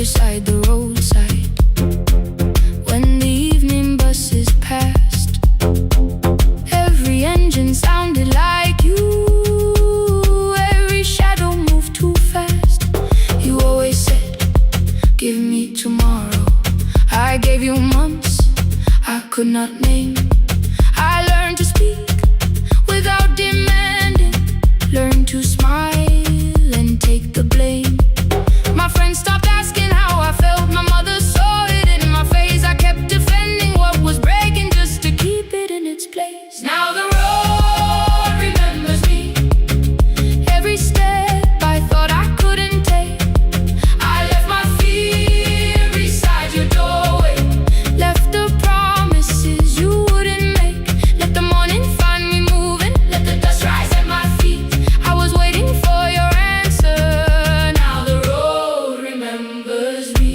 beside the roadside. When the evening buses passed, every engine sounded like you. Every shadow moved too fast. You always said, give me tomorrow. I gave you months I could not name. I learned to speak without demanding, learned to smile and take the blame. My friends stopped asking how I felt. My mother saw it in my face. I kept defending what was breaking just to keep it in its place. Now the road remembers me. Every step I thought I couldn't take. I left my fear beside your doorway, left the promises you wouldn't make. Let the morning find me moving, let the dust rise at my feet. I was waiting for your answer. Now the road remembers me.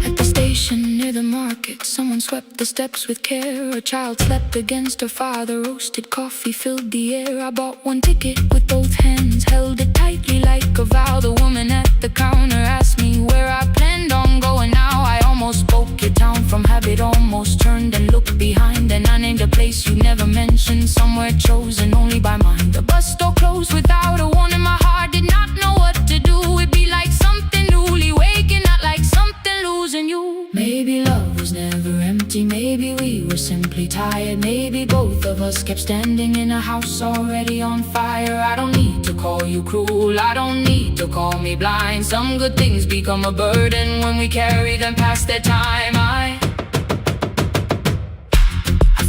At the station near the market, someone swept the steps with care. A child slept against her father, roasted coffee filled the air. I bought one ticket with both hands, held it tightly like a vow. The woman at the counter asked me where I planned on going now. I almost spoke your town from habit, almost turned and looked behind. And I named a place you never mentioned, somewhere chosen only by mine. The bus door closed without a warning. My heart did not know what to do. It'd be like something newly waking, not like something losing you. Maybe love was never empty, maybe we were simply tired. Maybe both of us kept standing in a house already on fire. I don't need to call you cruel, I don't need to call me blind. Some good things become a burden when we carry them past their time. I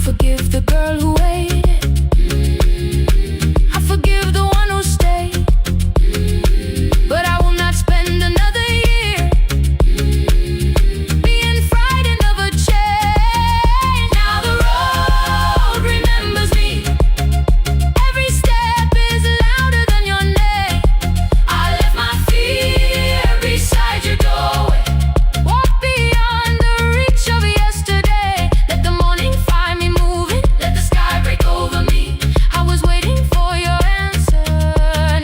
forgive the girl who waited, I forgive the one who stayed, but I will not spend another year being frightened of a change. Now the road remembers me. Every step is louder than your name. I left my fear beside your doorway, walk beyond the reach of yesterday. Let the morning find me moving, let the sky break over me. I was waiting for your answer.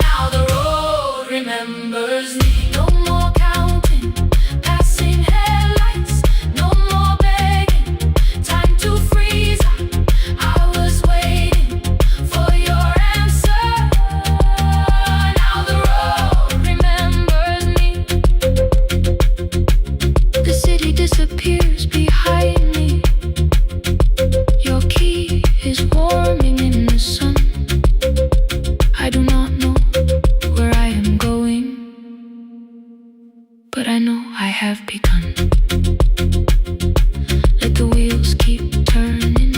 Now the road remembers me. No more counting passing headlights, no more begging, time to freeze. I was waiting for your answer. Now the road remembers me. The city disappears behind me. Your key is warming in the sun. I do not know where I am going, but I know I have begun. Let the wheels keep turning,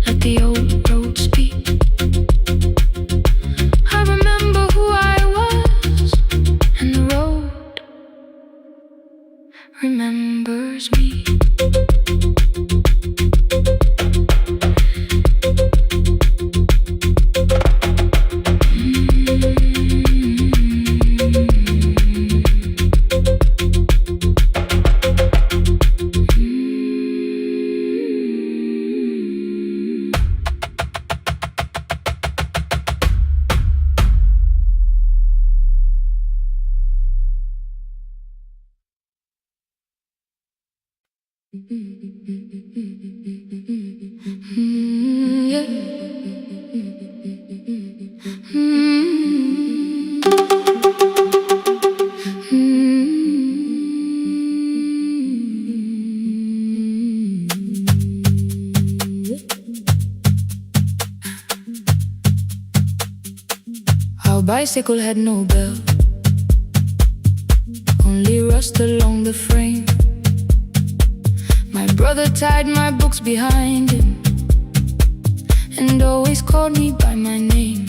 let the old road speak. I remember who I was, and the road remembers me. Yeah. Our bicycle had no bell, only rust along the frame. My brother tied my books behind him and always called me by my name.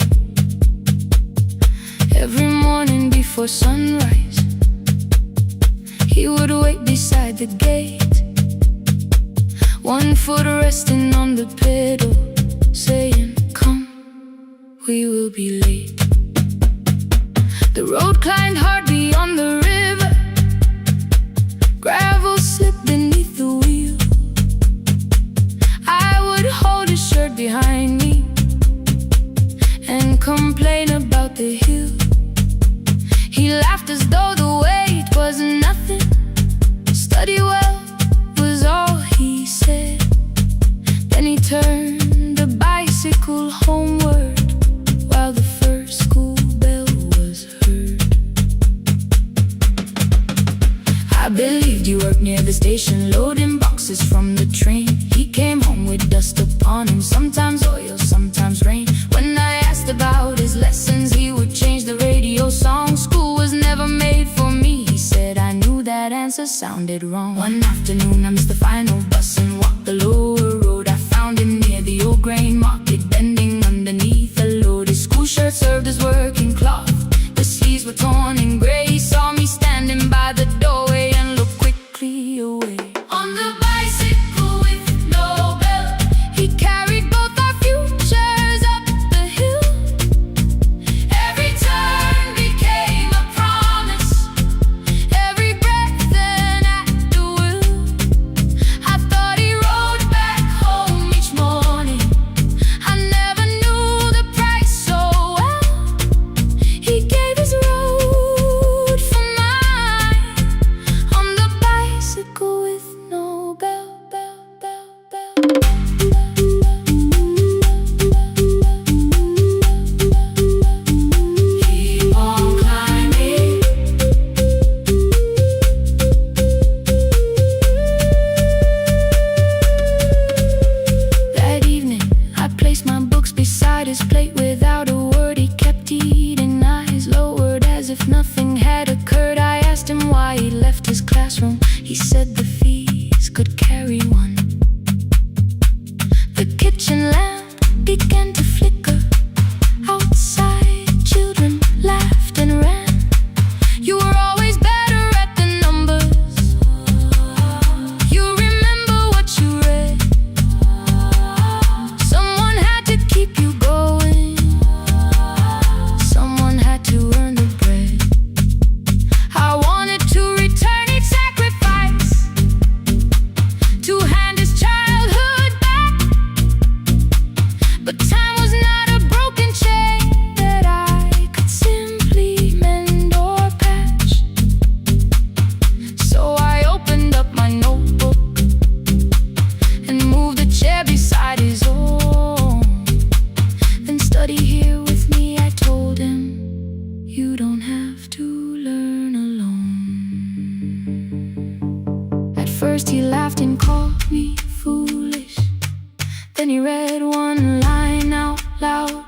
Every morning before sunrise, he would wait beside the gate, one foot resting on the pedal, saying, "Come, we will be late." The road climbed hard beyond the river. Gravel slipped beneath the wheel. I would hold his shirt behind me and complain about the hill. He laughed as though the weight was nothing. Study well was all he said. Then he turned the bicycle homeward while the first school bell was heard. I believed you worked near the station, loading boxes from the train. He came home with dust upon him, sometimes oil, sometimes rain. When I asked about his lessons, he would change the radio song. School was never made for me, he said. I knew that answer sounded wrong. One afternoon I missed the final bus and walked the lower road. I found him near the old grain market, bending underneath a load. His school shirt served as working cloth. The sleeves were torn and gray. He saw me standing by the doorway and looked quickly away. On the bicycle with no bell, he carried both our futures up the hill. Every turn became a promise, every breath an act of will. I thought he rode back home each morning. I never knew the price so well. He gave his road for mine on the bicycle with no bell. Keep on climbing. That evening, I placed my books beside his plate without a word. He kept eating, eyes lowered as if nothing had occurred. I asked him why he left his classroom. He said the fees could carry one. The kitchen lamp began to flicker. Outside, children laughed and ran. You were always better at the numbers. You remember what you read. Someone had to keep you going. Someone had to earn the bread. I wanted to return each sacrifice, to hand his childhood back. But time was not a broken chain that I could simply mend or patch. So I opened up my notebook and moved the chair beside his own. Then study here with me, I told him. You don't have to learn alone. At first he laughed and called me foolish. Then he read one line out loud.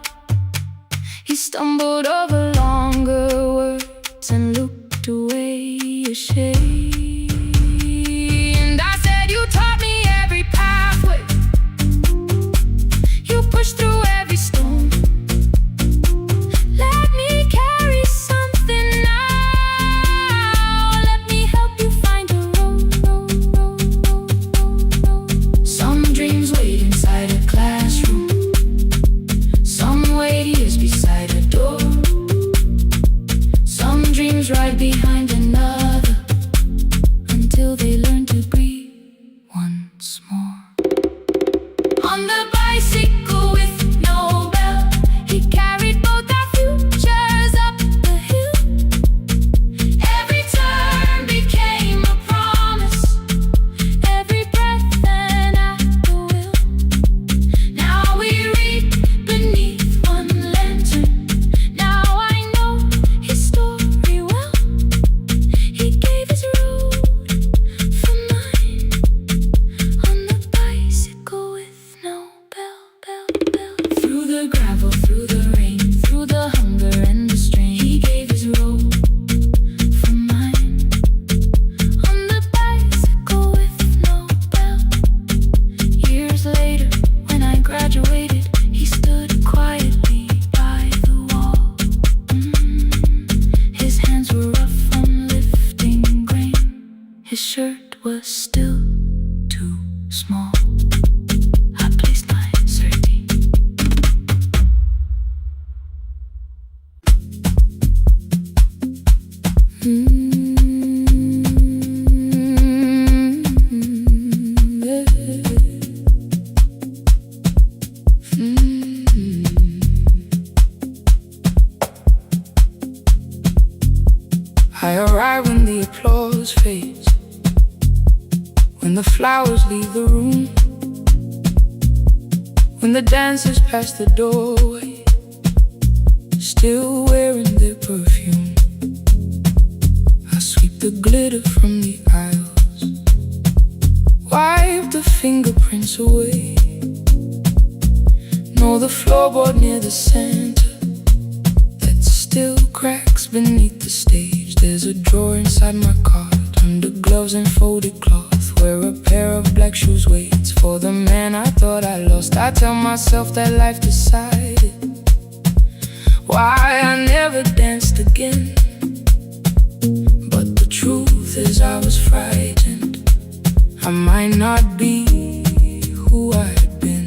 He stumbled over longer words and looked away ashamed. And I said, you taught me every pathway. You pushed through every stone. Let me carry something now. Let me help you find a road. Some dreams wait inside a classroom. Some wait years beside a door. Some dreams right behind another until they learn to breathe once more. On the bicycle with no bell, he carried both our futures up the hill. Every turn became a promise, every breath an act of will. Now we read beneath one lantern. Now I know his story well. He gave his road for mine on the bicycle with no bell. Through the gravel, through the rain, through the hunger and the strain, he gave his road for mine on the bicycle with no bell. Years later, when I graduated, he stood quietly by the wall. His hands were rough from lifting grain. His shirt was still too small. I placed my sardine. I arrive when the applause fades, when the flowers leave the room, when the dancers pass the doorway, still wearing their perfume. I sweep the glitter from the aisles, wipe the fingerprints away. Know the floorboard near the center that still cracks beneath the stage. There's a drawer inside my car, under gloves and folded cloth, where a pair of black shoes waits for the man I thought I lost. I tell myself that life decided why I never danced again, but the truth is I was frightened. I might not be who I had been.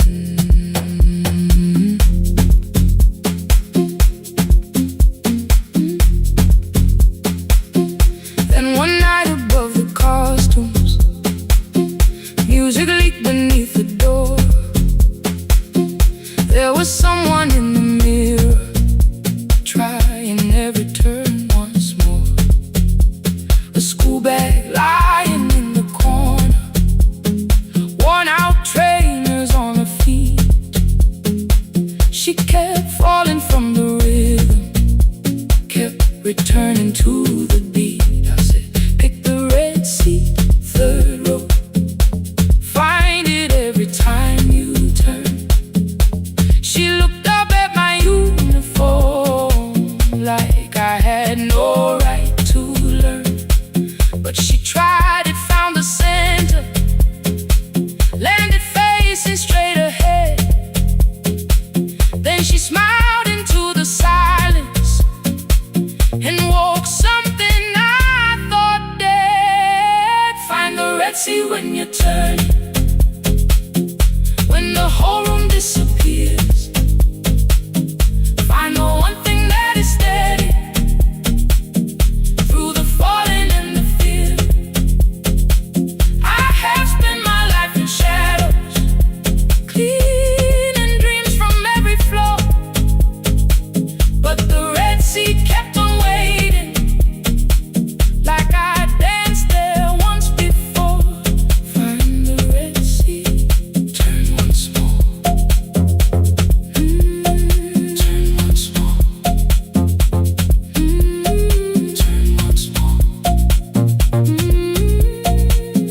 Then one night above the costumes, music leaked beneath the door. There was someone in the mirror, trying every turn once more. A school bag lying in the corner, worn out trainers on her feet. She kept falling from the rhythm, kept returning to the beat. I said, pick the red seat, third row, find it every time you turn. She looked up at my uniform like I had no right to learn, but she tried it, found the center, landed facing straight ahead. Then she smiled into the silence and woke something I thought dead. Find the red sea when you turn, when the whole room disappears. Find the one thing that is steady through the falling and the fear. I have spent my life in shadows, cleaning dreams from every floor, but the red sea kept on waiting, like I danced there once before. Find the red sea, turn once more, turn once more, turn once more,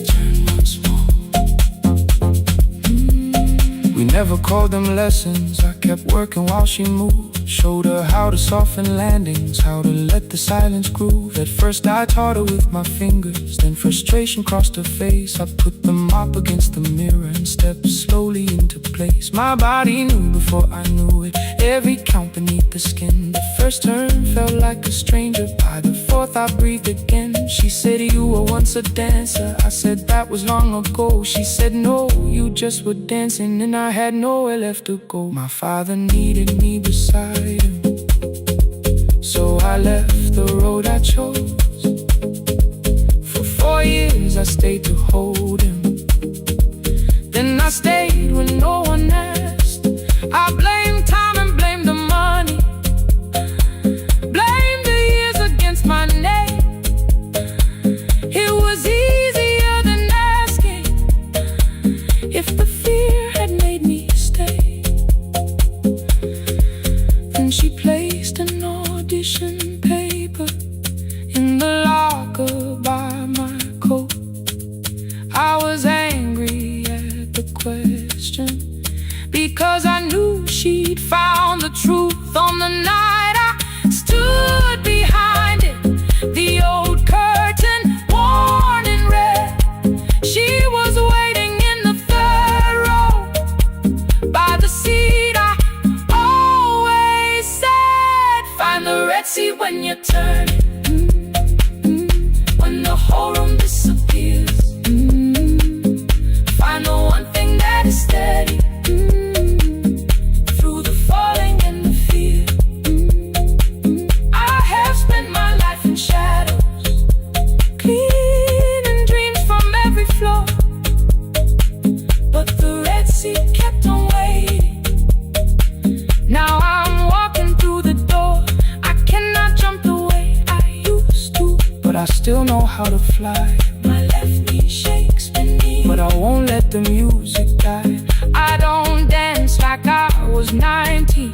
turn once more. We never called them lessons. I kept working while she moved, showed her how to soften landings, how to let the silence groove. At first I taught her with my fingers, then frustration crossed her face. I put them up against the mirror and stepped slowly into place. My body knew before I knew it, every count beneath the skin. The first turn felt like a stranger, by the fourth I breathed again. She said, you were once a dancer. I said, that was long ago. She said, no, you just were dancing, and I had nowhere left to go. My father needed me beside him, so I left the road I chose. For 4 years I stayed to hold him, then I stayed when no one asked. I blamed time and blamed the money, blamed the years against my name. It was easier than asking if the fear had made me stay. Then she placed an audition paper in the locker by my coat. I was how to fly. My left knee shakes beneath, but I won't let the music die. I don't dance like I was 19.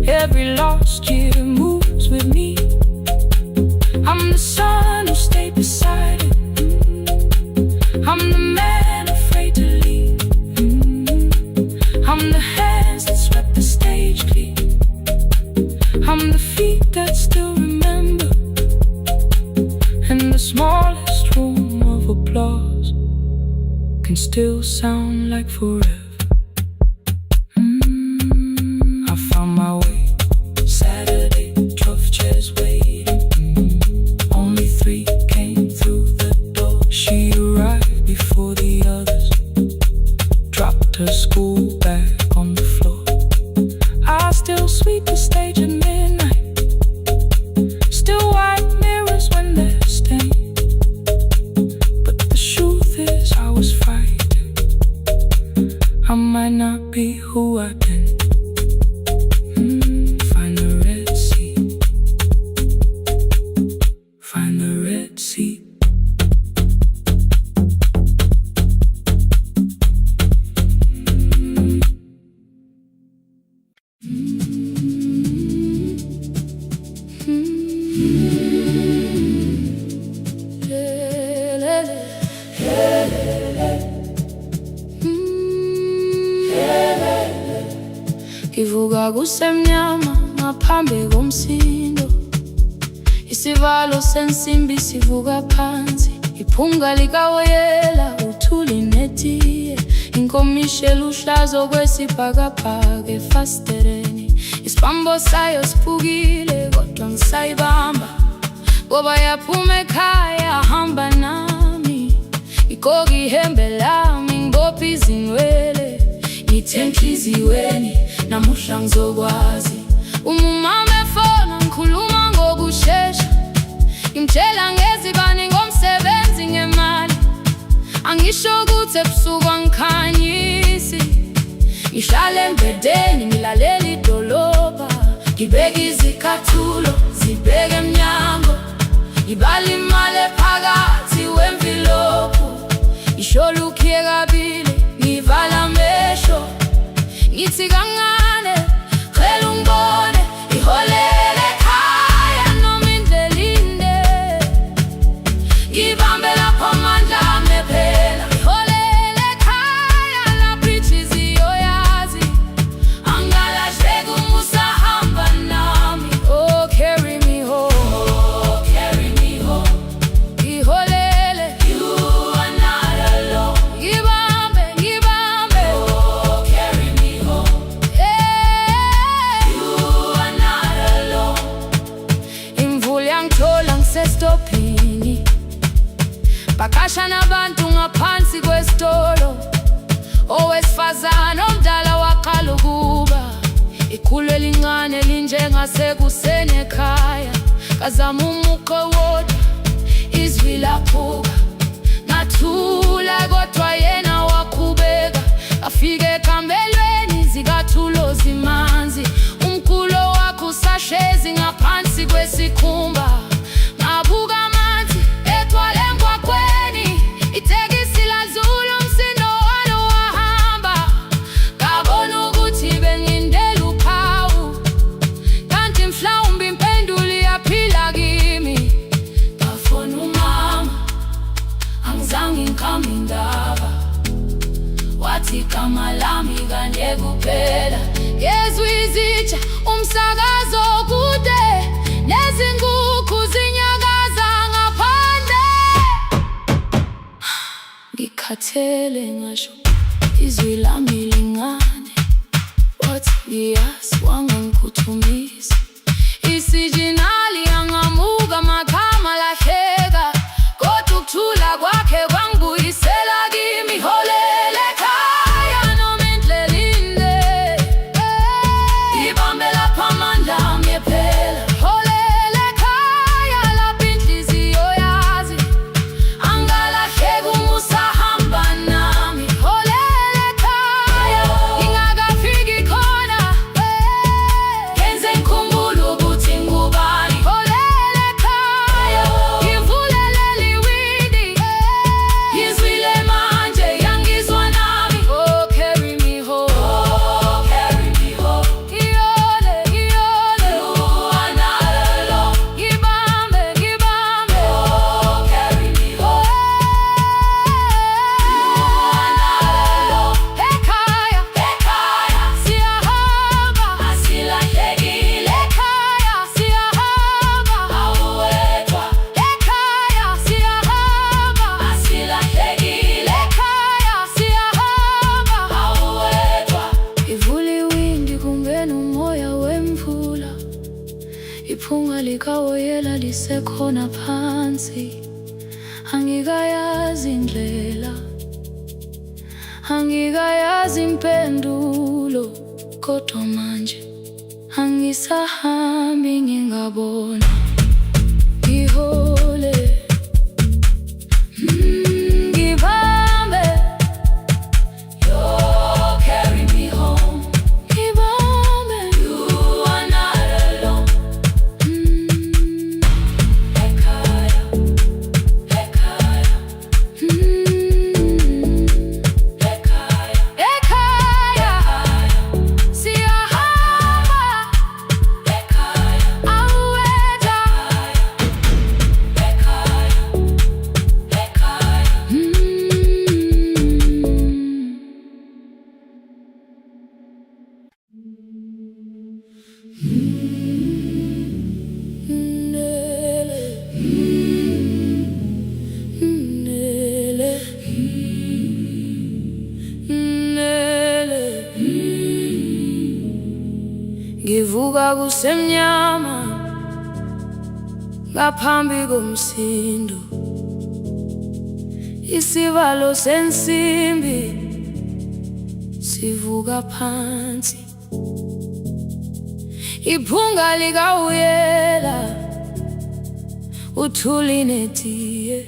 Every lost year moves with me. I'm the son who stayed beside it. I'm the man afraid to leave. I'm the hands that swept the stage clean. I'm the feet that still remember. And the smallest room of applause can still sound like forever. I found my way. Saturday, 12 chairs waiting. Only 3 came through the door. She arrived before the others, dropped her school bag on the floor. I still sweep the stage at midnight, still wipe mirrors when they're stained. But the truth is I was frightened. I might not be who I've been. Find the red sea. Find the red sea. Kivuga kusemnyama ngaphambi komsindo, isivalo sensimbi sivuka phansi, iphunga likawoyela uthuli netiye, inkomishe luhlazo kwesibhakabhaka efasitereni, isibambo sayo siphukile kodwa ngisayibamba, ngoba yaphuma ekhaya hamba nami, ikoki ihembe lami ngibopha izinwele, ngithe enhliziyweni namuhla ngizokwazi. Umama efona ngikhuluma ngokushesha, ngimtshela ngezibani ngomsebenzi ngemali, angisho ukuthi ebusuku angikhanyisi, ngihlale embedeni ngilalela idolobha, ngibeke izikhathulo zibheke emnyango, ngibala imali ephakathi wemvilophu, ngisho lukhiye kabili ngivala amehlo, ngithi kancane cela ungibone, iholele ekhaya noma indlela inde, ngibambe lapho amandla ami ephela, iholele ekhaya lapho inhliziyo yazi, angalahleki uma usahamba nami. Oh carry me home, oh carry me home, iholele, you are not alone, ngibambe, ngibambe, oh carry me home, you are not alone. Imvula yangithola ngisestophini, bakasha nabantu ngaphansi kwesitolo, owesifazane omdala waqala ukuba, ikhulu elincane linjengasekuseni ekhaya, kazama umuqo wodwa izwi laphuka, ngathula kodwa yena waqhubeka, afike ekambelweni zikathulo zimanzi, umkhulo wakhe usahlezi ngaphansi kwesikhumba, ngabuka amanzi ethwala emgwaqweni, itekisi ladlula umsindo walo wahamba, ngabona ukuthi bengindela uphawu, kanti mhlawumbe impendulo iyaphila kimi. Ngafona umama angizange ngikhambe indaba, wathi igama lami kanye kuphela, ngezwi izitsha umsakazo kude, nezinkukhu zinyakaza ngaphandle, ngikhathele ngasho izwi lami lingane, wathi ngiyazi wangangiphuthumisa, isijinali angamuka makhama lahleka, kodwa ukuthula kwakhe kwangibuyisela kimi, iholele ekhaya noma indlela inde, ngibambe lapho amandla ami ephela, iholele ekhaya lapho inhliziyo yazi, angalahleki uma usahamba nami, iholele ekhaya ngingakafiki khona, ngenze likawoyela lisekhona phansi. Angikayazi indlela, angikayazi impendulo, kodwa manje angisahambi ngingabona. Ngihole, ngibambe, you carry me home. Ngibambe, you are not alone. Ekhaya, ekhaya, ekhaya, ekhaya, siyahamba. Ekhaya, aweta. Ekhaya, ekhaya. Nele, nele, nele. Ngivuka kusemnyama ngaphambi komsindo, isivalo sensimbi sivuka phansi. Iphunga likawuyela, uthuli netiye,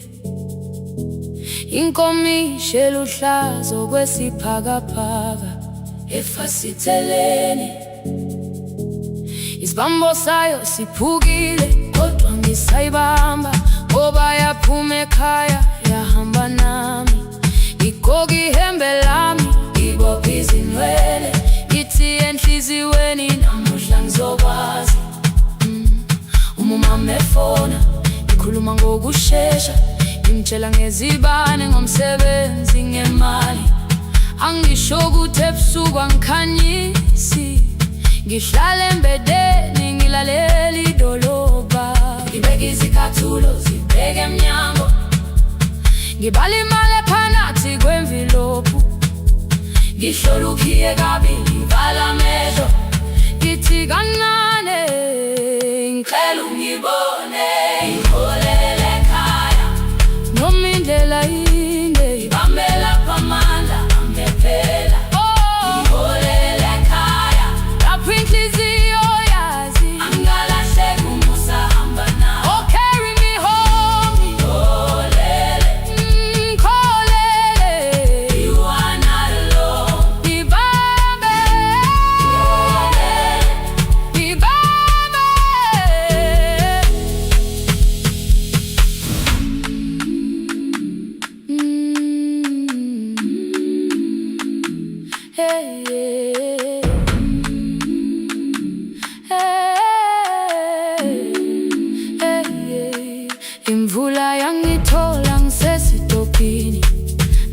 inkomishi eluhlaza okwesiphakapaka efasiteleni. Isibambo sayo siphukile, kodwa ngisayibamba ngoba yaphuma ekhaya yahamba nami. Igqoka ihembe lami, ibophe izinwele, ithi enhliziyweni namuhla ngizokwazi. Umama efona, ikhuluma ngokushesha, imtshela ngezibane, ngomsebenzi, ngemali. Angisho ukuthi ebusuku angikhanyisi, ngihlala embedeni ngilalela idolobha. Ngibeka izicathulo zibheke emnyango, ngibala imali ephakathi kwemvilophu. Ngihlola ukhiye kabili, ngivala amehlo, ngithi kancane ngicela ungibone. Ngiholele ekhaya noma indlela inde, ngibambela phamandla amephela. Ngiholele ekhaya lapho inhliziyo yazi angalahleki umusa hamba nawe. Oh, carry me home. Ngiholele, ngikholele, you are not alone. Ngibambe, ngibambe. Hey, yeah. Hey, yeah. Imvula yangithola ngisesitopini,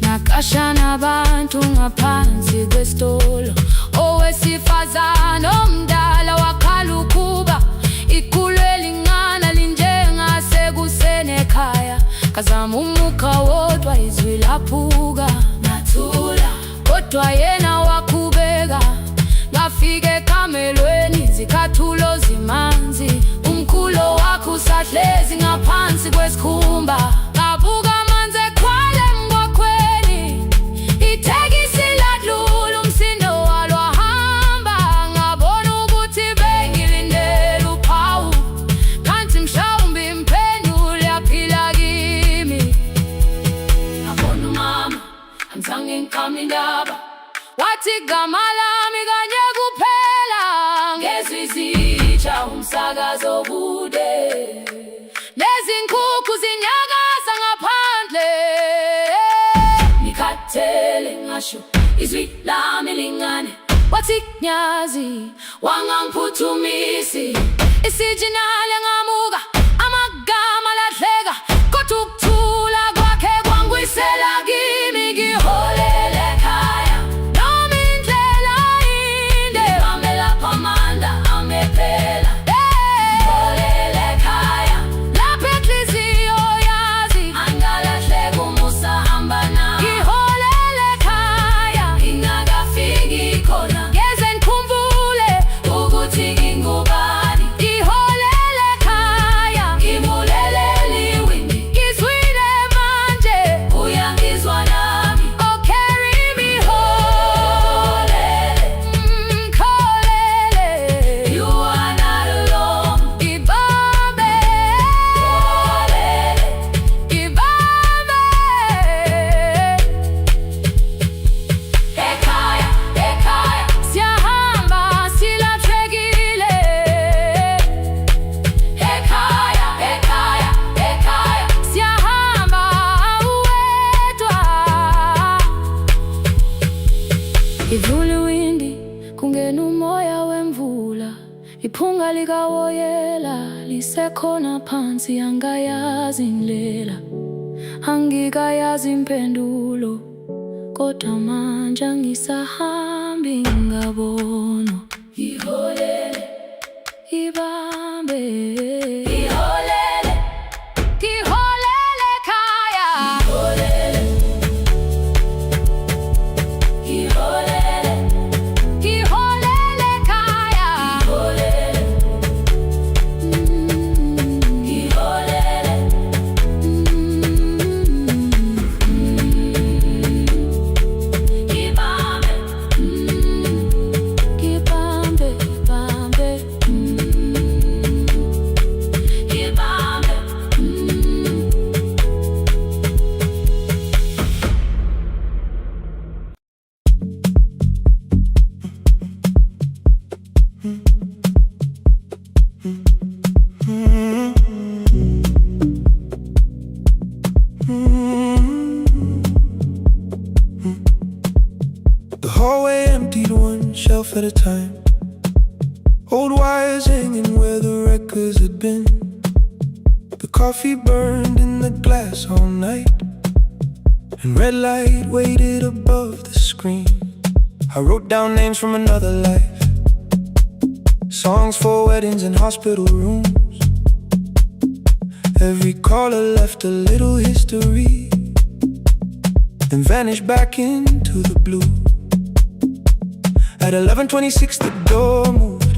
nakasha nabantu ngaphansi kwesitolo. Owesifazane omdala wakhala ukuba ikhulu elingana linjengasekuseni ekhaya. Kazama umukha wodwa, izwi laphuka, nathula, kodwa yena wakhubeka. Ngafika ekamelweni, izicathulo zimanzi, umkhulo wakhe usahlezi ngaphansi kwesikhumba. Ngabuka amanzi ekhwale emgwaqweni, itekisi ladlula, umsindo walo wahamba. Ngabona ukuthi bengilindele uphawu, kanti mhlawumbe impendulo yaphila kimi. Ngabona umama angizange ngiqame indaba, wathi igama lami kanye kuphela. Ngezwi zitsha umsakazo kude, nezinkukhu zinyakaza ngaphandle. Ngikhathele ngasho izwi lami lingane, wathi nyazi wangangiphuthumisi. Isijinali ngamuka, amagama lahleka, kodwa ukuthula kwakhe kwangwisela kimi. Ngiholele ekhaya noma indlela inde, ngibambela phamandla amephela. Ngiholele ekhaya lapho inhliziyo yazi angalahleki umusa hamba nawe. Ngiholele ekhaya ingakafiki khona, ngeze ngikhumbule ukuthi ngingubani. Ngiholele ekhaya khona phansi angayazi indlela, angikayazi impendulo, kodwa manje angisahambi ngabono. Iholele, ibambe, iholele, iholele khaya. Iholele, iholele, iholele khaya. Iholele, iholele, ibambe, ibambe, ibambe, ibambe. The hallway emptied one shelf at a time. Old wires hanging where the records had been. The coffee burned in the glass all night, and red light waited above the screen. I wrote down names from another life, songs for weddings and hospital rooms. Every caller left a little history, then vanished back into the blue. At 11:26 the door moved.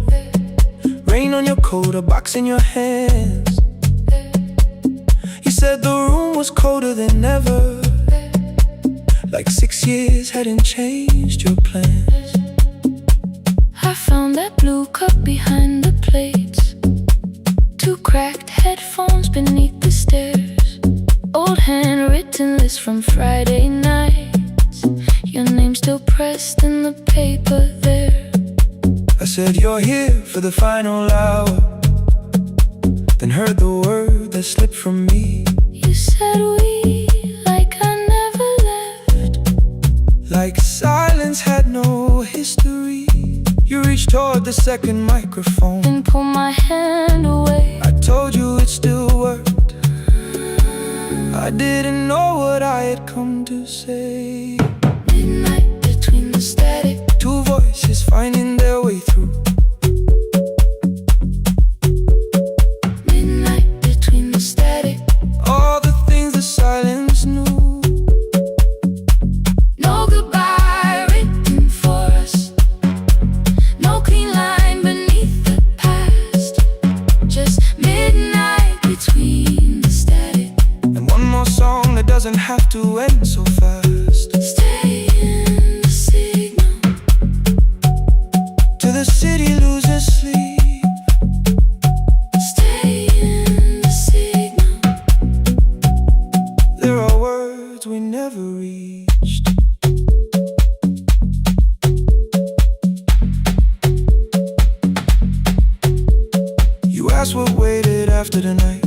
Rain on your coat, a box in your hands. You said the room was colder than ever, like 6 years hadn't changed your plans. I found that blue cup behind the plates, 2 cracked headphones beneath the stairs, old handwritten list from Friday nights, your name still pressed in the paper there. I said you're here for the final hour, then heard the word that slipped from me. You said we, like I never left, like silence had no history. You reached toward the second microphone, then pulled my hand away. I told you it still worked. I didn't know what I had come to say. Midnight between the static, 2 voices finding their way through. midnight between the static. All the things the silence knew. No goodbye written for us, no clean line beneath the past, just midnight between the static. And one more song that doesn't have to end so fast. Stay in the signal, Till the city loses sleep. stay in the signal. There are words we never reached. You asked what waited after the night.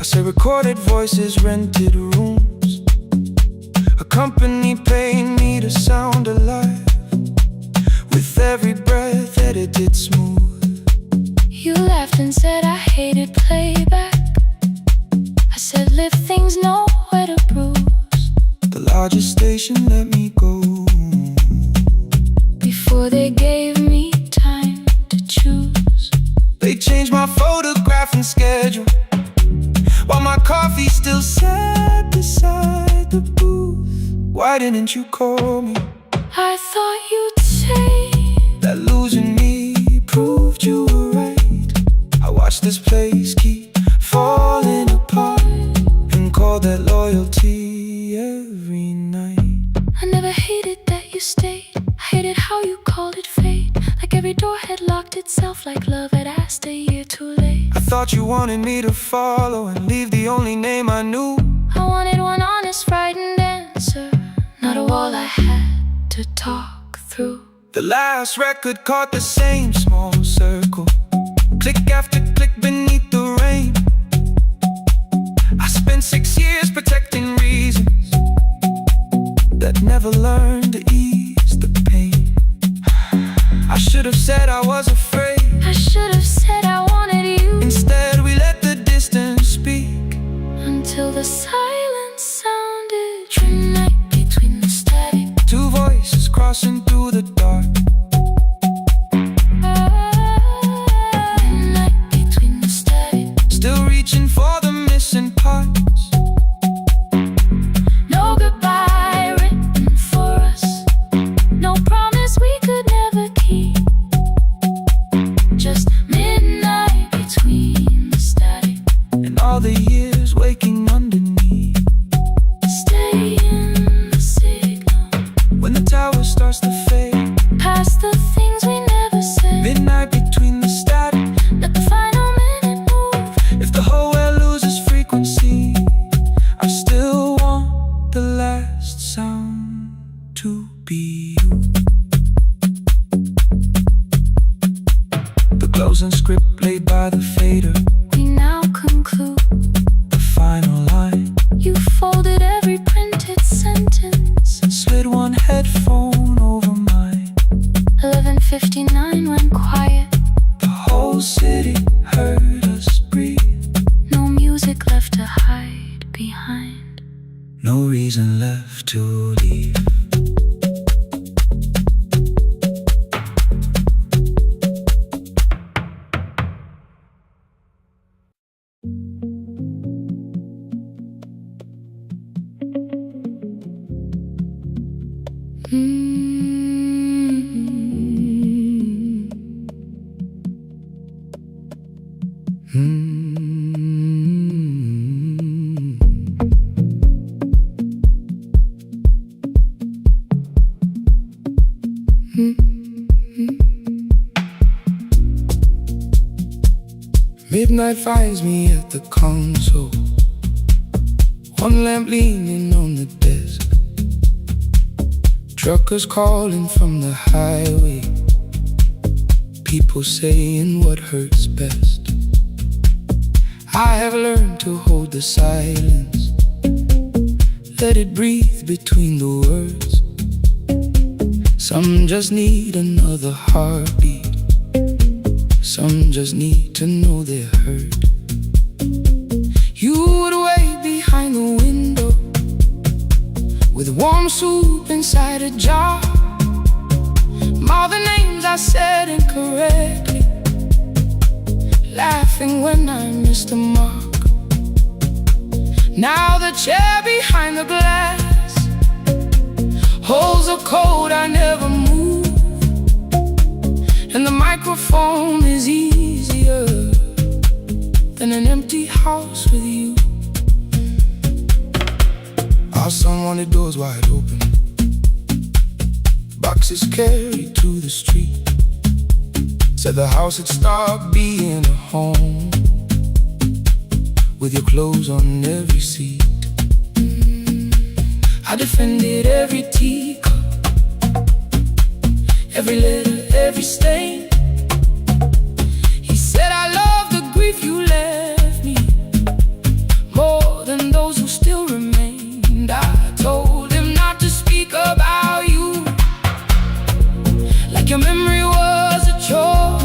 I said recorded voices, rented rooms, a company paying me to sound alive, with every breath edited smooth. You laughed and said I hated playback. I said live things nowhere to bruise, The largest station let me go. before they gave me time to choose. They changed my photograph and schedule, while my coffee still sat beside the booth. Why didn't you call me? I thought you'd say That losing me proved you were right. I watched this place keep falling apart, and called that loyalty every night. I never hated that you stayed, I hated how you called it fate, like every door had locked itself, like love had asked a year too late. I thought you wanted me to follow and leave the only name I knew. I wanted one honest, frightened answer, not a wall I had to talk through. The last record caught the same small circle, click after click beneath the rain. I spent 6 years protecting reasons that never learned to ease the pain. I should have said I was afraid. I should have said I wanted you. Instead we let the the silence sounded. Midnight between the static. Two voices crossing through the dark. Midnight between the static. Still reaching for the missing parts. No goodbye written for us. No promise we could never keep. Just midnight between the static. And all the years waking underneath. Stay in the signal. When the tower starts to fade. Past the things we never said. Midnight between the static. Let the final minute move. If the whole world loses frequency, I still want the last sound to be you. The closing script laid by the fader. We now conclude. The final line. You folded every printed sentence. And slid one headphone over mine. 11:59 went quiet. The whole city heard us breathe. No music left to hide behind. No reason left to leave. Midnight finds me at the console. One lamp leaning on the desk. Truckers calling from the highway. People saying what hurts best. I have learned to hold the silence. Let it breathe between the words. Some just need another heartbeat. Some just need to know they're heard. You would wait behind the window with warm soup inside a jar. All the names I said incorrectly, laughing when I missed the mark. Now the chair behind the glass holds a code I never moved. And the microphone is easier than an empty house with you. Our son wanted doors wide open. Boxes carried to the street. Said the house had stopped being a home, with your clothes on every seat. I defended every teacup, every letter, every stain. He said I love the grief you left me more than those who still remained. I told him not to speak about you like your memory was a chore.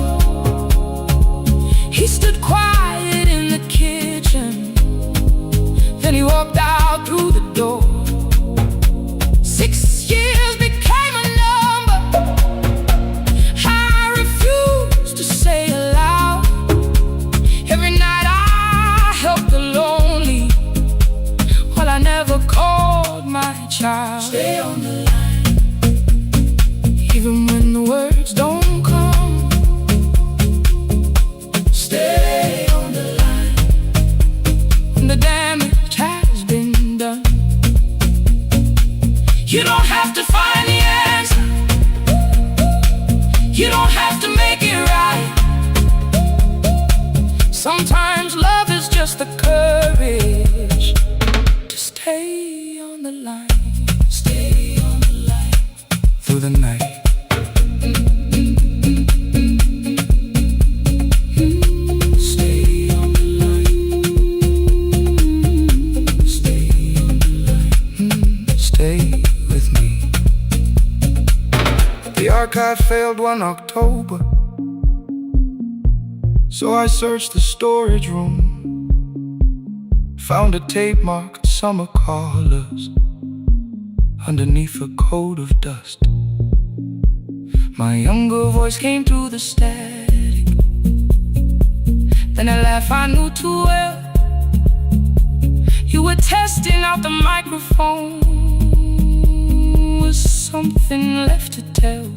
He stood quiet in the kitchen, then he walked out through the door. 6 years became a number I refused to say aloud. Every night I helped the lonely, while I never called my child. Stay on the line, even when the words don't come. Stay on the line, when the damage has been done. You don't have to find the answer, you don't have to make it right. Sometimes love is just the courage to stay on the line. Stay on the line through the night. Stay on the line. Stay on the line. Stay with me. The archive failed one October, so I searched the storage room Found a tape marked summer colors underneath a coat of dust. My younger voice came through the static. Then a laugh I knew too well. You were testing out the microphone. Was something left to tell?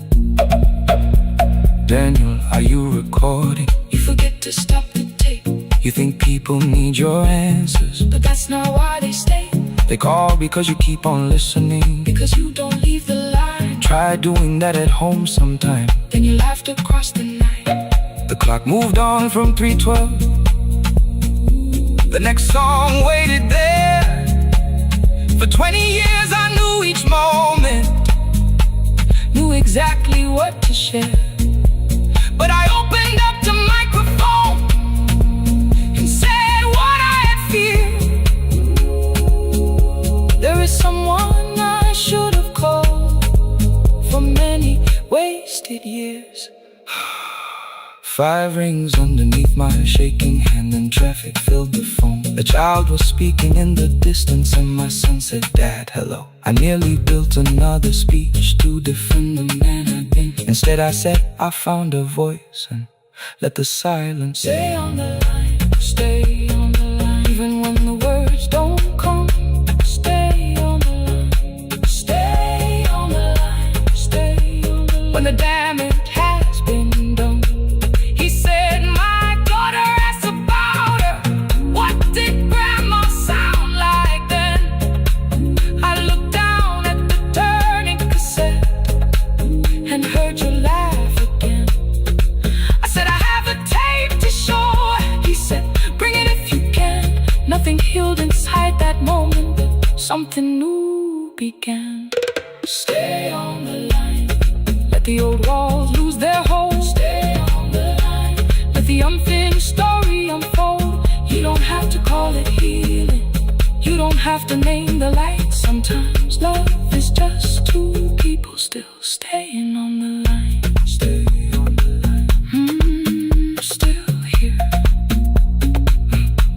Daniel, are you recording? You forget to stop the tape. You think people need your answers, but that's not why they stay. They call because you keep on listening, because you don't leave the line. Try doing that at home sometime. Then you laughed across the night. The clock moved on from 3:12. The next song waited there. For 20 years I knew each moment, knew exactly what to share. But I opened up the microphone and said what I had feared. There is someone I should have called for many wasted years. 5 rings underneath my shaking hand, and traffic filled the phone. A child was speaking in the distance, and my son said, "Dad, hello." I nearly built another speech to defend the man I'd been. Instead I said, I found a voice, and let the silence stay on the line, stay on the line. Even when the words don't come, stay on the line, stay on the line, stay on the line. When the damage has been done, he said, "My daughter asked about her. What did grandma sound like then?" I looked down at the turning cassette and heard you laugh again. I said, "I have a tape to show." He said, "Bring it if you can." Nothing healed inside that moment, but something new began. Stay on the line. Let the old walls lose their hold. Stay on the line. Let the unfinished story unfold. You don't have to call it healing. You don't have to name the light. Sometimes love is just two people still staying on the line. Stay on the line. Still here.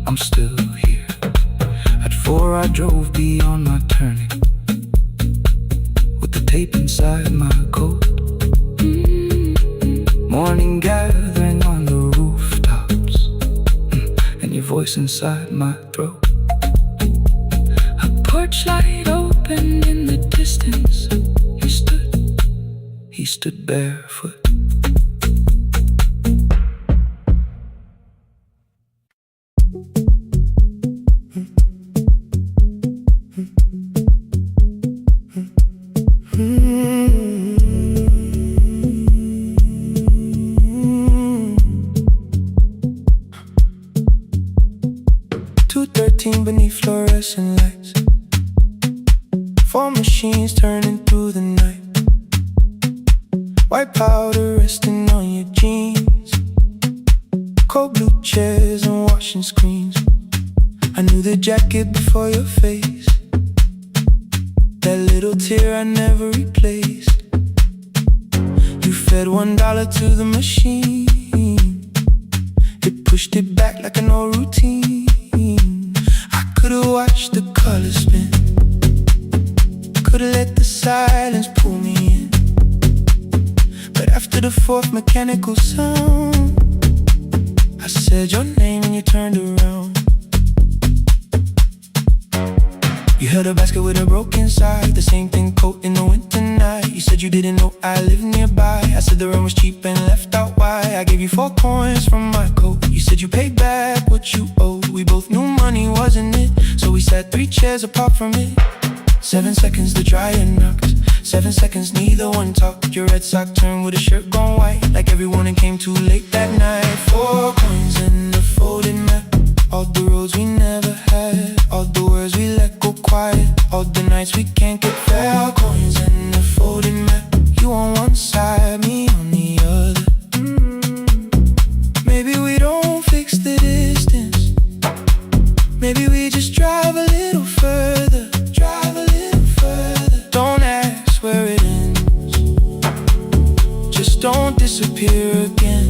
I'm still here. At 4 I drove beyond my turning, with the tape inside my coat. Morning gathering on the rooftops, and your voice inside my throat. A porch light opened in the distance. He stood barefoot. Beneath fluorescent lights, 4 machines turning through the night. White powder resting on your jeans, cold blue chairs and washing screens. I knew the jacket before your face, that little tear I never replaced. You fed $1 to the machine, it pushed it back like an old routine. Could've watched the colors spin, could've let the silence pull me in. But after the 4th mechanical sound, I said your name and you turned around. You held a basket with a broken side, the same thing coat in the winter night. You said you didn't know I lived nearby. I said the rent was cheap and left out why. I gave you 4 coins from my coat. You said you paid back what you owed. We both knew money wasn't it, so we sat 3 chairs apart from it. 7 seconds the dryer knocked, 7 seconds neither one talked. Your red sock turned with a shirt gone white, like everyone came too late that night. 4 coins and a folded map, all the roads we never had, all the words we let go quiet, all the nights we can't get fair. Coins and a folded map, you on one side, me on the other. Maybe we don't fix the distance, maybe we just drive a little further, drive a little further. Don't ask where it ends, just don't disappear again.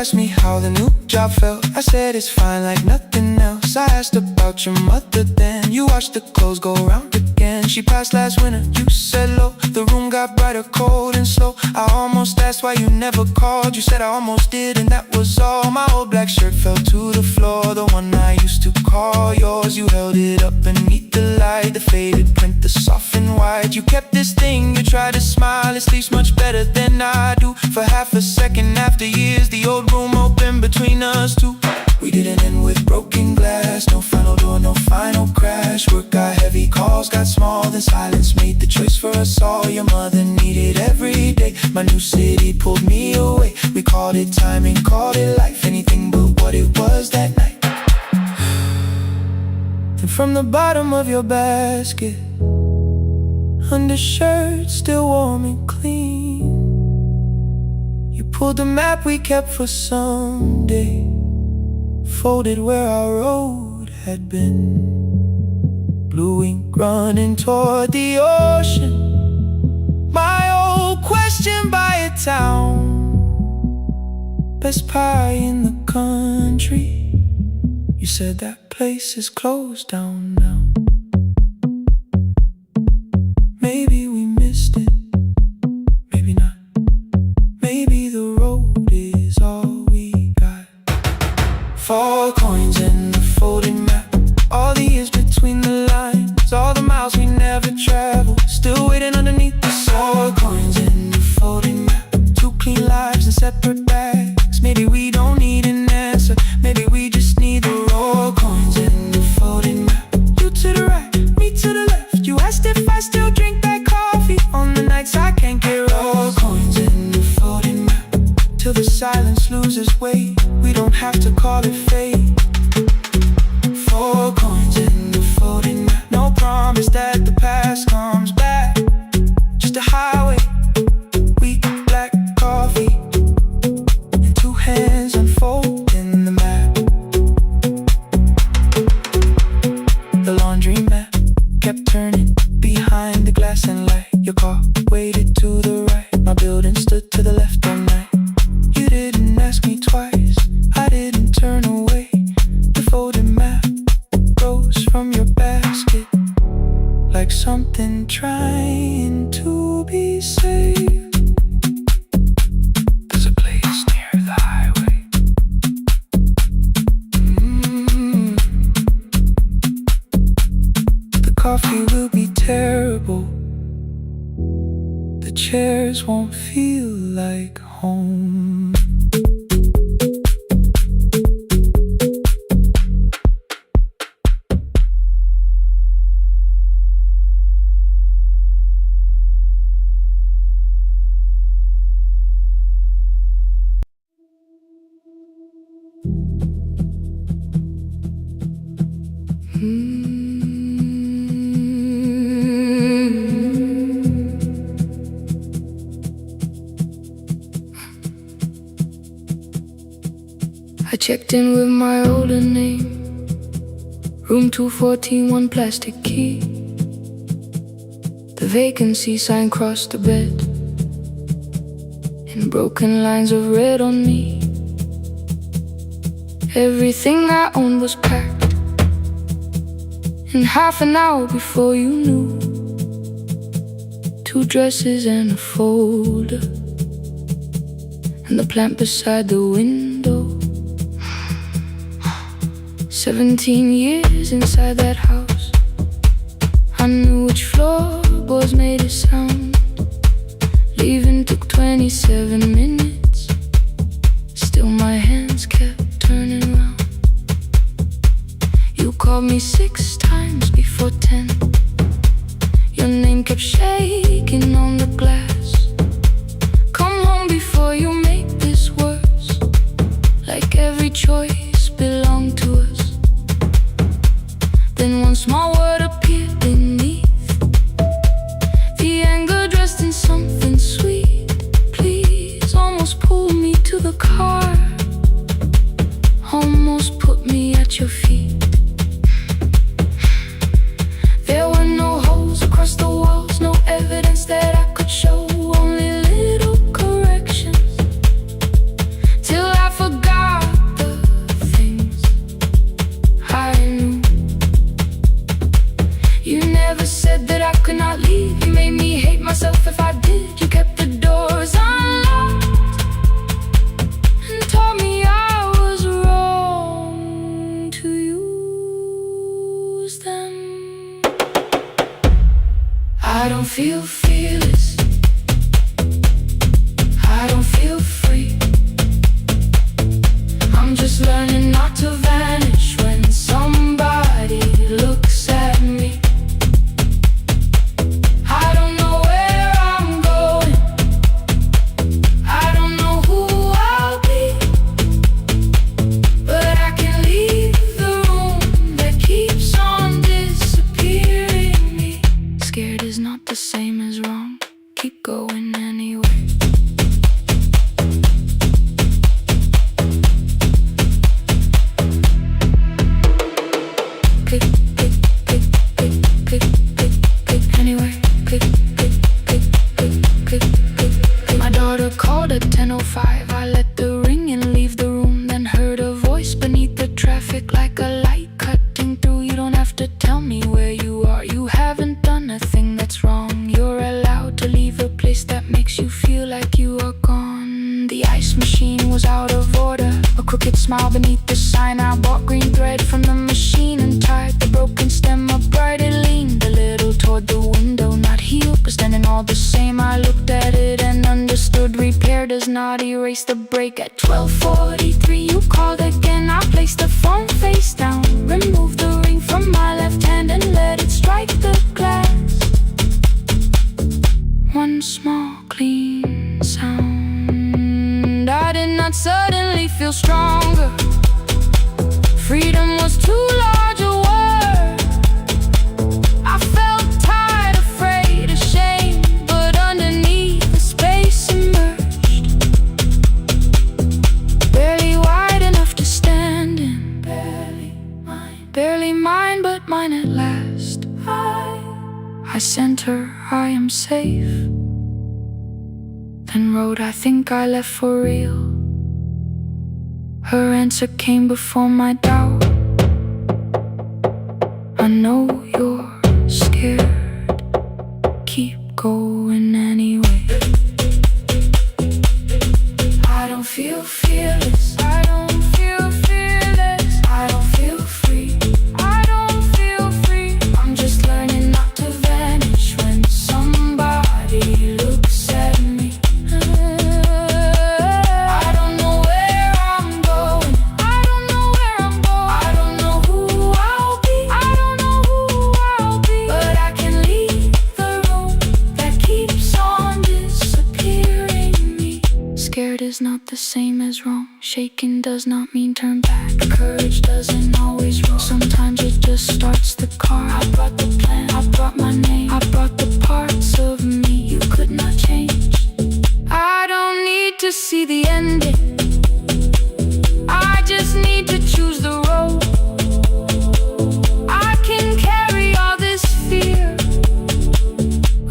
asked me how the new job felt. I said it's fine like nothing else. I asked about your mother then. You watched the clothes go round again. She passed last winter, you said low. The room got brighter, cold and slow. I almost asked why you never called. You said I almost did and that was all. My old black shirt fell to the floor, the one I used to call yours. You held it up beneath the light, the faded print, the soft and white. You kept this thing, you tried to smile. It sleeps much better than I do. For half a second after years, the old room opened between us two. We didn't end with broken glass, no final door, no final crash. Work got heavy, calls got small, then silence made the choice for us all. Your mother needed every day, my new city pulled me away. We called it timing, called it life, anything but what it was that night. And from the bottom of your basket, undershirt still warm and clean, you pulled the map we kept for someday, folded where our road had been. Blue ink running toward the ocean, my old question by a town. Best pie in the country, you said that place is closed down now. Maybe we missed it, maybe not. Maybe the road is all we got. 4 coins in the folded map, all the years between the lines, all the miles we never traveled, still waiting underneath the sun. 4 coins in the folded map, 2 clean lives in separate bags. Maybe we don't need an answer, maybe we just need the raw coins in the folded map. You to the right, me to the left. You asked if I still drink that coffee on the nights I can't get raw coins in the folded map, till the silence loses weight. We don't have to call it fate. 4 coins in the folded map, no promise that the past comes back, just a highway, weak black coffee, and 2 hands unfolding the map. The laundry mat kept turning behind the glass and light. Your car waited to the right, my building stood to the left all night. You didn't ask me twice, I didn't turn away. The folded map rose from your basket, like something trying to be saved. There's a place near the highway. The coffee will be terrible, the chairs won't feel like home. I checked in with my older name, room 214, 1 plastic key. The vacancy sign crossed the bed, and broken lines of red on me. Everything I owned was packed in half an hour before you knew. 2 dresses and a folder, and the plant beside the window. 17 years inside that house, I knew which floorboards made a sound. Leaving took 27 minutes, still my hands kept turning round. You called me 6 times before 10, your name kept shaking on the glass. Come home before you make this worse, like every choice belonged to us. Then one small word appeared beneath, the anger dressed in something sweet. Please, almost pulled me to the car, almost put me at your feet. There were no holes across the walls, no evidence that I could show, only little corrections, till I forgot feel fearless. I don't feel free. I'm just learning not to vanish when somebody looks at me. I don't know where I'm going. I don't know who I'll be, but I can leave the room that keeps on disappearing me. Scared is not the same as wrong. Keep going anyway. My daughter called at 10:05. I let the ring and leave the room, then heard a voice beneath the traffic like a light cutting through. You don't have to tell me where you are. You haven't done a thing that's wrong. You're allowed to leave a place that makes you feel like you are gone. The ice machine was out of order. A crooked smile beneath the sign. I bought green thread from the machine and tied the broken stem upright. It leaned a little toward the window, not healed, but standing all the same. I looked at it and understood. Repair does not erase the break. At 12:43 you called again. I placed the phone face down, removed the ring from my left hand and let it strike the glass. One small clean sound. I did not suddenly feel stronger. Freedom was too large a word. I felt tired, afraid, ashamed, but underneath the space emerged. Barely wide enough to stand in. Barely mine, but mine at last. I sent her, I am safe. Then wrote, I think I left for real. Her answer came before my doubt. I know you're scared. Keep going anyway. I don't feel fearless. I don't feel fearless. I don't feel free. I don't feel free. I'm just learning not to vanish when somebody looks at me. I don't know where I'm going. I don't know where I'm going. I don't know who I'll be. I don't know who I'll be, but I can leave the room that keeps on disappearing me. Scared is not the same as wrong. Shaken does not mean turn back. Courage doesn't always roll. Sometimes it just starts the car. I brought the plan, I brought my name, I brought the parts of me you could not change. I don't need to see the ending. I just need to choose the road. I can carry all this fear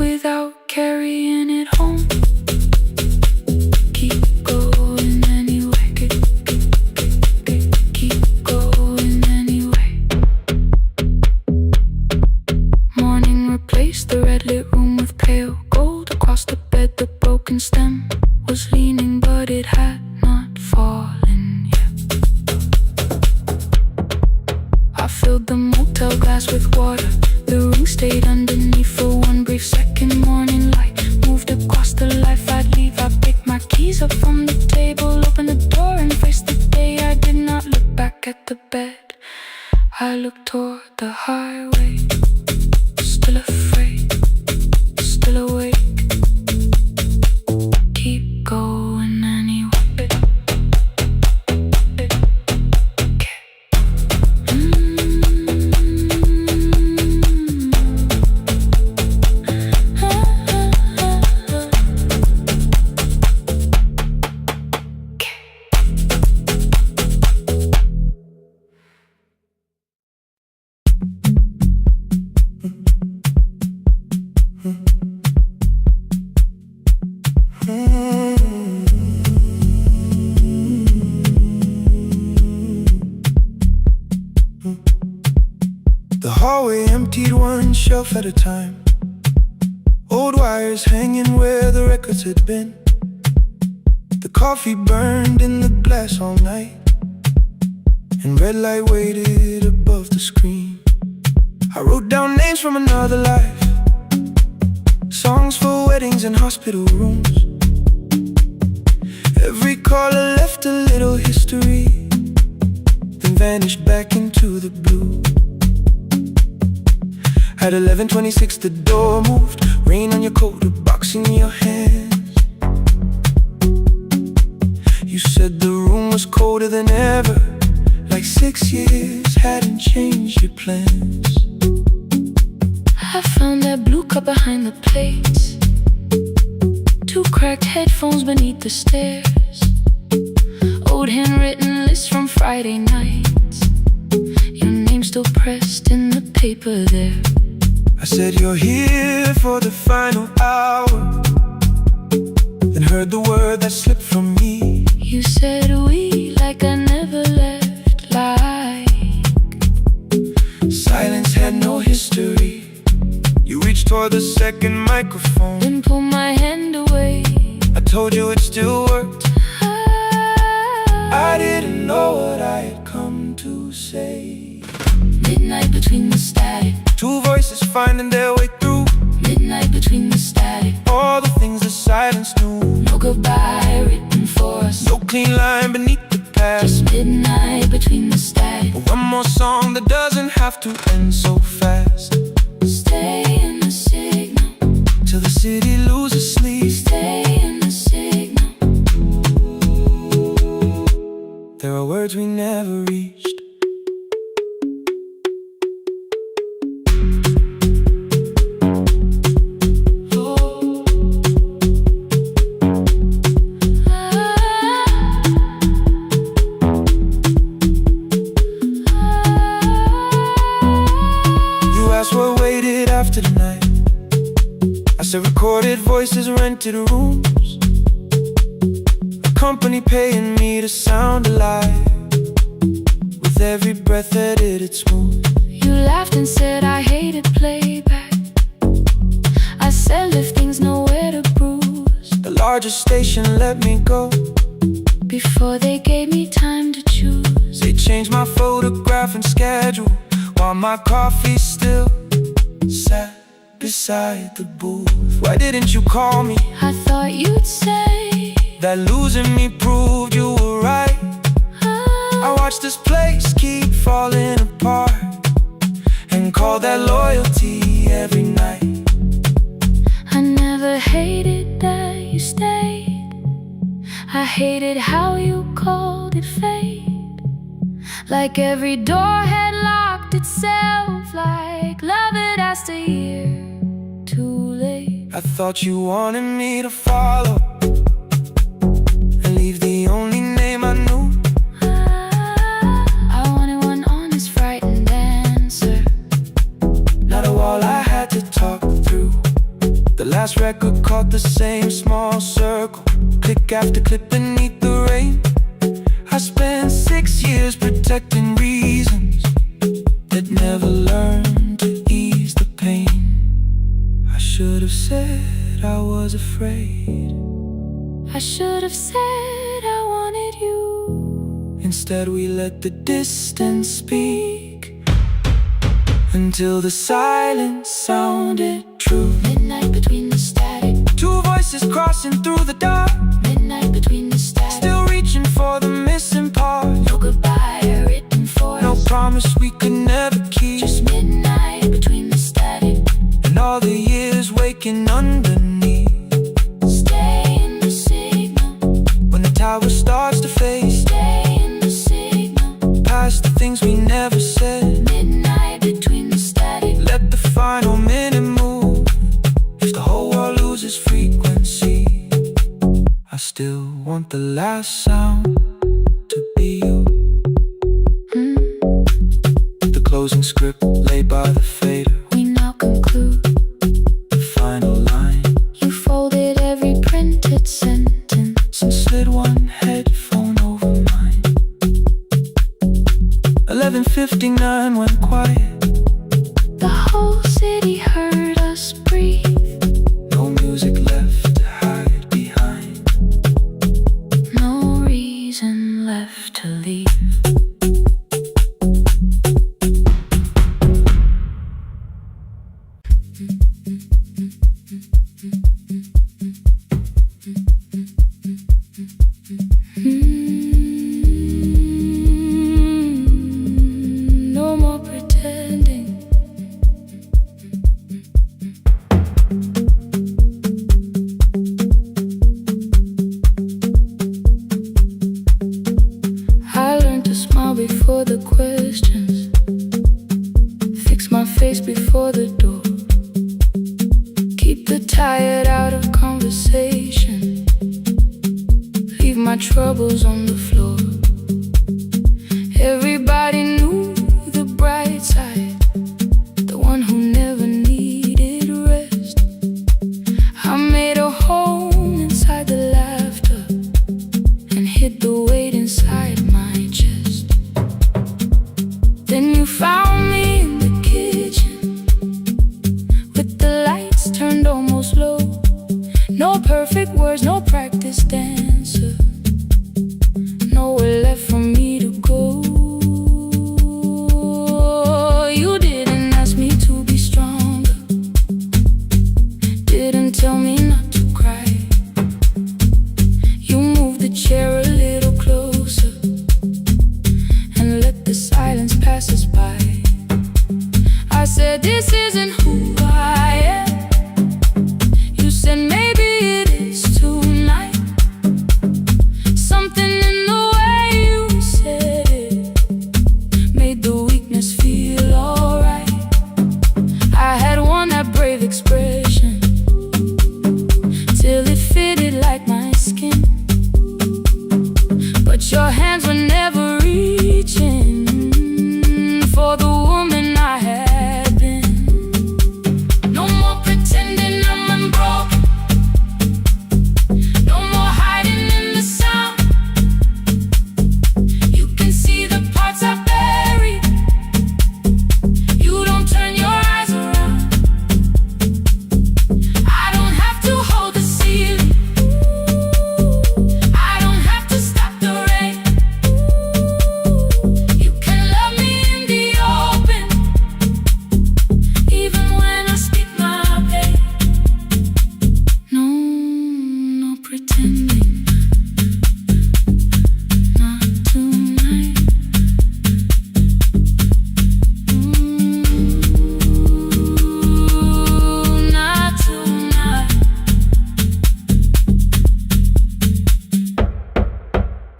without carrying it home. Keep going anyway. Keep going anyway. Morning replaced the red lit room with pale gold. Across the bed the broken stem was leaning, but it had not fallen yet. I filled the motel glass with water. The ring stayed underneath for one brief second. Morning light moved across the life I'd leave. I picked my keys up from the table, opened the door and faced the day. I did not look back at the bed. I looked toward the highway. Still afraid, still awake. Keep going anyway. The hallway emptied one shelf at a time. Old wires hanging where the records had been. The coffee burned in the glass all night, and red light waited above the screen. I wrote down names from another life, Songs for weddings and hospital rooms. Every caller left a little history, then vanished back into the blue. At 11:26 the door moved. Rain on your coat, a box in your hands. You said the room was colder than ever, like 6 years hadn't changed your plans. I found that blue cup behind the plates, 2 cracked headphones beneath the stairs, old handwritten lists from Friday nights, your name still pressed in the paper there. I said you're here for the final hour, then heard the word that slipped from me. You said we like I never left, like silence had no history. You reached toward the second microphone, then pulled my hand away. I told you it still worked. I didn't know what I had come to say. Midnight between the static, 2 voices finding their way through. midnight between the static, All the things the silence knew. no goodbye written for us, No clean line beneath the past. just midnight between the static. But one more song that doesn't have to end so fast. Stay in the signal, Till the city loses sleep. stay in the signal. There are words we never reached. What waited after the night? I said recorded voices, rented rooms, a company paying me to sound alive, with every breath edited smooth. You laughed and said I hated playback. I said if things nowhere to bruise, The largest station let me go before they gave me time to choose. They changed my photograph and schedule, while my coffee still sat beside the booth. Why didn't you call me? I thought you'd say that losing me proved you were right. I watched this place keep falling apart, and call that loyalty every night. I never hated that you stayed, I hated how you called it fate. Like every door had locked itself, like love had asked a year too late. I thought you wanted me to follow and leave the only name I knew. I wanted one honest, frightened answer, not a wall I had to talk through. The last record caught the same small circle, click after click beneath the rain. I spent 6 years protecting reasons that never learned to ease the pain. I should have said I was afraid, I should have said I wanted you. instead we let the distance speak, until the silence sounded true. Midnight between the static, 2 voices crossing through the dark, midnight between the static, still reaching for the missing part. no goodbye written for No us, promise we could never keep. just midnight between the static, And all the years waking underneath. stay in the signal, When the tower starts to fade, stay in the signal, past the things we never said. midnight between the static. Let the final minute move. If the whole world loses frequency, I still want the last sound to be you. The closing script laid by the fader, We now conclude, the final line. you folded every printed sentence, And slid one headphone over mine. 11:59 went quiet. the whole city heard us breathe. No music left to hide behind. No reason left to leave. before the questions. Fix my face before the door. Keep the tired out of conversation. Leave my troubles on the floor. Everybody knew the bright side, the one who never needed rest. I made a home inside the laughter and hid the weight inside my chest. Then you found me in the kitchen with the lights turned almost low. No perfect words, no practice dancer, nowhere left for me to go. You didn't ask me to be stronger, didn't tell me not to cry. You moved the chair a little closer and let the silence pass us by. I said, this isn't who I am. You said, maybe it is tonight. Something in the way you said it made the weakness feel alright. I had won that brave expression till it fitted like my skin, but your hands were never reaching for the woman I had been. No more pretending I'm unbroken, no more hiding in the sound. You can see the parts I buried. You don't turn your eyes around. I don't have to hold the ceiling, I don't have to stop the rain. You can love me in the open, even when I speak my pain. No, no pretending, not tonight. Not tonight.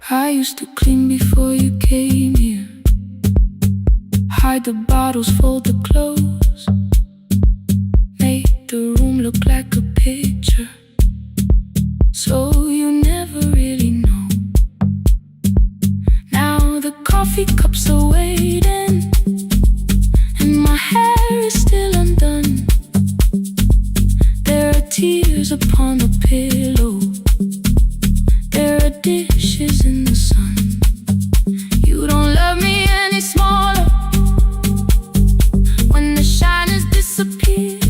I used to clean before you came here, hide the bottles, fold the clothes, make the room look like a picture, so you never really know. Now the coffee cups are waiting and my hair is still undone. There are tears upon the pillow, there are dishes in the sun. You don't love me any smaller when the shine has disappeared.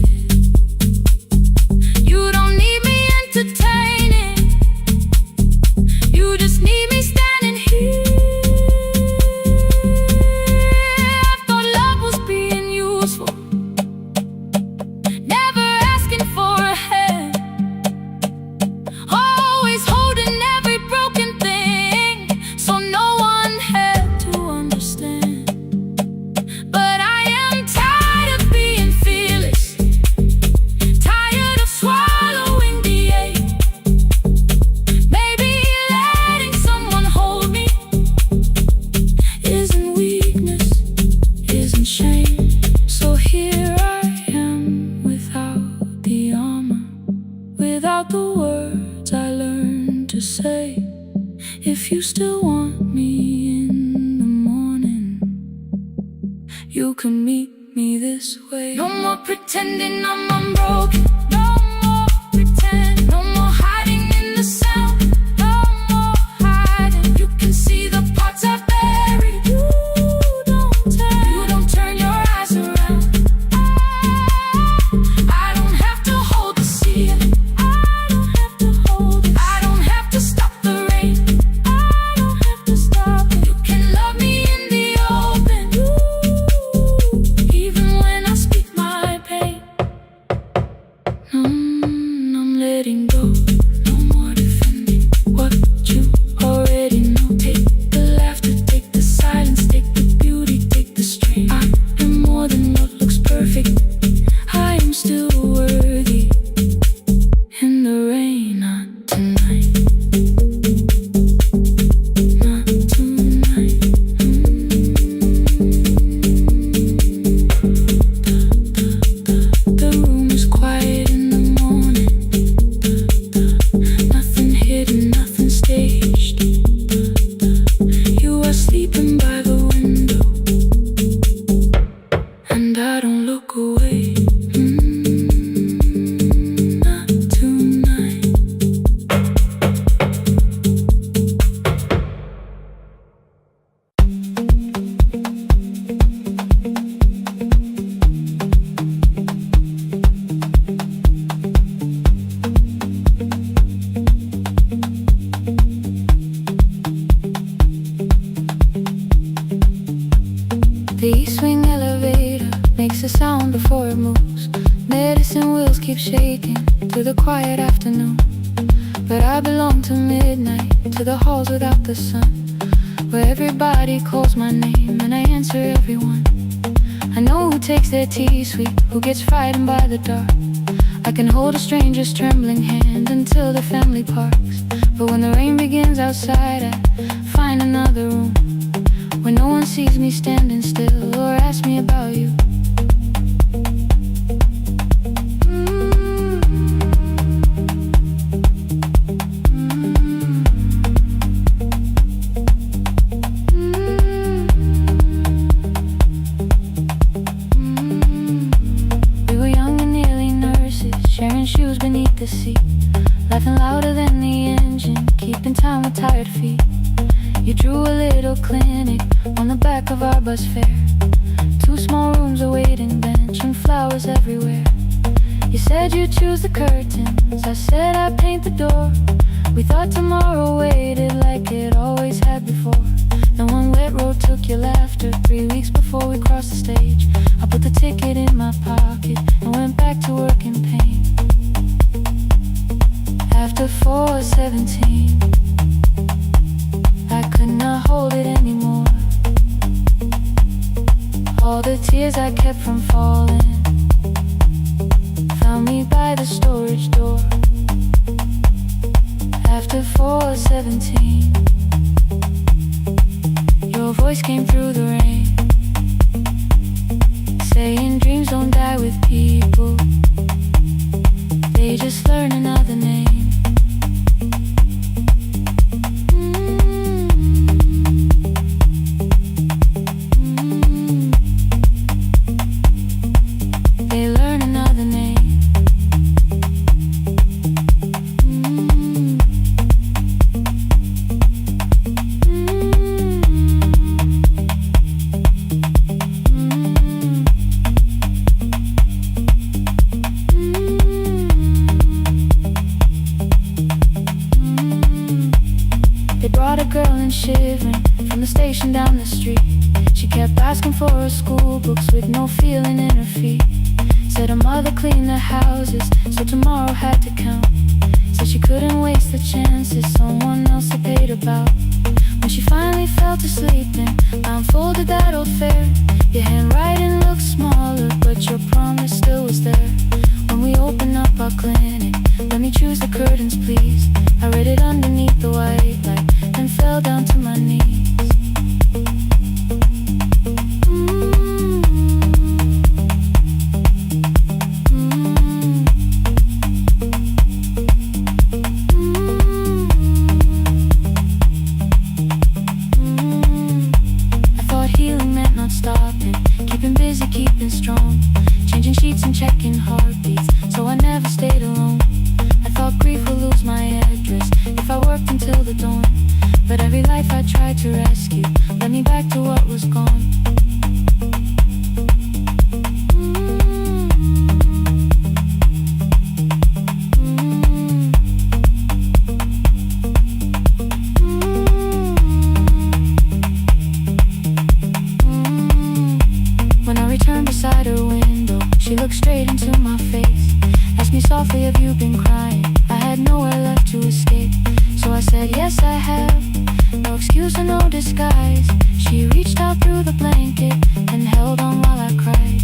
You don't need me entertaining, you just need me standing here. I thought love was being useful, never asking for a hand, always holding every broken thing, so no one had to understand. But I am tired of being fearless, tired of swallowing the ache. Maybe letting someone hold me isn't weakness, isn't shame. So here I am without the armor, without the words I learned to say. If you still want me in the morning, you can meet me this way. No more pretending I'm unbroken, no more pretend, no more hiding in the sound, no more hiding. You can see the parts I buried. You don't turn your eyes around. I don't have to hold the ceiling, I don't have to hold it. I don't have to stop the rain, I don't have to stop it. You can love me in the open, even when I speak my pain. No, Edison wheels keep shaking through the quiet afternoon. But I belong to midnight, to the halls without the sun, where everybody calls my name and I answer everyone. I know who takes their tea sweet, who gets frightened by the dark. I can hold a stranger's trembling hand until the family parks. But when the rain begins outside, I find another room where no one sees me standing still or asks me about you. Sharing shoes beneath the seat, laughing louder than the engine, keeping time with tired feet. You drew a little clinic on the back of our bus fare. 2 small rooms, a waiting bench, and flowers everywhere. You said you'd choose the curtains, I said I'd paint the door. We thought tomorrow waited like it always had before. Then one wet road took your laughter. 3 weeks before we crossed the stage, I put the ticket in my pocket and went back to work in pain. After 4:17, I could not hold it anymore. All the tears I kept from falling found me by the storage door. After 4:17, your voice came through the rain, saying dreams don't die with people, they just learn another name. They learn another name. They brought a girl in shivering from the station down the street. She kept asking for her school books with no feeling in her feet. Said her mother cleaned the houses, so tomorrow had to count. Said she couldn't waste the chances someone else had paid about. When she finally fell to sleep and I unfolded that old fare, your handwriting looked smaller, but your promise still was there. When we opened up our clinic, let me choose the curtains please. I read it underneath the white light and fell down to my knees. I thought healing meant not stopping, keeping busy, keeping strong, changing sheets and checking heartbeats, so I never stayed alone. I thought grief would lose my address if I worked until the dawn. But every life I tried to rescue led me back to what was gone. When I returned beside her window, she looked straight into my face, asked me softly, have you been crying? I had nowhere left to escape, so I said, yes I have. No excuse or no disguise. She reached out through the blanket and held on while I cried.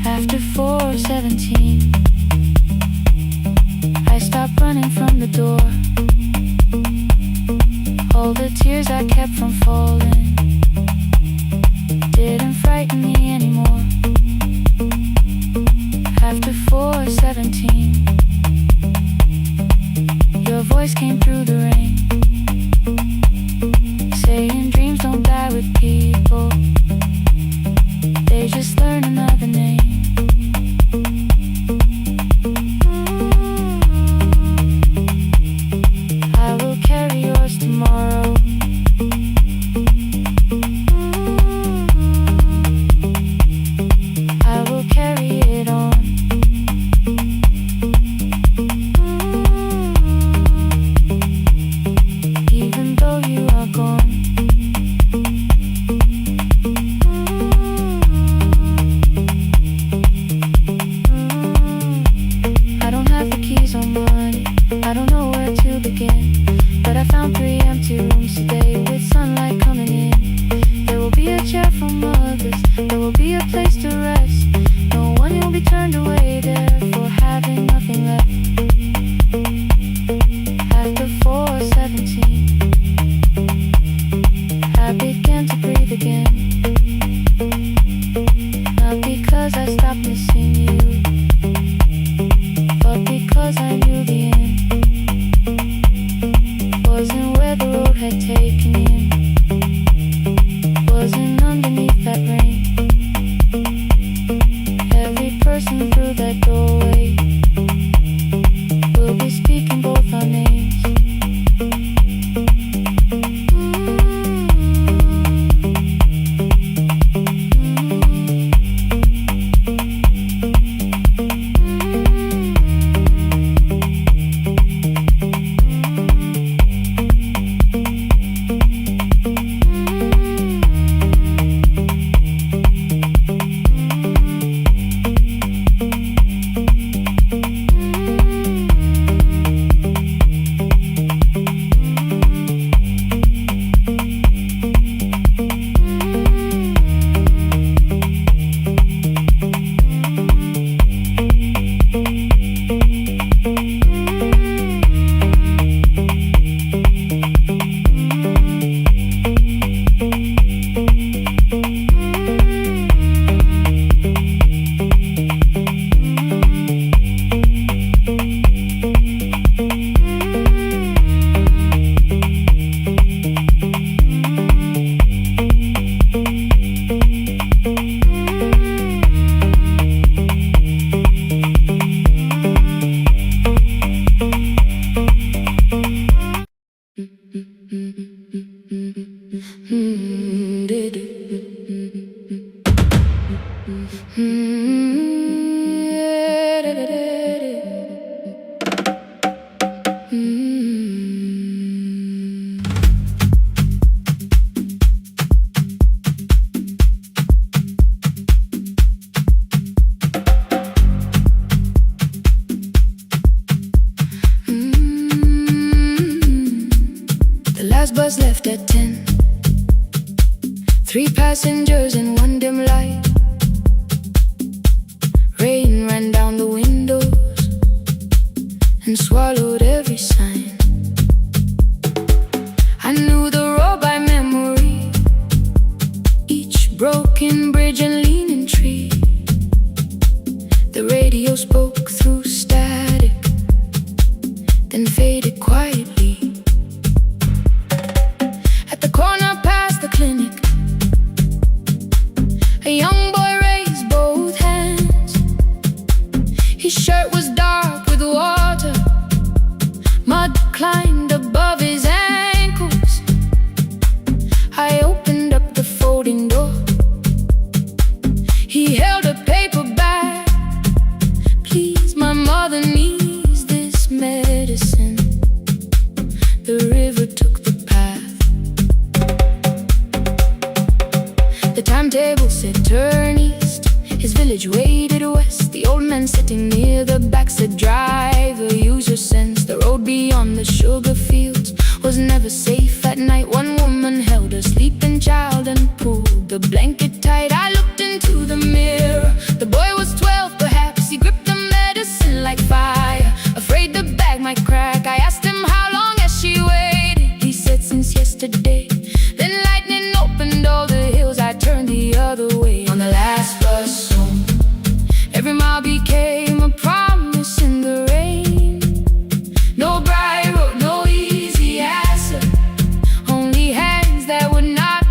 After 4:17, I stopped running from the door. All the tears I kept from falling didn't frighten me anymore. After 4:17, your voice came through the rain, saying dreams don't die with people, had taken in wasn't underneath that rain. Every person through that doorway will be speaking both our names. The last bus left at 10. 3 passengers and 1 dim light. Rain ran down the windows and swallowed every sign. I knew the road by memory, each broken bridge and leaning tree. The radio spoke through static, then faded quietly. At the corner past the clinic, a young boy raised both hands. His shirt was dark with water, mud climbed above his ankles. I opened up the folding door. He held a paper bag. Please, my mother needs this medicine. The river took the path. The timetable said turn east. His village waded west. The old man sitting near the back said driver, use your sense. The road beyond the sugar fields was never safe at night. One woman held her sleeping child and pulled the blanket tight. I looked into the mirror. The boy was 12 perhaps. He gripped the medicine like fire, afraid the bag might crack. I asked him how long has she waited. He said since yesterday. Then lightning opened all the hills. I turned the other way on the last bus home. Every mile became a promise in the rain. No bright road, no easy answer, only hands that would not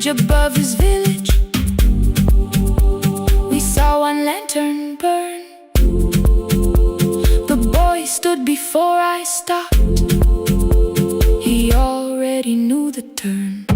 above his village, we saw one lantern burn. The boy stood before I stopped. He already knew the turn.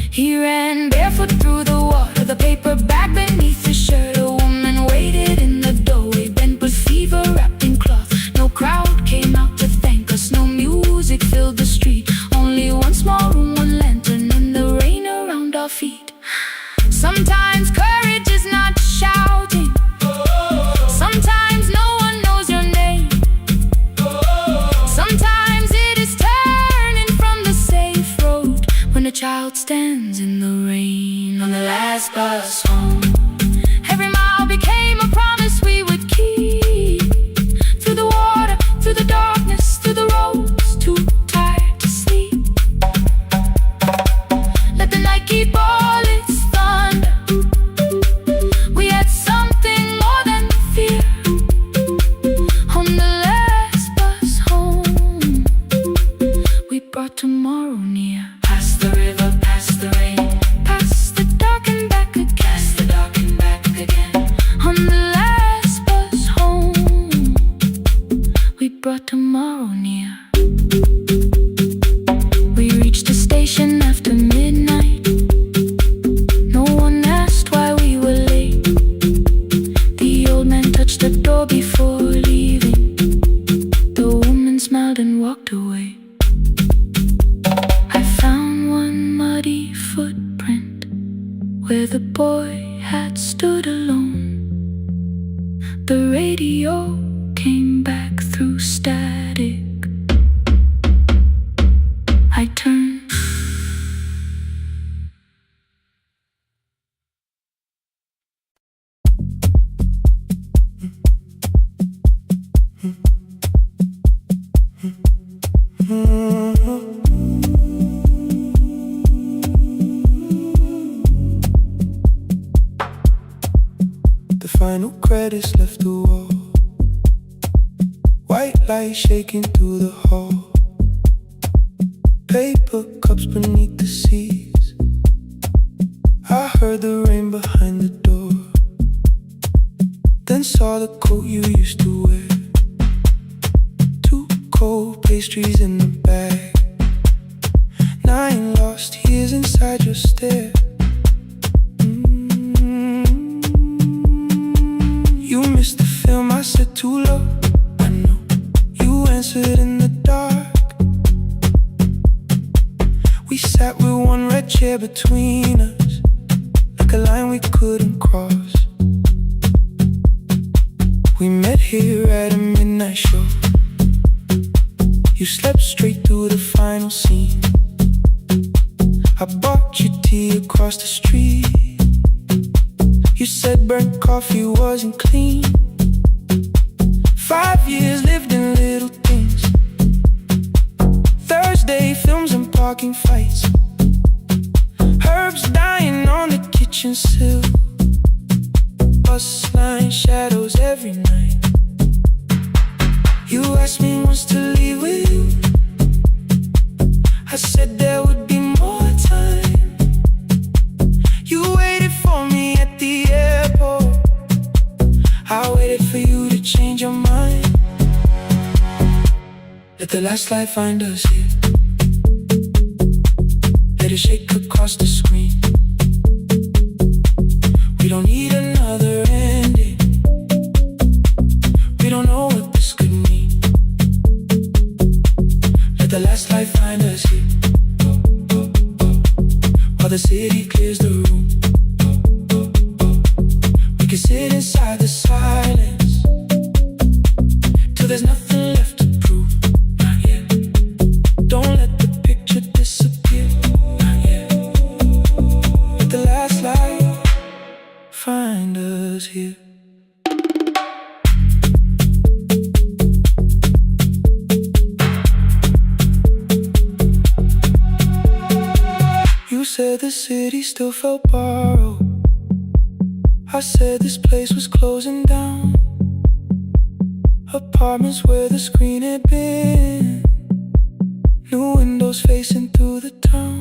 He ran barefoot through the water, the paper bag beneath his shirt. A woman waited in the doorway, bent with fever, wrapped in cloth. No crowd came out to thank us, no music filled the street. Only one small room, one lantern, and the rain around our feet. Sometimes courage is not shouting. Sometimes no one knows your name. Sometimes it is turning from the safe road when a child stands in the rain on the last bus home. Every mile became a promise we would keep. Through the water, through the darkness, through the roads, too tired to sleep. Let the night keep all its thunder. We had something more than fear. On the last bus home, we brought tomorrow near. Past the river, past the rain, past the dark and back again. Past the dark and back again. On the last bus home, we brought tomorrow near. We reached the station after midnight. No one asked why we were late. The old man touched the door before leaving. The woman smiled and walked away. I found one muddy footprint where the boy had stood alone. The radio came back through static. I turned. The final credits left the wall. White light shaking through the hall. Paper cups beneath the seats. I heard the rain behind the door. Then saw the coat you used to wear. Two cold pastries in the bag. 9 lost years inside your stare. You missed the film, I said too low. I know. You answered in the dark. We sat with one red chair between us, like a line we couldn't cross. We met here at a midnight show. You slept straight through the final scene. I bought you tea across the street. You said burnt coffee wasn't clean. 5 years lived in little things. Thursday films and parking fights. Herbs dying on the kitchen sill. Basslines, shadows every night. You asked me once to leave with you. I said there would be more time. You waited for me at the airport. I waited for you to change your mind. Let the last light find us here. Let it shake across the screen. We don't need another ending. We don't know what this could mean. Let the last light find us here. While the city clears the room, we can sit inside the silence till there's nothing left to prove. Not yet. Don't let the picture disappear. Not yet. Let the last light find us here. You said the city still felt borrowed. I said this place was closing down. Apartments where the screen had been. New windows facing through the town.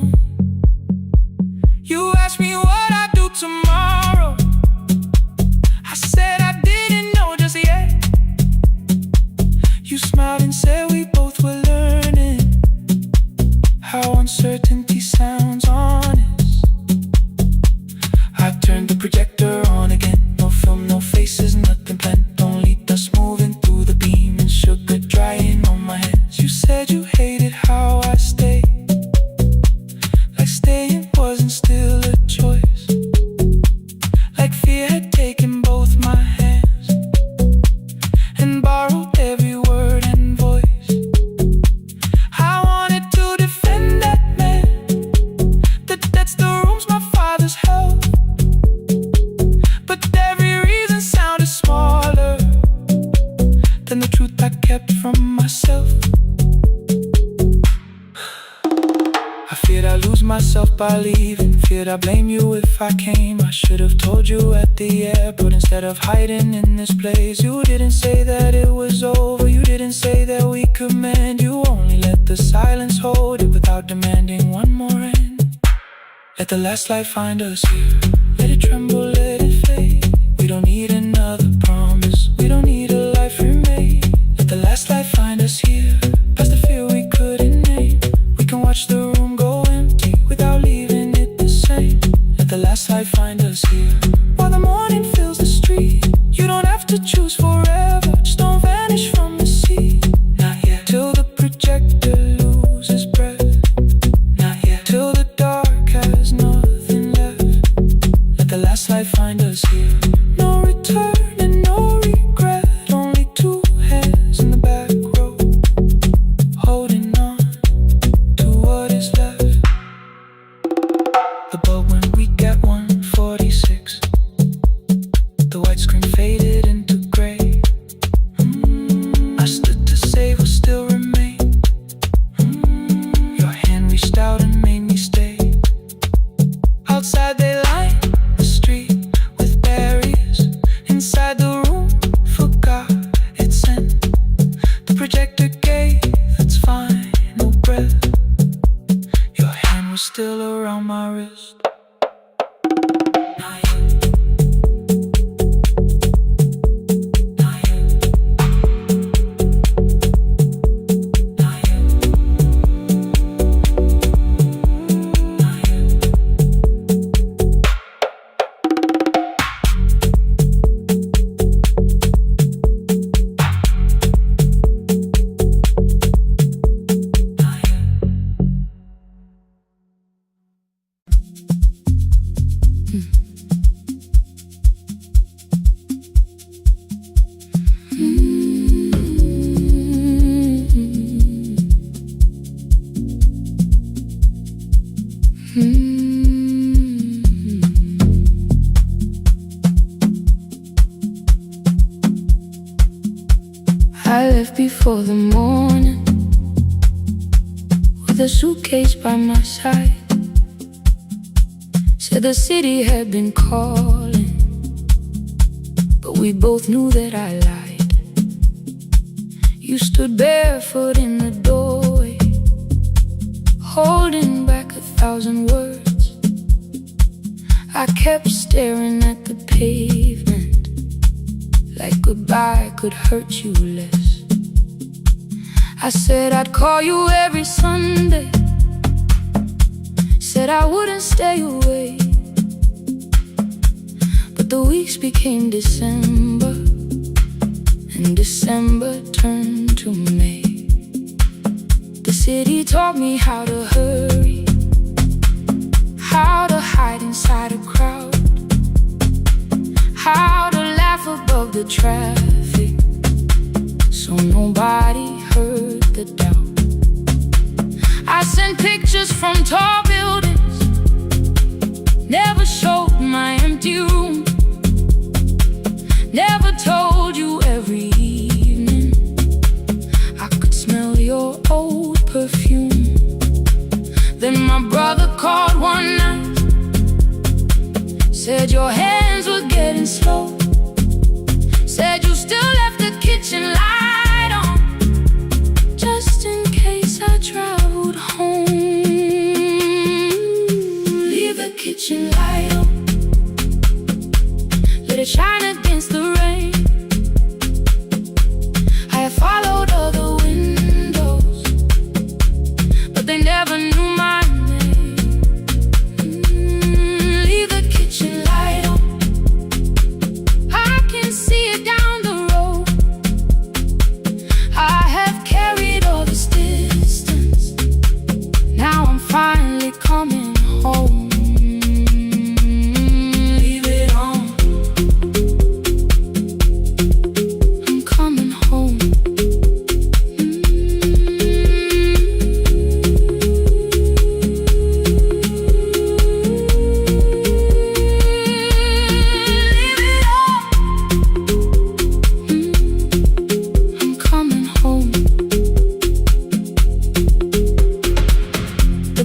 I feared I'd lose myself by leaving. Feared I'd blame you if I came. I should have told you at the airport instead of hiding in this place. You didn't say that it was over. You didn't say that we could mend. You only let the silence hold it without demanding one more end. Let the last light find us here. Let it tremble, let it fade. We don't need another promise. We don't need a life remade. Let the last light find us here. Past the fear we couldn't name. We can watch the room go empty without leaving it the same. Let the last light find us here. While the morning fills the street, you don't have to choose forever. Just don't vanish from the sea. Not yet. Till the projector loses breath. Not yet. Till the dark has nothing left. Let the last light find us here. No return and no regret. Only two hands in the back row, holding on to what is left. The bulb went weak at 1:46. The white screen faded into gray. I stood to save what still remained. Your hand reached out and made me stay. Outside they lined the street with barriers. Inside the room, forgot its scent. The projector gave its final breath. Your hand was still around my wrist. Not yet. Not yet. Not yet. Not yet. I left before the morning with a suitcase by my side. Said the city had been calling, but we both knew that I lied. You stood barefoot in the doorway, holding back 1,000 words. I kept staring at the pavement, like goodbye could hurt you less. I said I'd call you every Sunday, said I wouldn't stay away. But the weeks became December, and December turned to May. The city taught me how to hurry, how to hide inside a crowd, how to laugh above the traffic, so nobody heard the doubt. I sent pictures from tall buildings, never showed my empty room, never told you every evening I could smell your old perfume. Then my brother called one night, said your hands were getting slow, said you still left the kitchen light on, just in case I traveled home. Leave the kitchen light on, let it shine against the rain. I have followed other windows, but they never knew my name. Leave the kitchen light on,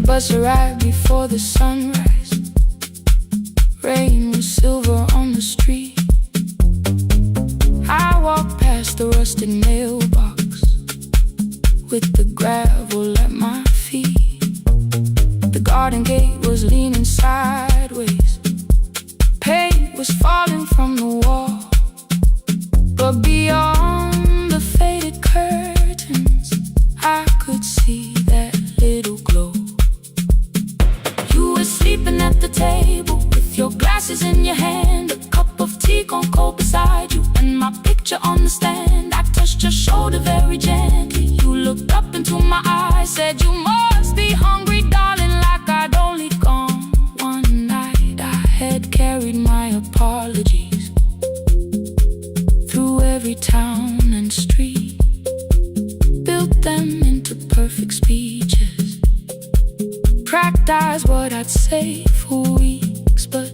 bus arrived before the sunrise. Rain was silver on the street. I walked past the rusted mailbox with the gravel at my feet. The garden gate was leaning sideways. Paint was falling from the wall. But beyond the faded curtains, I could see that little glow. You were sleeping at the table with your glasses in your hand, a cup of tea gone cold beside you, and my picture on the stand. I touched your shoulder very gently. You looked up into my eyes, said, "You must be hungry, darling," like I'd only gone one night. I had carried my apologies through every town and street, built them into perfect speeches, practiced what I'd say for weeks. But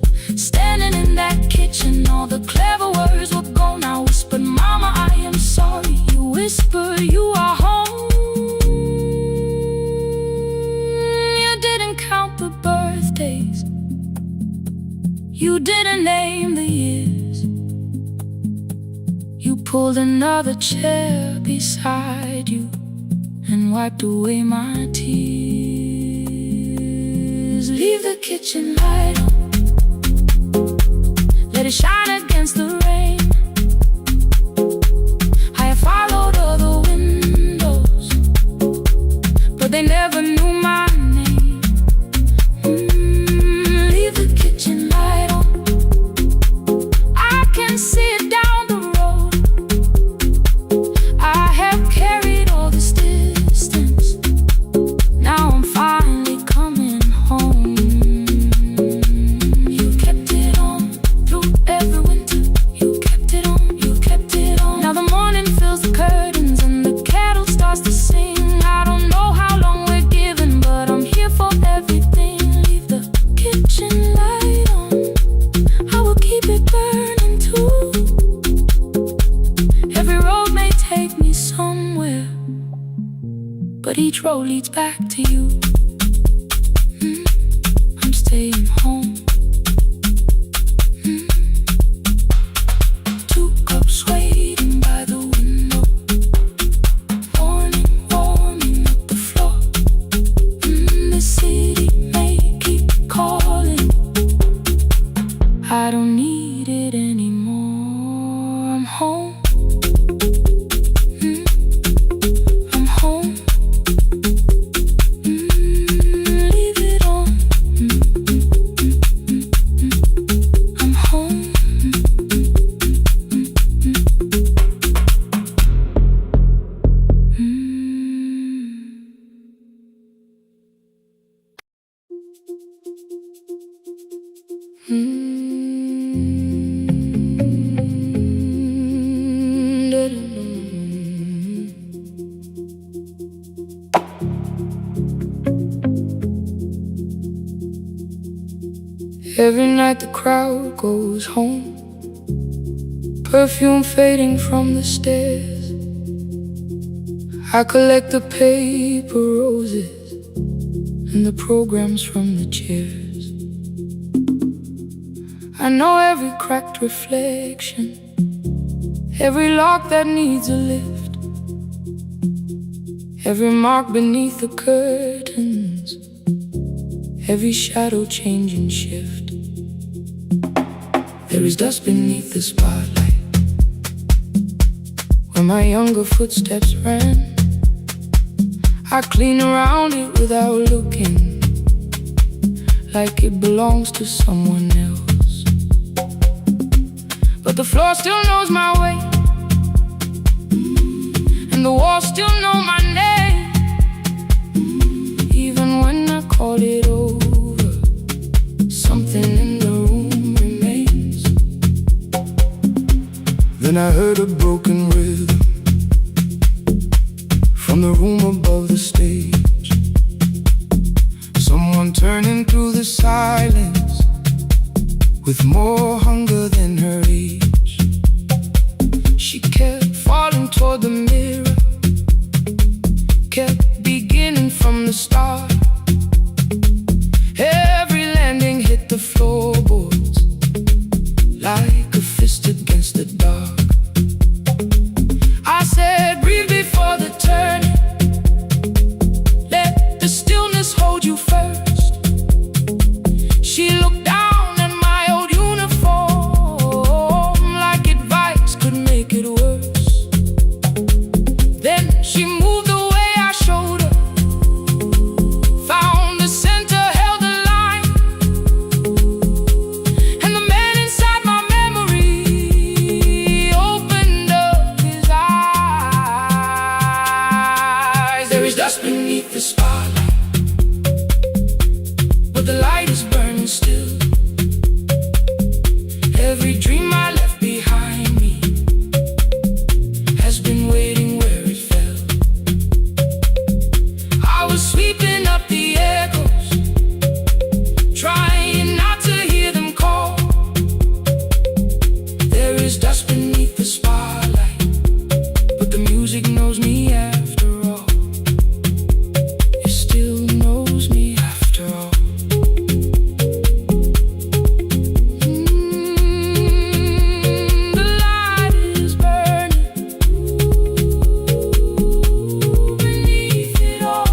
standing in that kitchen, all the clever words were gone. I whispered, "Mama, I am sorry." You whispered, "You are home." You didn't count the birthdays, you didn't name the years. You pulled another chair beside you and wiped away my tears. Leave the kitchen light on, let it shine against the rain. I have followed other windows, but they never knew my name. Leave the kitchen light on, I can see it down the road. I have carried all this distance, now I'm finally coming home. You kept it on through every winter. You kept it on, you kept it on. Now the morning fills the curtains and the kettle starts to sing. I don't know how long we're given, but I'm here for everything. Leave the kitchen light on, I will keep it burning too. Every road may take me somewhere, but each road leads back to you. I'm staying home. 2 cups waiting by the window, morning warming up the floor. The city may keep calling, I don't need it anymore. I'm home. I'm home. Leave it on. I'm home. Every night the crowd goes home, perfume fading from the stairs. I collect the paper roses and the programs from the chairs. I know every cracked reflection, every lock that needs a lift, every mark beneath the curtains, every shadow change and shift. There is dust beneath the spotlight where my younger footsteps ran. I clean around it without looking, like it belongs to someone else. But the floor still knows my way, and the walls still know my name. Even when I call it over, something in the room remains. Then I heard a broken rhythm from the room above the stage. Someone turning through the silence with more hunger than her age. She kept falling toward the mirror, kept beginning from the start. is dust beneath the spotlight, but the light is burning still. Every dream I left behind me has been waiting where it fell. I was sweeping up the echoes, trying not to hear them call. There is dust beneath the spotlight, but the music knows me after all. It still knows me after all. The light is burning beneath it all.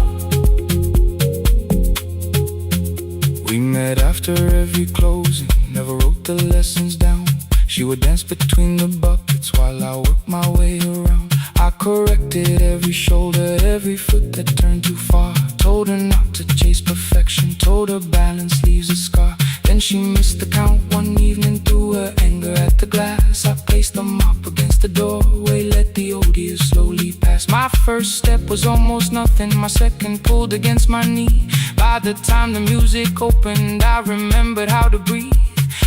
We met after every closing, never wrote the lessons down. She would dance between the buckets while I worked my way around. I corrected every shoulder, every foot that turned too far. Told her not to chase perfection, told her balance leaves a scar. Then she missed the count one evening, threw her anger at the glass. I placed the mop against the doorway, let the odious slowly pass. My first step was almost nothing, my second pulled against my knee. By the time the music opened, I remembered how to breathe.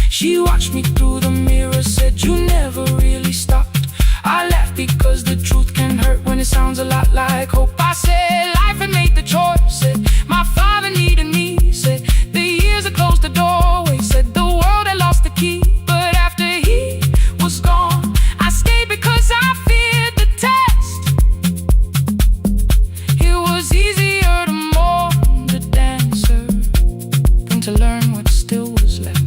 She watched me through the mirror, said you never really stopped. I laughed because the truth can hurt when it sounds a lot like hope. I said life had made the choice, said my father needed me, said the years had closed the doorway, said the world had lost the key. But after he was gone, I stayed because I feared the test. It was easier to mourn the dancer than to learn what still was left.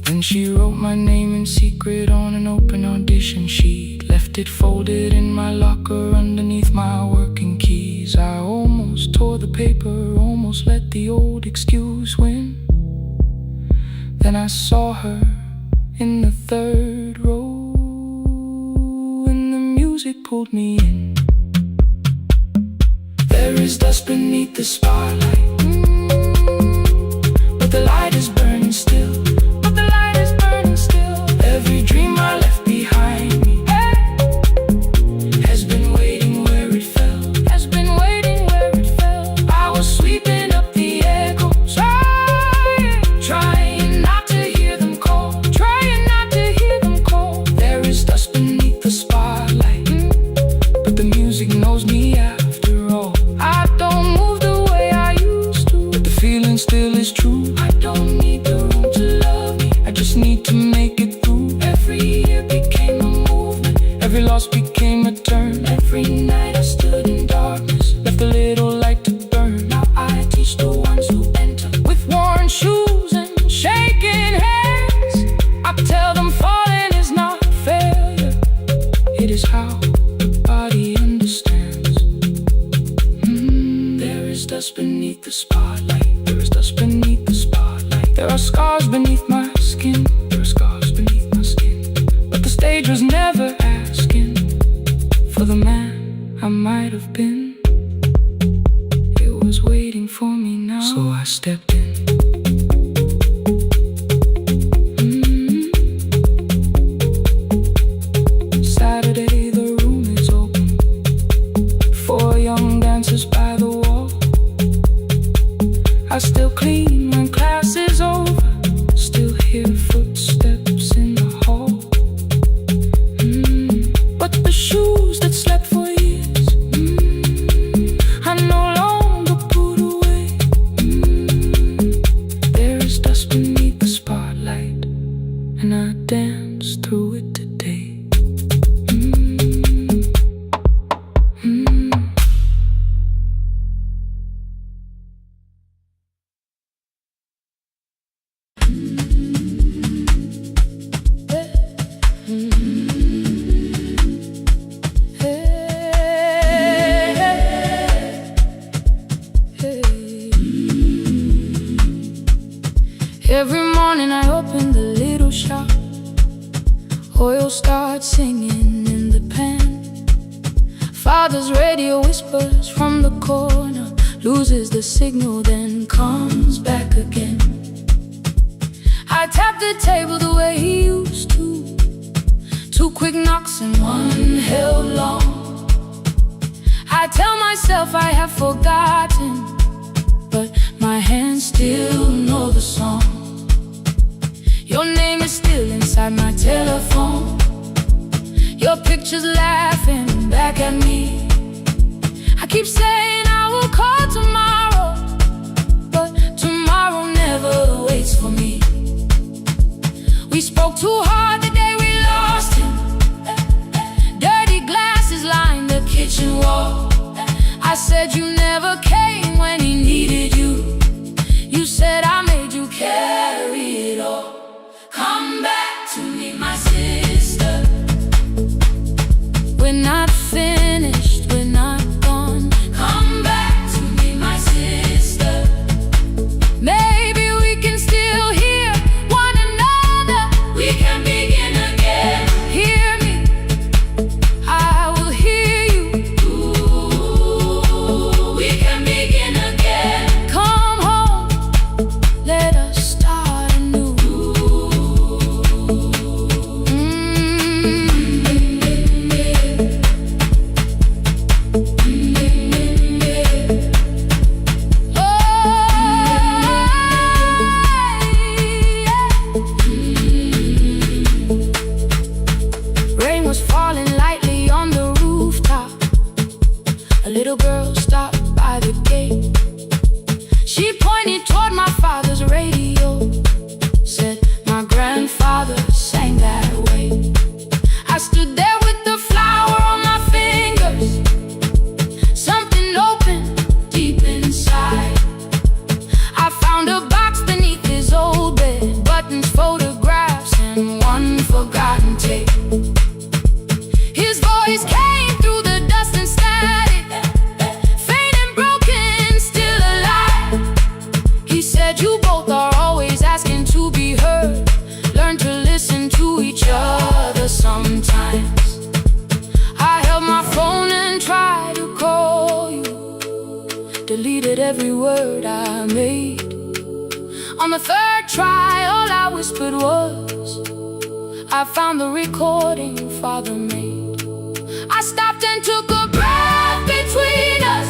Then she wrote my name in secret on an open audition sheet, left it folded in my locker underneath my working keys. I almost tore the paper, almost let the old excuse win. Then I saw her in the third row, and the music pulled me in. There is dust beneath the spotlight, but the light is burning still. Every dream I left behind me has been waiting where it fell, has been waiting where it fell. I was sweeping up the echoes, trying not to hear them call, trying not to hear them call. There is dust beneath the spotlight, but the music knows me after all. I don't move the way I used to, but the feeling still is true. I don't need the room to love me, I just need to make it. Every year became a movement, every loss became a turn. Every night I stood in darkness, left a little light to burn. Now I teach the ones who enter with worn shoes and shaking hands. I tell them falling is not failure, it is how the body understands. There is dust beneath the spotlight, there is dust beneath the spotlight. There are scars beneath my skin, there are scars beneath my skin. But the stage was never asking for the man I might have been. It was waiting for me now, so I stepped in. Saturday, the room is open, 4 young dancers by the wall. I still clean when class is over, still hear footsteps in the hall. But the shoes that slept for years, I no longer put away. There is dust beneath the spotlight, and I dance through it today. Every morning I open the little shop, oil starts singing in the pan. Father's radio whispers from the corner, loses the signal, then comes back again. I tap the table the way he used to, 2 quick knocks and one held long. myself I have forgotten, but my hands still know the song. Your name is still inside my telephone. Your picture's laughing back at me. I keep saying I will call tomorrow, but tomorrow never waits for me. We spoke too hard the day we lost him. Dirty glasses lined the kitchen wall. I said you never came when he needed you. You said I made you carry it all. Come back to me, my sister. We're not finished, we're not gone. Come back to me, my sister. Maybe we can still hear one another. We can begin again. Hear me, I will hear you. Ooh, we can begin again. Come home, let us start anew. Rain was falling lightly on the rooftop. A little girl stopped by the gate. She pointed toward my father's radio, said my grandfather sang that way. I stood there with the flower on my fingers. Something opened deep inside. I found a box beneath his old bed, buttons, photographs, and one forgotten tape. His voice came through the dust and static, faint and broken, still alive. He said you both are always asking to be heard. Learn to listen to each other sometimes. I held my phone and tried to call you, deleted every word I made. On the third try, all I whispered was, I found the recording Father made. I stopped and took a breath between us,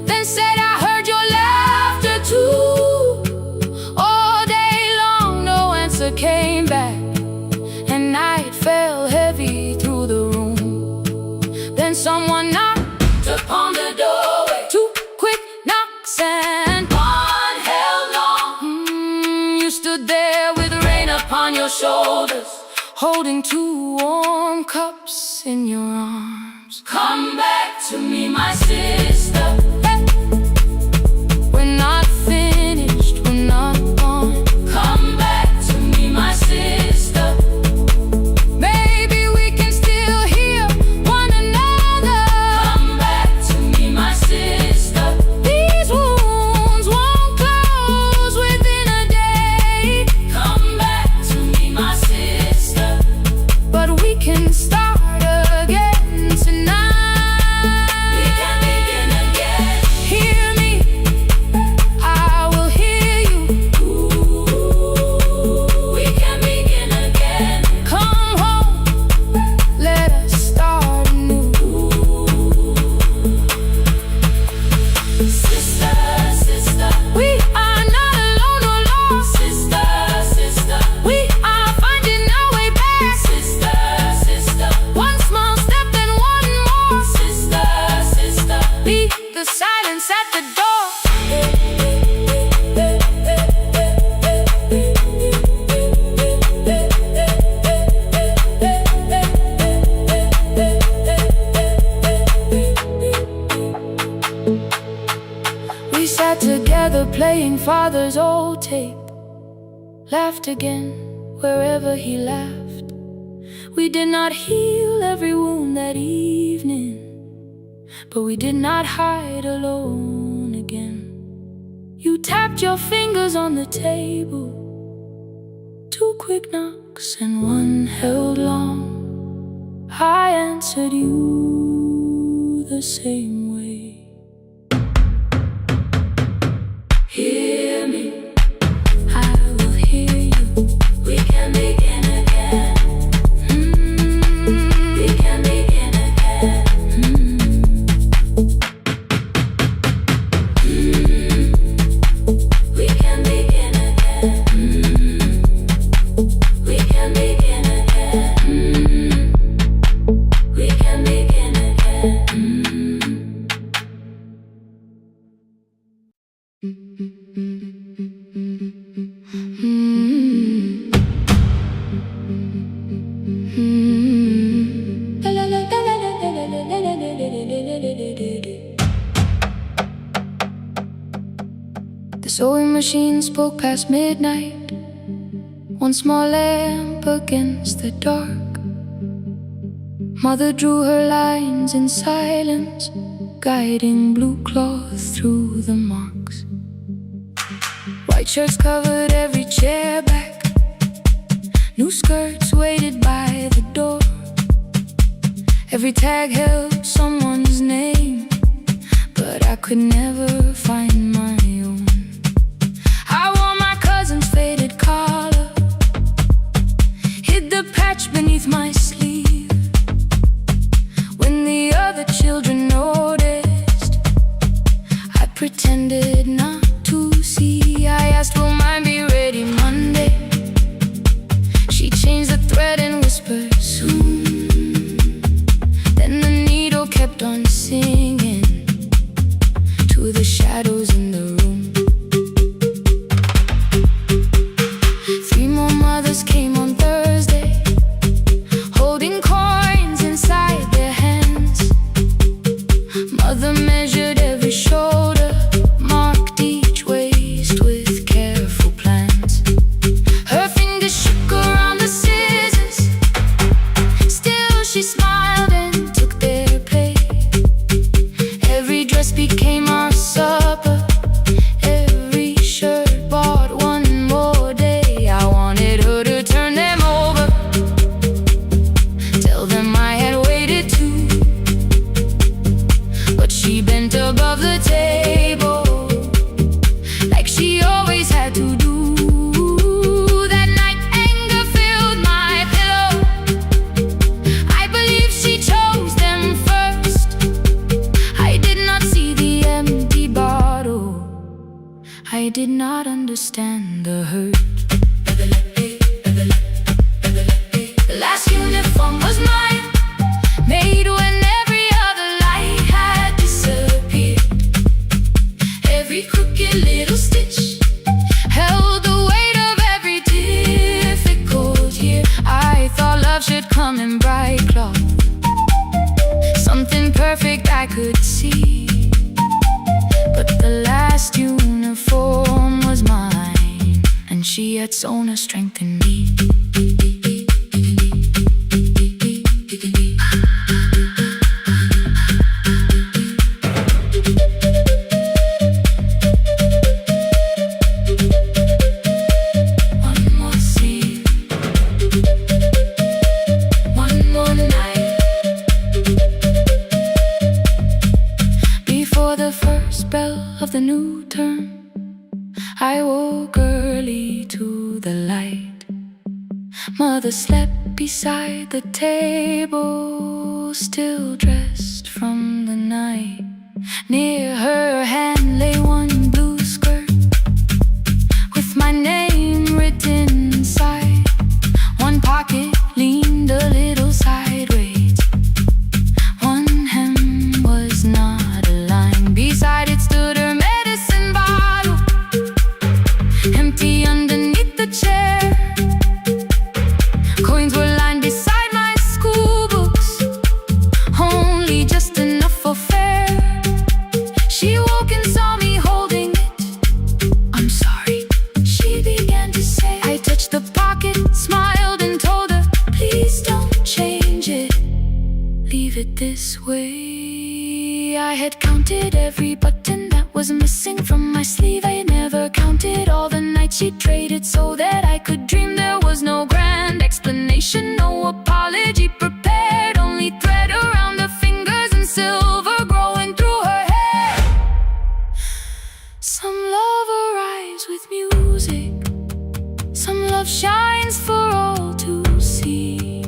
then said I heard your laughter too. All day long no answer came back, and night fell heavy through the room. Then someone knocked upon the doorway. Two quick knocks and one held long. You stood there with rain upon your shoulders, holding two warm cups in your arms. Come back to me, my sister. Hey. We're not finished, we're not gone. Come back to me, my sister. Maybe we can still hear one another. Come back to me, my sister. These wounds won't close within a day. Come back to me, my sister. But we can start again tonight. We can begin again. Hear me, I will hear you. Ooh, we can begin again. Come home, let us start anew. Sister, sister, we are not alone or lost. Sister, sister, we are finding our way back. Sister, sister, one small step and one more. Sister, sister, leave the silence at the door. We sat together playing Father's old tape, laughed again wherever he laughed. We did not heal every wound that evening, but we did not hide alone again. You tapped your fingers on the table, two quick knocks and one held long. I answered you the same way. Hear me, I will hear you. We can begin again. We can begin again. sewing machine spoke past midnight, one small lamp against the dark. Mother drew her lines in silence, guiding blue cloth through the marks. White shirts covered every chair back, new skirts waited by the door. Every tag held someone's name, but I could never find my own. I wore my cousin's faded collar, hid the patch beneath my sleeve. When the other children noticed, I pretended not to see. I asked, will mine be ready Monday? She changed the thread and whispered, soon. Then the needle kept on singing to the shadows in the room. 3 more mothers came on Thursday, holding coins inside their hands. Mother measured every shoulder, marked each waist with careful plans. Her fingers shook around the scissors, still she smiled and took their place. Every dress became our supper, every shirt bought one more day. I wanted her to turn them over, tell them I had waited too. But she bent above the table, like she always had to do. That night anger filled my pillow, I believe she chose them first. I did not see the empty bottle, I did not understand the hurt. The last uniform was mine, made when every other light had disappeared. Every crooked little stitch held the weight of every difficult year. I thought love should come in bright cloth, something perfect I could see. But the last uniform was mine, and she had sewn her strength in me. One more scene, one more night. Before the first bell of the new term, I woke early to the light. Mother slept beside the table, still dressed from the night. Near her hand lay one blue skirt with my name written inside. One pocket leaned a little sideways, one hem was not aligned. Beside it stood her medicine bottle, empty underneath the chair. Coins were lined beside my school books, only just enough for fare. She woke and saw me holding it. I'm sorry, she began to say. I touched the pocket, smiled and told her, please don't change it, leave it this way. I had counted every button that was missing from my sleeve. I had never counted all the nights she traded so that I could dream. There was no grand explanation, no apology prepared, only thread around the fingers and silver growing through her hair. Some love arrives with music, some love shines for all to see.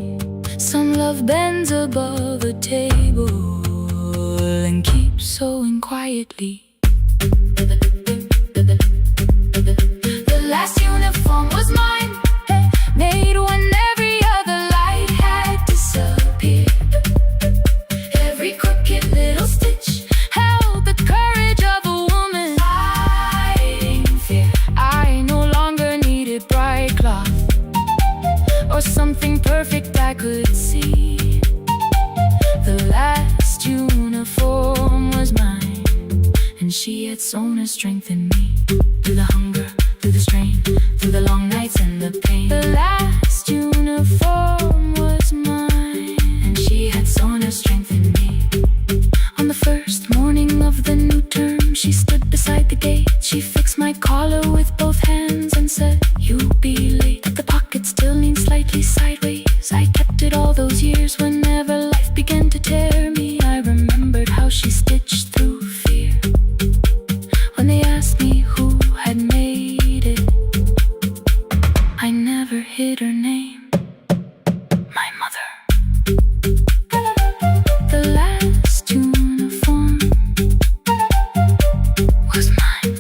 Some love bends above a table and keeps sewing quietly. The last uniform was mine, made when every other light had disappeared. Every crooked little stitch held the courage of a woman fighting fear. I no longer needed bright cloth or something perfect I could see. The last uniform was mine, and And she had sown her strength in me. Through the hunger, through the strain, through the long nights and the pain. The last uniform was mine, and she had sown her strength in me. On the first morning of the new term, she stood beside the gate. She fixed my collar with both hands and said, "You'll be late." The pocket still leaned slightly sideways. I kept it all those years. Whenever life began to tear me, I remembered how she stitched through fear. When they asked me who had made it, I never hid her name. My mother. The last uniform was mine.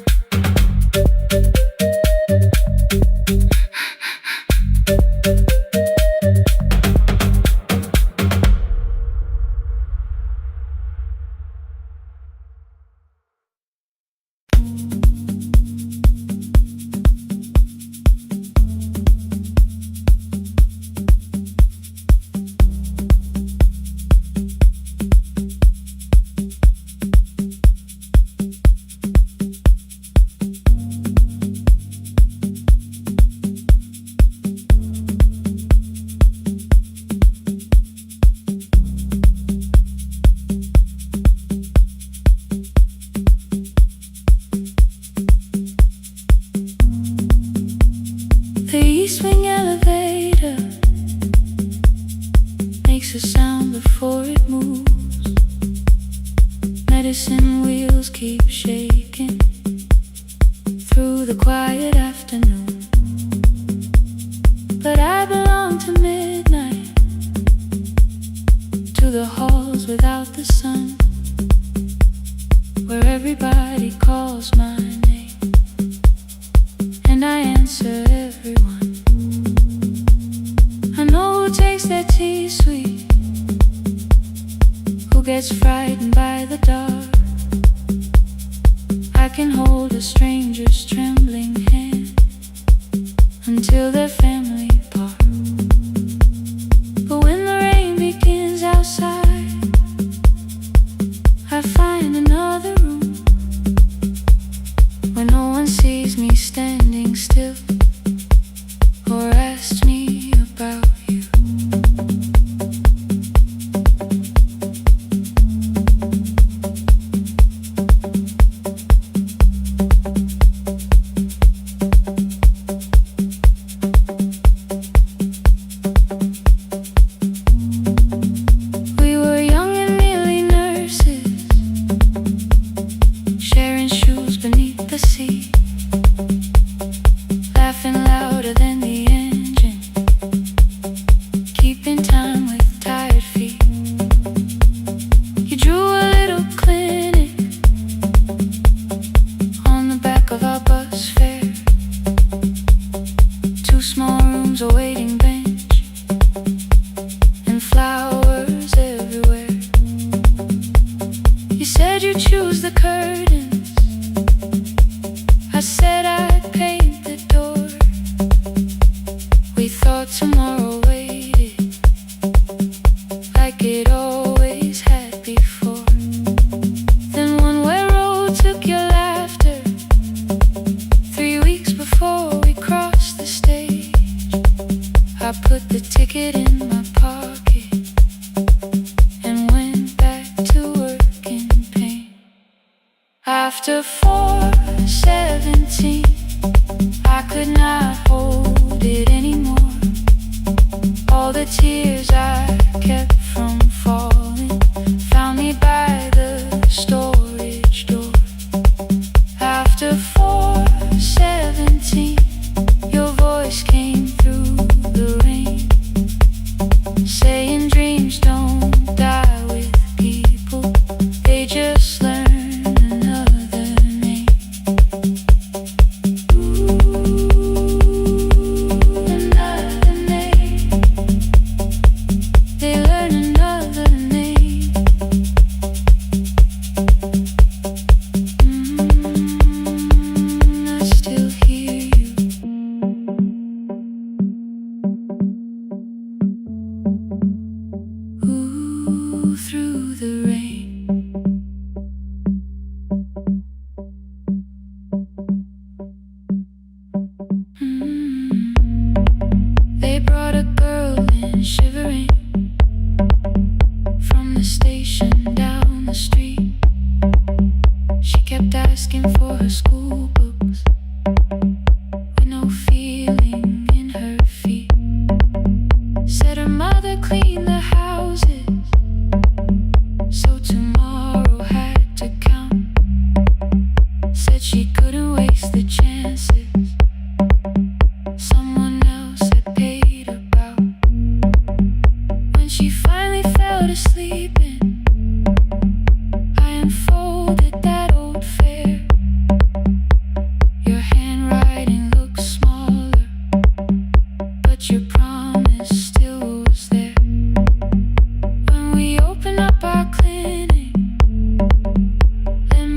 The E-swing elevator makes a sound before it moves. Medicine wheels keep shaking through the quiet afternoon. But I belong to midnight, to the halls without the sun, where everybody calls my name, and I answer everyone. I know who takes their tea sweet, who gets frightened by the dark. I can hold a stranger's trembling hand until their family part. But when the rain begins outside, I find another room where no one sees me standing still or asks me about you. We were young and nearly nurses, sharing shoes beneath the sea, laughing louder than the engine, keeping time with tired feet. You drew a little clinic on the back of our bus fare, 2 small rooms, a waiting bench, and flowers everywhere. You said you'd choose the curtains, I said I'd paint the door. We thought tomorrow waited like it always had before. Then one-way road took your laughter 3 weeks before we crossed the stage. I put the ticket in my pocket and went back to work in pain. After 4:17, I could not hold it anymore. All the tears I kept from falling found me by the storage door. After 4:17, your voice came through the rain, saying dreams don't die with people, they just learn another name. Ooh.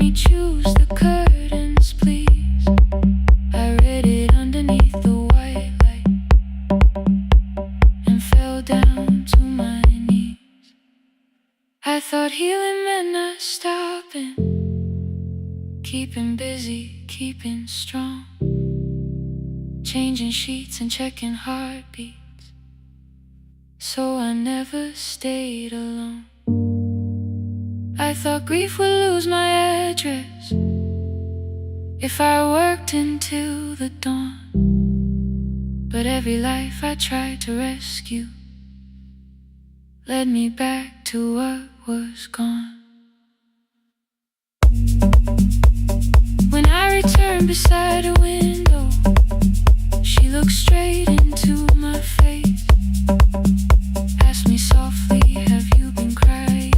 me choose the curtains, please. I read it underneath the white light and fell down to my knees. I thought healing meant not stopping, keeping busy, keeping strong, changing sheets and checking heartbeats, so I never stayed alone. I thought grief would lose my address if I worked until the dawn, but every life I tried to rescue led me back to what was gone. When I returned beside a window, she looked straight into my face, asked me softly, have you been crying?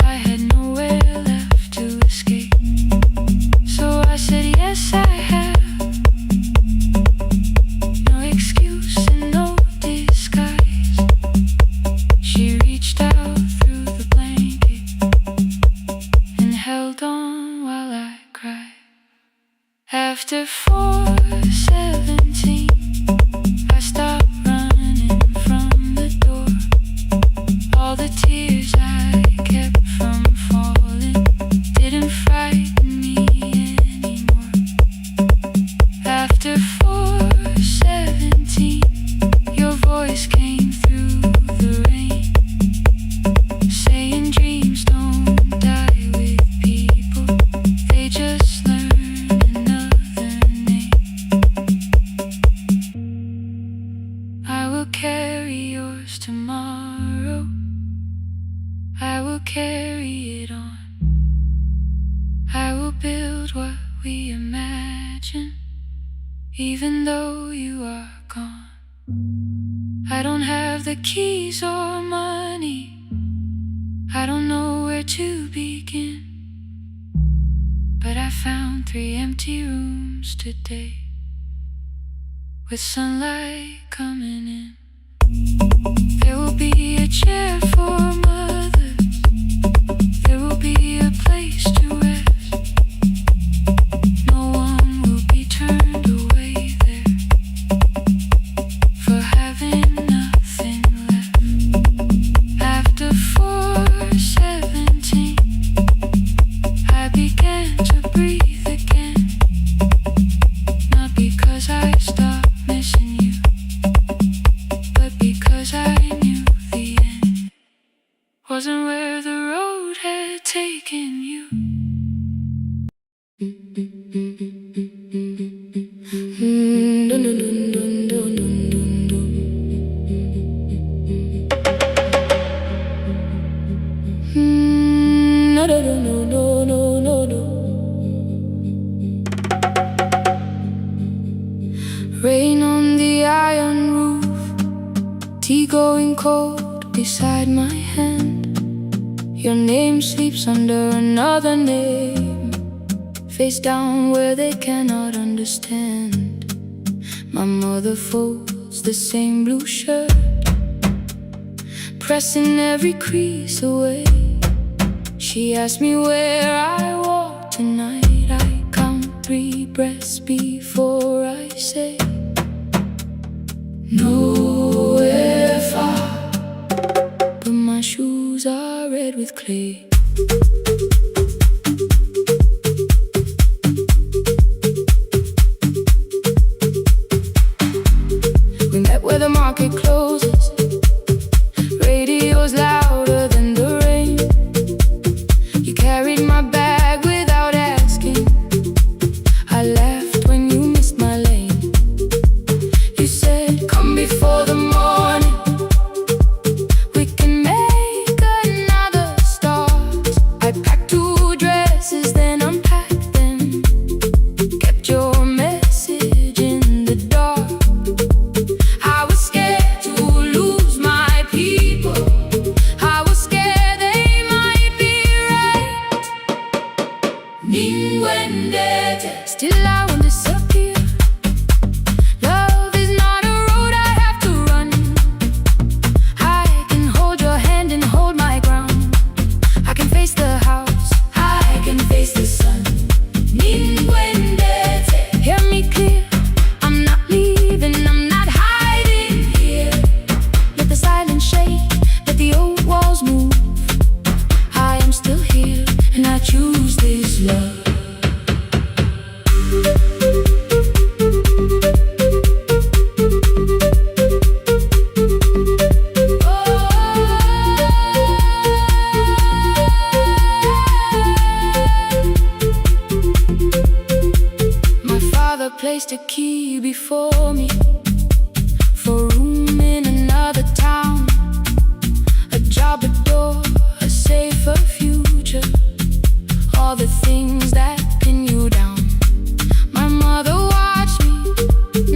I had nowhere left to escape, so I said yes I have. No excuse and no disguise. She reached out through the blanket and held on while I cried. After 4:17, I stopped running from the door. All the tears I kept from falling didn't frighten me anymore. After 4:17, your voice came through the rain, saying dreams don't die with people, they just learn another name. I will carry yours tomorrow, I will carry it on. I will build what we imagine, even though you are gone. I don't have the keys or money, I don't know where to begin, but I found 3 empty rooms today, with sunlight coming in. There will be a chair for mothers, there will be a place to rest. No one will be turned away there for having nothing left. After 4:17, I began to breathe again, not because I stopped missing you, but because I knew the end wasn't where the road had taken you. Rain on the iron roof, tea going cold beside my hand. Your name sleeps under another name, face down where they cannot understand. My mother folds the same blue shirt, pressing every crease away. She asked me where I walk tonight. I count 3 breaths before I say nowhere far, but my shoes are red with clay. We met where the market closes, radio's louder than the rain. You carried my bag without asking, I laughed when you missed my lane. You said, come before the morning, we can make another start. I packed 2 dresses, then unpacked them, kept your message in the dark. I was scared to lose my people, I was scared they might be right. Still I won't disappear. Love is not a road I have to run. I can hold your hand and hold my ground. I can face the house, I can and I choose this love. Placed a key before me for room in another town, a job, a door, a safer future, all the things that pin you down. My mother watched me,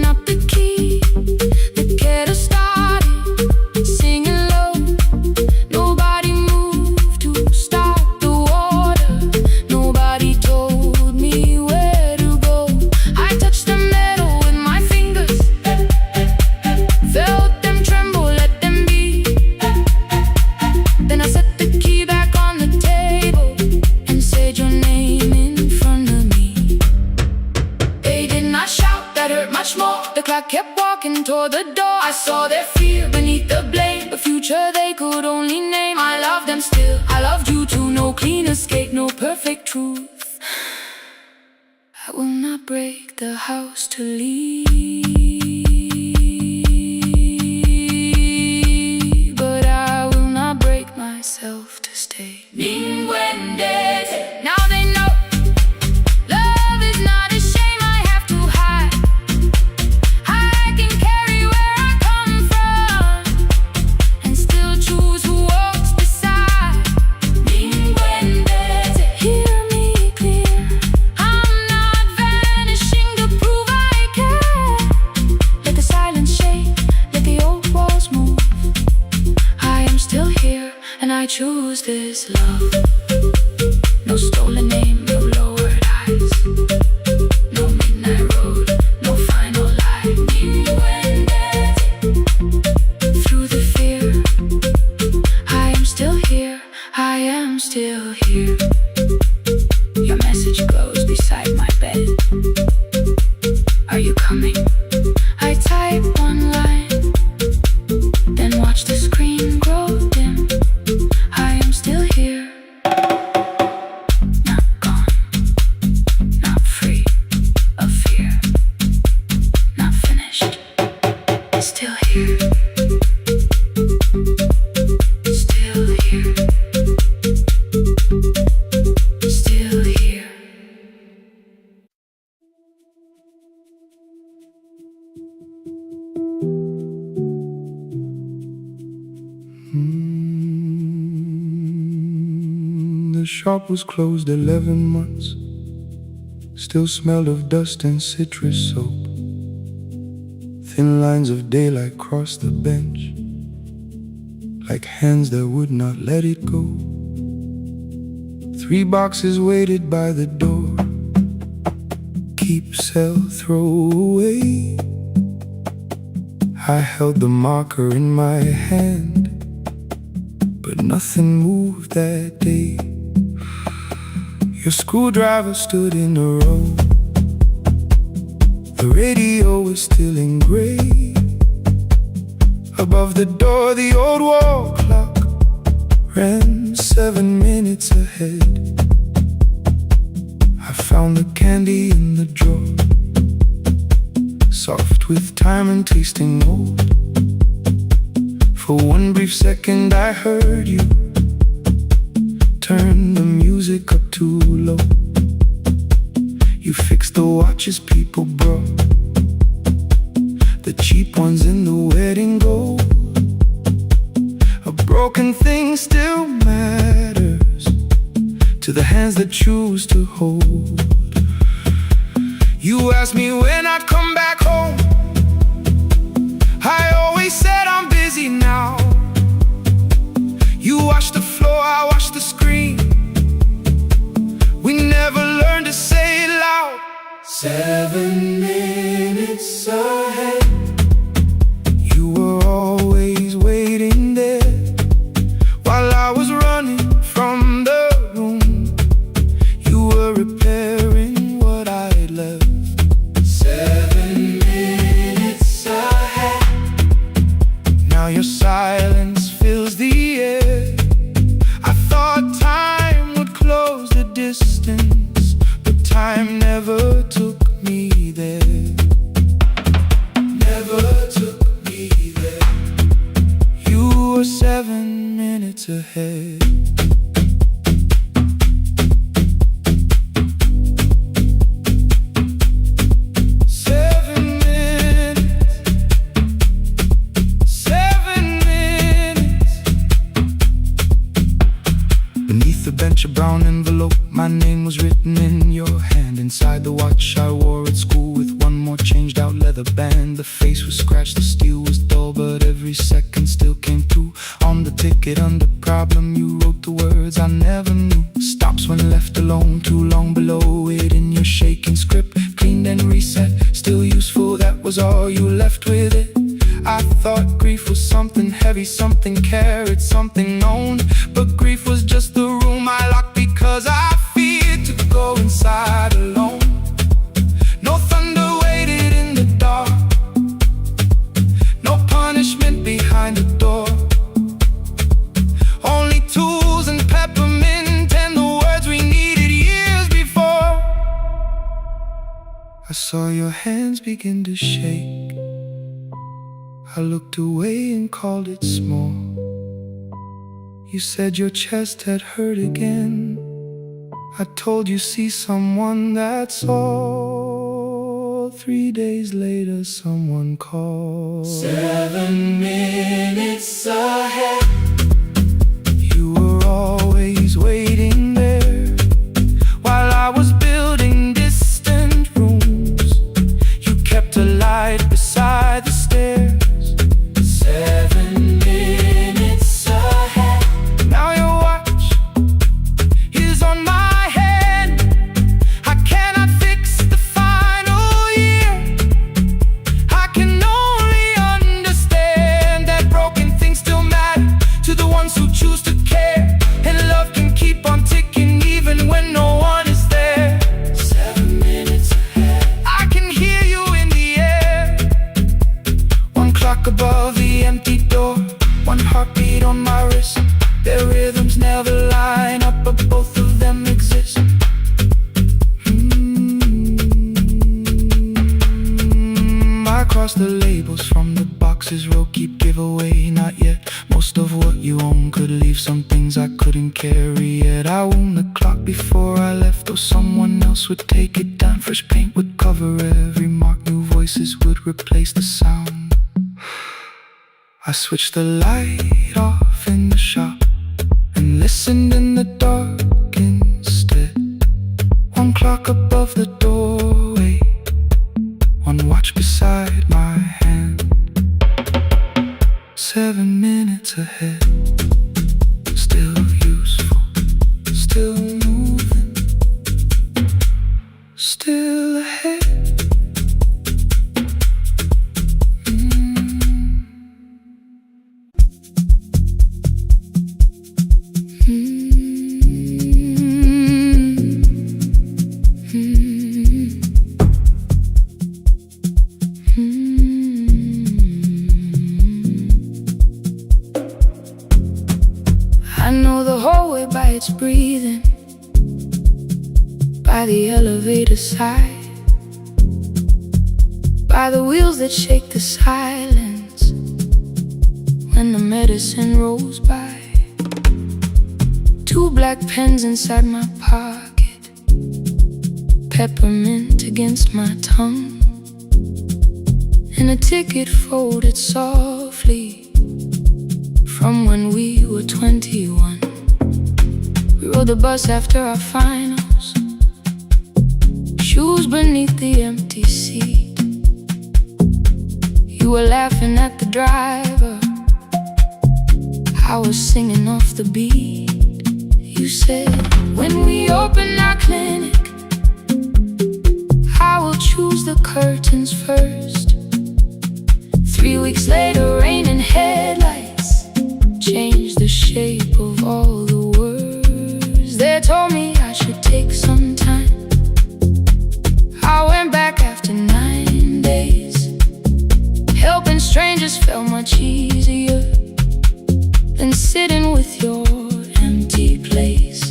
not the key, the kettle started singing low. Nobody moved to stop the water, nobody told me where to go. I touched the metal with my fingers, felt them tremble, let them be. Then I set the key back on the table and said your name in front of me. They did not shout, that hurt much more. The clock kept walking toward the door. I saw their fear beneath the blame, a future they could only name. I loved them still, I loved you too. No clean escape, no perfect truth. I will not break the house to leave, but I will not break myself to stay. Now they know love is not a shame I have to hide. I can carry where I come from and still choose who walks beside. Hear me clear, I'm not vanishing to prove I care. Let the silence shake, let the old walls move. I am still here and I choose this love. No stolen name, no lowered eyes, no midnight road, no final lie. Through the fear, I am still here, I am still here. Your message glows beside my bed. Are you coming? I type one line, then watch the screen grow dim. I am still here, not gone, not free of fear, not finished, still here, still here, still here. The shop was closed 11 months. Still smelled of dust and citrus soap. Thin lines of daylight crossed the bench, like hands that would not let it go. 3 boxes waited by the door. Keep, sell, throw away. I held the marker in my hand, but nothing moved that day. Your screwdriver stood in a row. The radio was still in gray. Above the door, the old wall clock ran 7 minutes ahead. I found the candy in the drawer, soft with time and tasting old. For one brief second I heard you turn the music up too low. You fixed the watches people brought, the cheap ones in the wedding gold. A broken thing still matters to the hands that choose to hold. You asked me when I'd come back home. I always said I'm busy now. You washed the floor, I washed the screen. We never learned to say it loud. 7 minutes ahead. You were always waiting there while I was running from the room. You were repairing what I had left. 7 minutes ahead. Now your silence fills the air. I thought the distance, but time never took me there. Never took me there. You were 7 minutes ahead. A brown envelope, my name was written in your hand. Inside the watch I wore at school with one more changed out leather band. The face was scratched, the steel was dull, but every second still came through. On the ticket under problem you wrote the words I never knew. Stops when left alone, too long below it in your shaking script. Cleaned and reset, still useful, that was all you left with it. I thought grief was something heavy, something carried, something known. But grief was just the room I locked because I feared to go inside alone. No thunder waited in the dark, no punishment behind the door. Only tools and peppermint and the words we needed years before. I saw your hands begin to shake. I looked away and called it small. You said your chest had hurt again. I told you see someone, that's all. 3 days later someone called. 7 minutes ahead. You were always waiting there while I was building distant rooms. You kept a light beside the stairs. 7 minutes ahead. Now your watch is on my head. I cannot fix the final year. I can only understand that broken things still matter to the ones who choose to care. And love can keep on ticking even when no one is there. 7 minutes ahead. I can hear you in the air. One clock above the empty door, one heartbeat on my wrist. Their rhythms never line up, but both of them exist. I cross the labels from the boxes, row keep giveaway, not yet. Most of what you own could leave some things I couldn't carry yet. I wound the clock before I left, though someone else would take it down. Fresh paint would cover every mark, new voices would replace the sound. I switched the light off in the shop and listened in the dark instead. One clock above the doorway, one watch beside my hand. 7 minutes ahead. Still useful, still moving, still ahead. I know the hallway by its breathing, by the elevator side, by the wheels that shake the silence when the medicine rolls by. 2 black pens inside my pocket, peppermint against my tongue, and a ticket folded softly from when we were 21. We rode the bus after our finals, shoes beneath the empty seat. You were laughing at the driver, I was singing off the beat. You said, when we open our clinic, I will choose the curtains first. 3 weeks later, rain and headlights changed the shape of all the words. They told me I should take some time. I went back after 9 days. Helping strangers felt much easier than sitting with your empty place.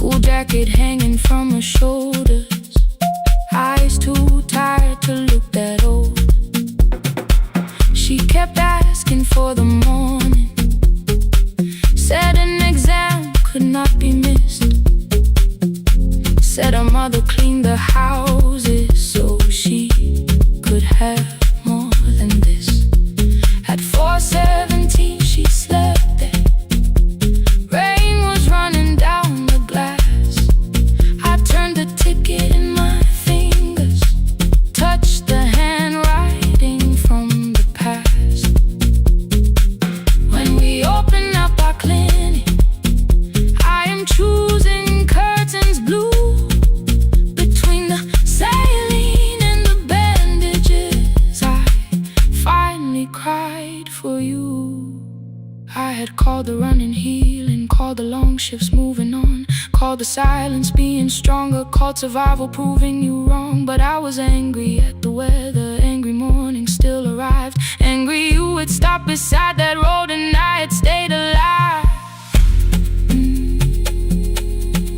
school jacket hanging from her shoulders, eyes too tired to look that old. She kept asking for the morning, said an exam could not be missed, said her mother cleaned the houses so she could have more than this. At 4:17 she slept there. Rain was running down the glass. I turned the ticket in my fingers, touched the handwriting from the past. When we open up our clinic, I am choosing curtains blue. Between the saline and the bandages, I finally cried for you. I had called the running healing, called the long shifts moving on, called the silence being stronger, called survival proving you wrong. But I was angry at the weather, angry morning still arrived, angry you had stopped beside that road and I had stayed alive.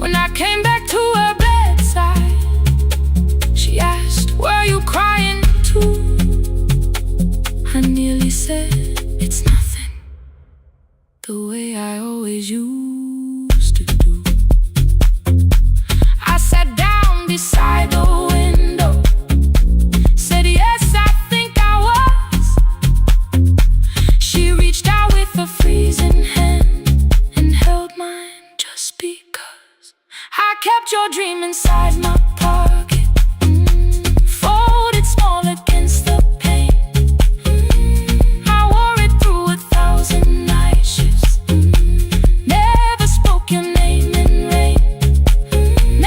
When I came back to her bedside, she asked, were you crying too? I nearly said, it's nothing, the way I always used to do. I sat down beside the window, said yes, I think I was. She reached out with a freezing hand and held mine just because I kept your dream inside my pocket, folded small against the pain. I wore it through 1,000 night shifts, never spoke your name in rain.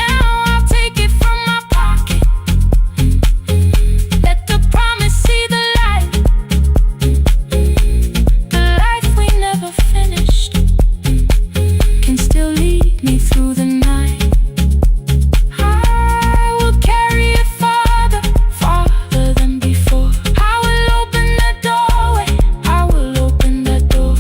Now I'll take it from my pocket, let the promise see the light, the life we never finished can still lead me through the night. I will carry it farther, farther than before. I will open that doorway, I will open that door.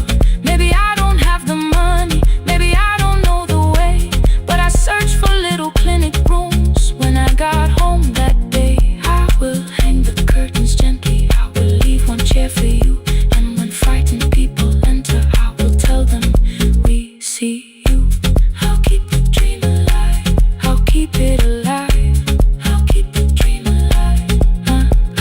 Maybe I don't have the money, maybe I don't know the way, but I searched for little clinic rooms when I got home that day. I will hang the curtains gently, I will leave one chair for you, and when frightened people enter, I will tell them we see you. I'll keep the dream alive, I'll keep it alive, I'll keep the dream alive.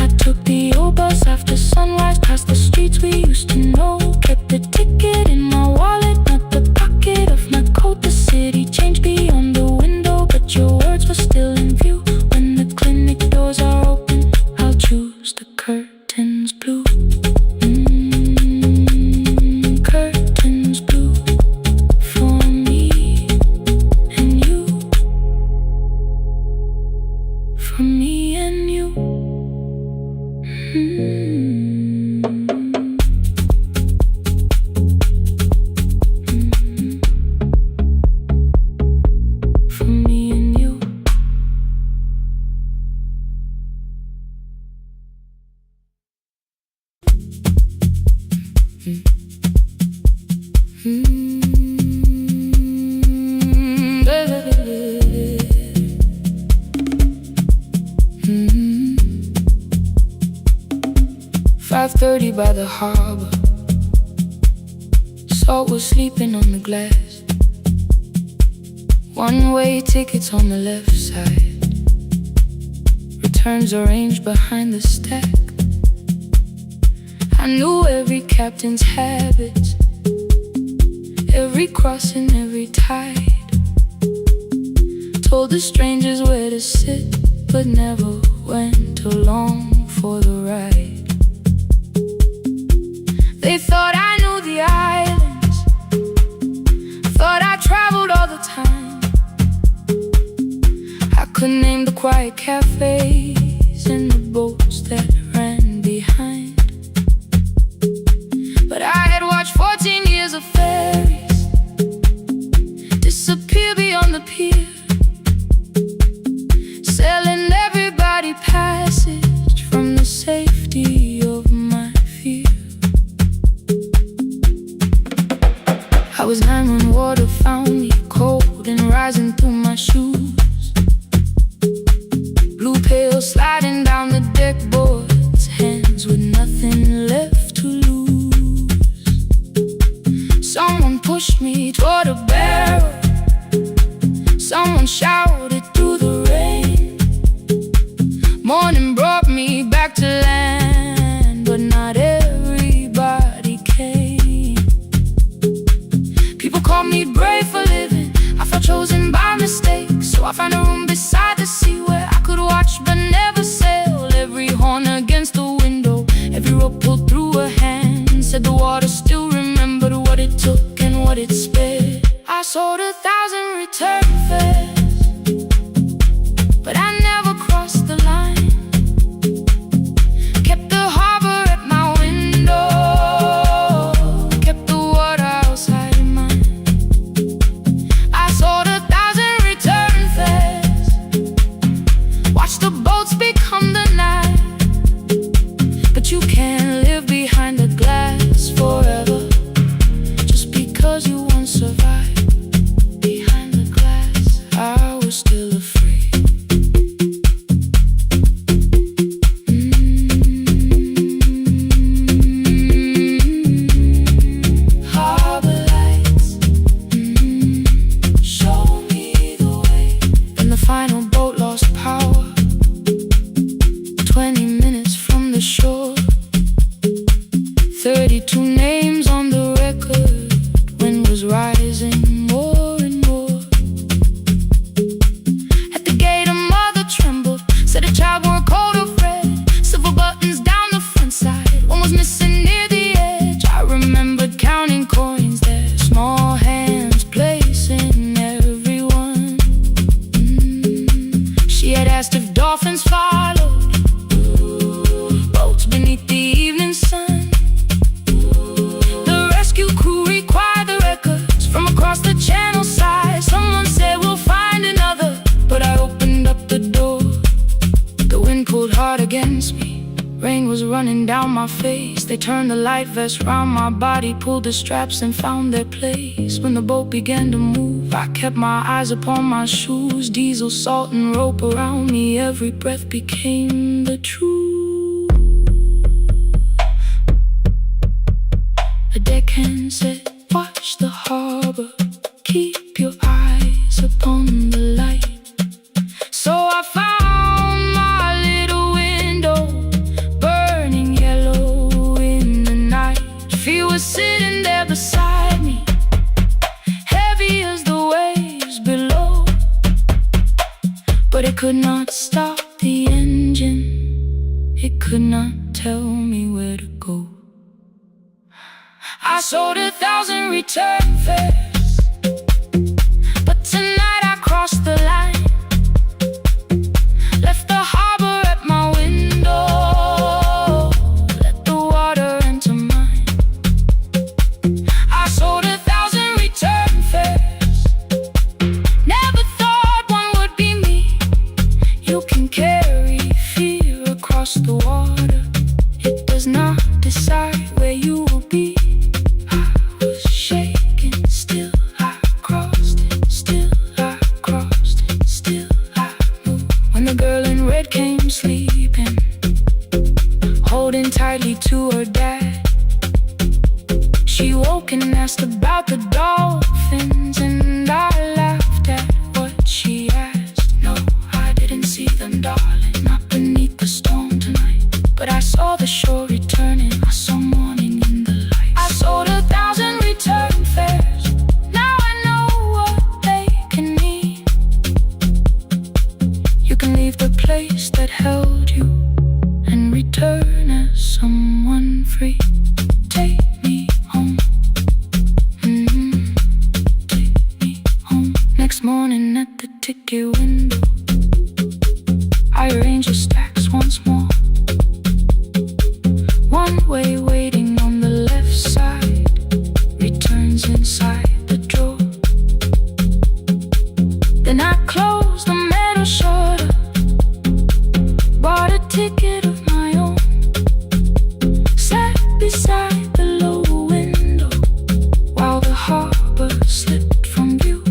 I took the old bus after sunrise, past the streets we used to know, kept the ticket in my wallet, not the pocket of my coat. The city changed beyond the window, but your words were still in view. When the clinic doors are open, I'll choose the curtains blue. Curtains blue for me and you, for me and you. For me and you. Mm-hmm. 5:30 by the harbor, salt was sleeping on the glass. One-way tickets on the left side, returns arranged behind the stack. I knew every captain's habits, every crossing, every tide. Told the strangers where to sit, but never went along for the ride. They thought I knew the islands, thought I traveled all the time. I could name the quiet cafes and the boats that ran behind. But I had watched 14 years of ferries disappear beyond the pier, selling everybody passage from the safety of my fear. I was 9 when water found me, cold and right rising through my shoes. Blue pail sliding down the deck boards, hands with nothing left to lose. Someone pushed me toward a barrel. Someone shouted through the rain. Morning brought me back to land, but not everybody came. People call me brave for living. I felt chosen by mistake, so I found a room beside the sea where I could watch but never sail. Every horn against the window, every rope pulled through a hand, said the water still remembered what it took and what it spared. I sold 1,000 return fares, but I never crossed the line. Kept the harbor at my window, kept the water outside of mine. I sold 1,000 return fares, watched the boats become the night. But you can't live behind the glass forever, just because you once survived. Behind the glass, I was still afraid. Harbor lights, show me the way. Then the final boat lost power, 20 minutes from the shore. 32 names on the record, wind was rising more and more. At the gate a mother trembled, said a child wore a coat of red, silver buttons down the front side, one was missing near the edge. I remembered counting coins there, small hands placing everyone. She had asked if dolphins followed, boats beneath the evening sun. The rescue crew required the records from across the channel side. Someone said we'll find another, but I opened up the door. The wind pulled hard against me, rain was running down my face. They turned the light vest round my body, pulled the straps and found their place. When the boat began to move, I kept my eyes upon my shoes. Diesel, salt and rope around me, every breath became the truth. A deckhand said, watch the harbor, keep your eyes upon the light. So I found my little window, burning yellow in the night. Fear was sitting there beside me, heavy as the waves below, but it could not stop the engine, it could not tell me where to go. I sold 1,000 return fares, but tonight I crossed the line. Left the harbor at my window, let the water enter mine. I sold 1,000 return fares, never thought one would be me. You can carry fear across the water, it does not decide where you will be. Still I crossed it, still I crossed it, still I moved. When the girl in red came sleeping, holding tightly to her dad, she woke and asked about the dolphins, and I laughed at what she asked. No, I didn't see them, darling, not beneath the storm tonight, but I saw the shore returning, I saw morning in the light. I sold 1,000 return fares, now I know what they can mean. You can leave the place that held you and return as someone free. Take me home, take me home. Next morning at the ticket window, I arrange the stacks once more. One way waiting on the left side, returns inside the drawer. Then I closed the metal shutter, bought a ticket of my own, sat beside the low window while the harbor slipped from view.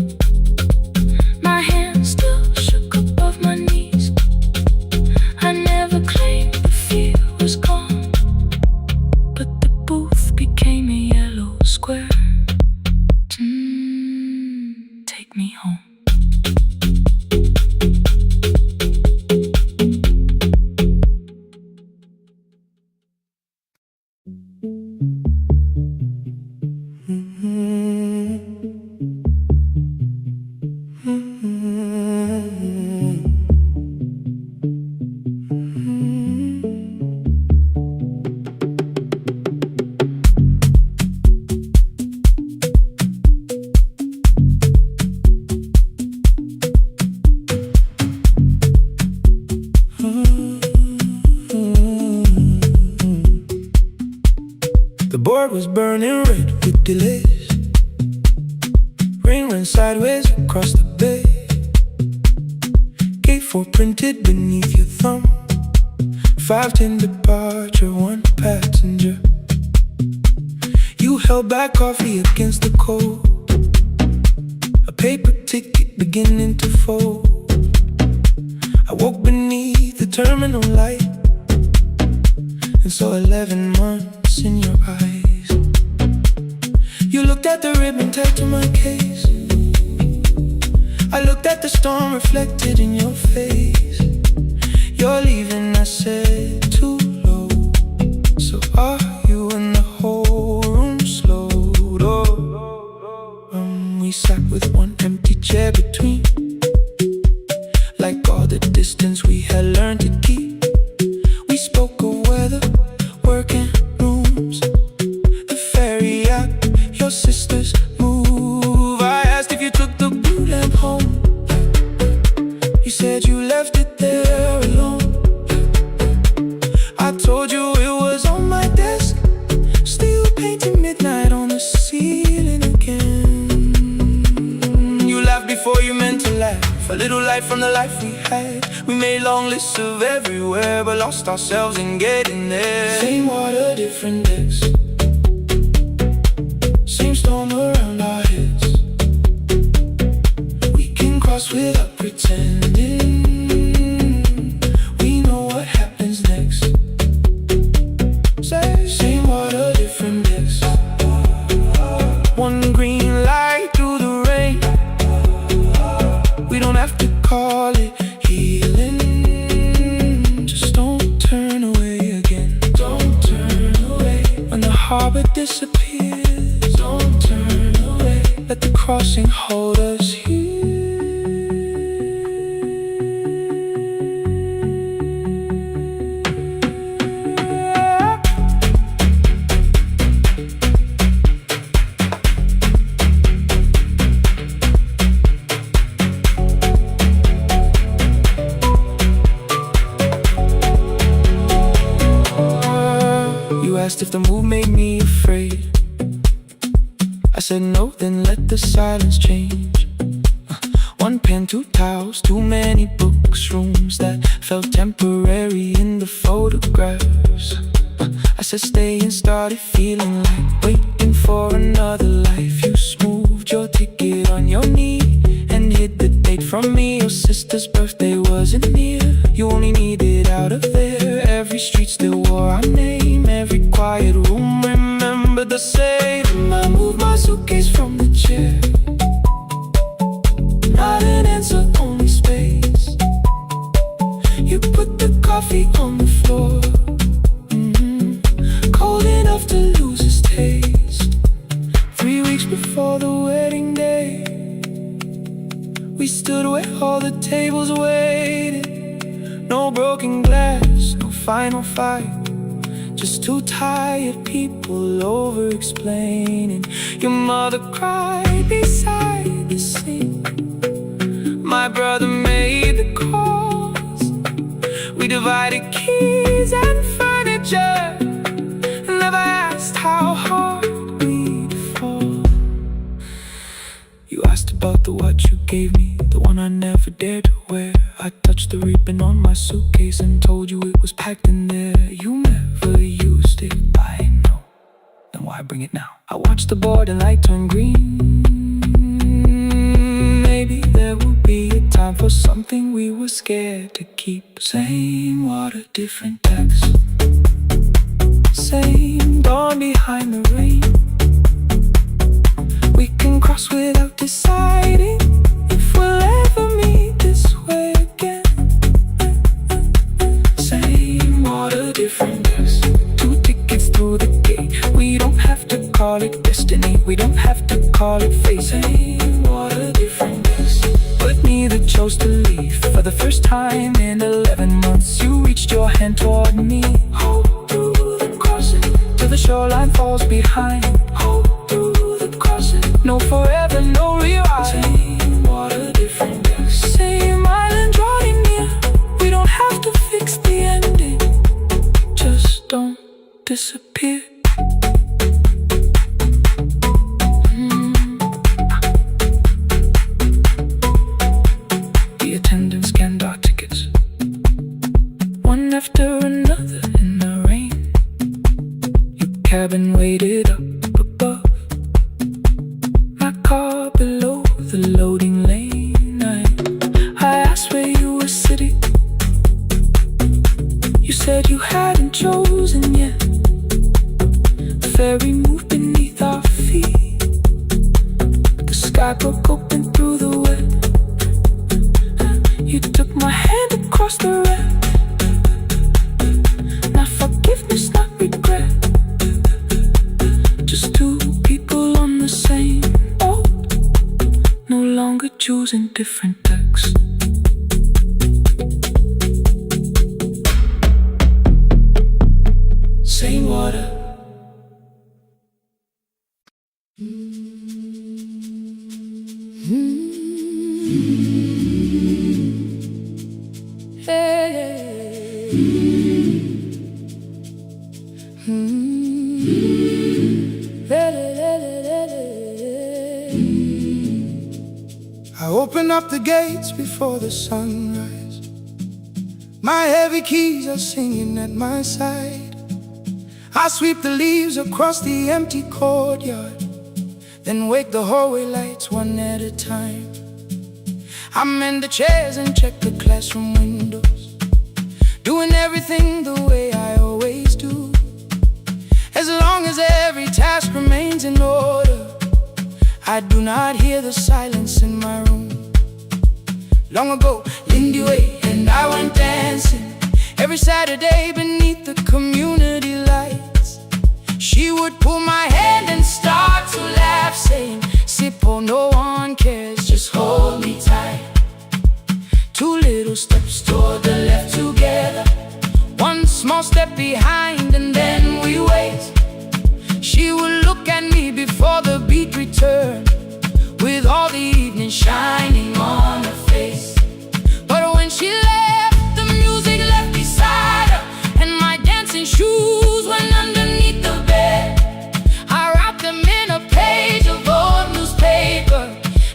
heart was burning red with delays. Rain ran sideways across the bay. Gate 4 printed beneath your thumb. 5:10 departure, 1 passenger. You held back coffee against the cold. A paper ticket beginning to fold. I woke beneath the terminal light and saw 11 months in your eyes. You looked at the ribbon tied to my case. I looked at the storm reflected in your face. You're leaving, I said, too low. So are you? And the whole room slowed. We sat with one empty chair between, like all the distance we had learned to keep. We spoke of weather, work and rooms, the ferry app, your sister's move. I asked if you took the blue lamp home. You said you left it there alone. I told you it was on my desk, still painting midnight on the ceiling again. You laughed before you meant to laugh, a little light from the life we had. We made long lists of everywhere, but lost ourselves in getting there. Same water, different decks, same storm around our heads. We can cross without pretending. We know what happens next. Same water, different decks. One green light through the rain. We don't have to call it healing. Just don't turn away again. Don't turn away. When the harbor disappears, don't turn away. Let the crossing hold us here. Asked if the move made me afraid. I said no, then let the silence change. One pen, 2 towels, too many books, rooms that felt temporary in the photographs. I said stay and started feeling like waiting for another life. You smoothed your ticket on your knee and hid the date from me. Your sister's birthday wasn't near. You only needed out of there. Every street still wore our name. Every quiet room remembered the same. I moved my suitcase from the chair. Not an answer, only space. You put the coffee on the floor, cold enough to lose its taste. 3 weeks before the wedding day, we stood where all the tables waited. No broken glass, no final fight, just 2 tired people over-explaining. Your mother cried beside the sink. My brother made the calls. We divided keys and furniture, never asked how hard we'd fall. You asked about the watch you gave me, the one I never dared to wear. I touched the ribbon on my suitcase and told you it was packed in there. You never used it, I know. Then why bring it now? I watched the boarding light turn green. Maybe there will be a time for something we were scared to keep. Same water, different decks. Same dawn behind the rain. We can cross without deciding if we'll ever meet this way again. Same water, different decks. 2 tickets through the gate. We don't have to call it destiny. We don't have to call it fate. Same water, different decks. But neither chose to leave. For the first time in 11 months, you reached your hand toward me. Hold through the crossing till the shoreline falls behind. Hold through the crossing. No forever, no rewrite. Same water, different decks. Same island drawing near. We don't have to fix the ending. Just don't disappear. said you hadn't chosen yet. The ferry moved beneath our feet. The sky broke open through the web. You took my hand across the wreck. Not forgiveness, not regret. Just two people on the same boat, no longer choosing different decks. Same water. I open up the gates before the sunrise. My heavy keys are singing at my side. I sweep the leaves across the empty courtyard, then wake the hallway lights one at a time. I mend the chairs and check the classroom windows, doing everything the way I always do. As long as every task remains in order, I do not hear the silence in my room. Long ago, Lindy Way and I went dancing every Saturday beneath the community lights. She would pull my hand and start to laugh, saying, "Sippo, no one cares, just hold me tight." Two little steps toward the left together, one small step behind, and then we wait. She would look at me before the beat returned, with all the evening shining on her face. But when she left, the music left beside her, and my dancing shoes went underneath the bed. I wrapped them in a page of old newspaper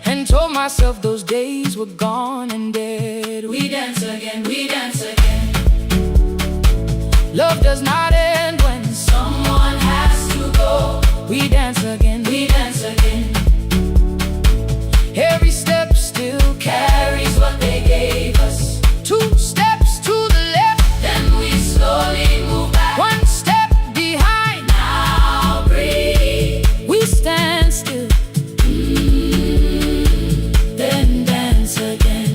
and told myself those days were gone and dead. We dance again, we dance again. Love does not end when someone has to go. We dance again, we dance again. Every step still carries what they gave us. Two steps to the left, then we slowly move back. One step behind, now breathe. We stand still, then dance again.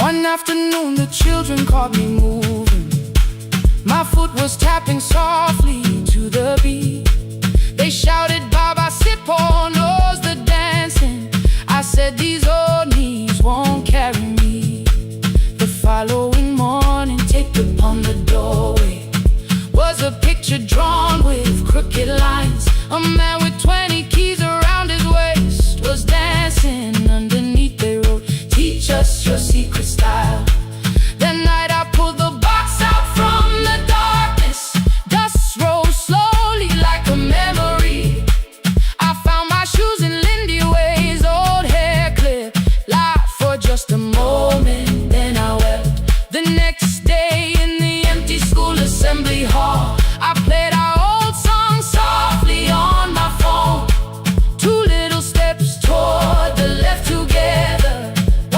One afternoon the children caught me moving. My foot was tapping softly to the beat. They shouted, "Baba Sippo knows the dancing." I said, "These old knees won't carry me." The following morning, taped upon the doorway was a picture drawn with crooked lines. A man with 20 keys around his waist was dancing. Underneath they wrote, "Teach us your secret style." That night I pulled the box out from the darkness. Dust rose slowly like a memory. I found my shoes in Lindy Way's old hair clip. Laughed for just a moment, then I wept. The next day in the empty school assembly hall, I played our old song softly on my phone. Two little steps toward the left together,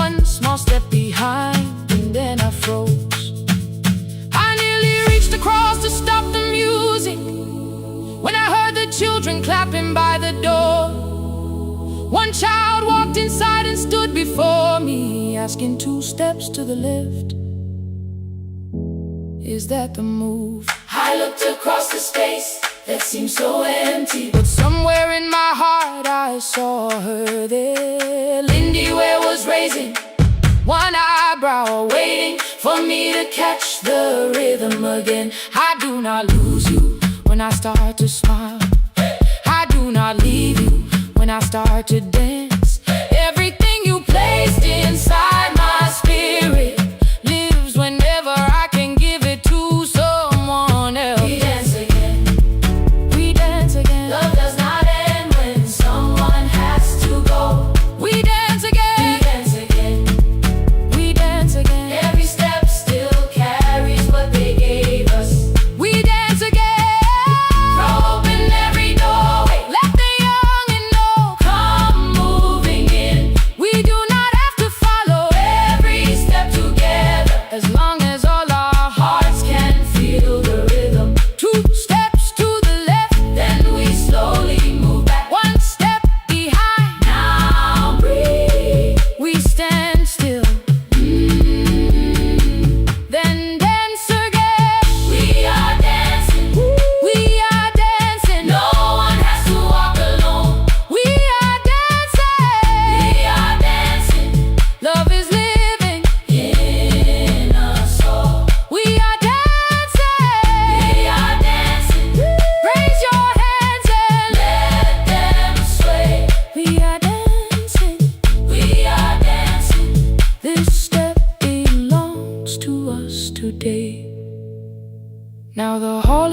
one small step behind, and then I froze. I nearly reached across to stop the music when I heard the children clapping by the door. One child walked inside and stood before me, asking, "Two steps to the left, is that the move?" I looked across the space that seemed so empty, but somewhere in my heart I saw her there. Lindy Ware was raising one eyebrow, waiting for me to catch the rhythm again. I do not lose you when I start to smile. I do not leave you when I start to dance. Everything you placed inside my spirit lives whenever I can give it to someone else. We dance again, we dance again. Love does not end when someone has to go. We dance again, we dance again, we dance again. Every step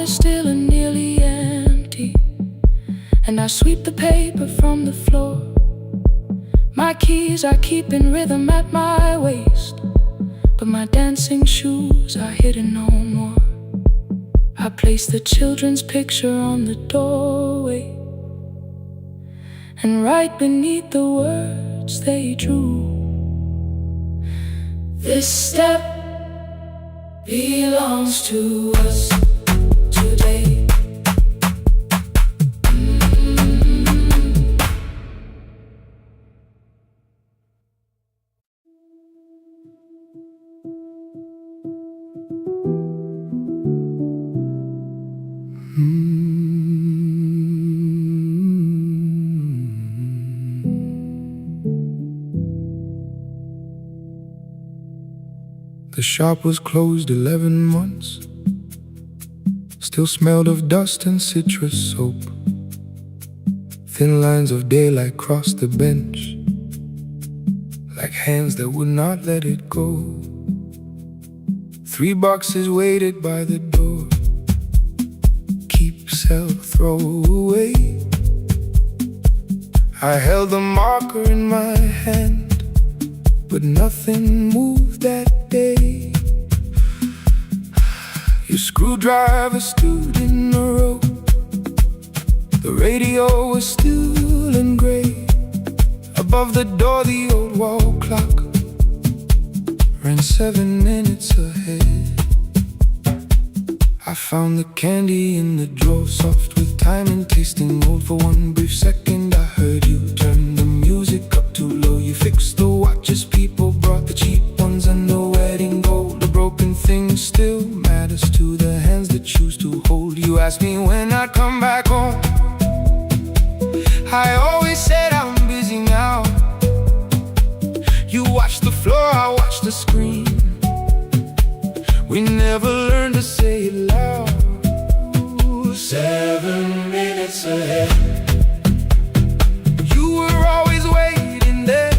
is still and nearly empty, and I sweep the paper from the floor. My keys are keeping rhythm at my waist, but my dancing shoes are hidden no more. I place the children's picture on the doorway, and right beneath the words they drew, this step belongs to us today. The shop was closed 11 months. Still smelled of dust and citrus soap. Thin lines of daylight crossed the bench, like hands that would not let it go. 3 boxes waited by the door. Keep, sell, throw away. I held the marker in my hand, but nothing moved that day. Your screwdriver stood in a row. The radio was still and gray. Above the door the old wall clock ran 7 minutes ahead. I found the candy in the drawer, soft with time and tasting old. For one brief second I heard you turn the music up too low. You fixed the watches, people brought the cheap ones and the wedding gold. The broken thing still matters to the hands that choose to hold. You asked me when I'd come back home. I always said I'm busy now. You watched the floor, I watched the screen. We never learned to say it loud. 7 minutes ahead. You were always waiting there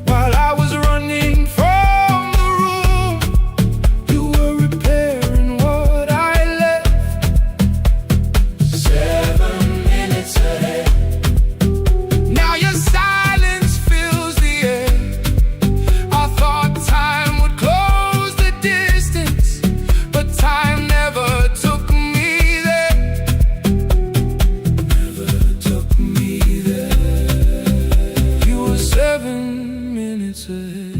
while I was running from the room. You were repairing what I left. 7 minutes ahead. Now your silence fills the air. I thought time would close the distance, but time never took me there. Never took me there. You were 7 minutes ahead.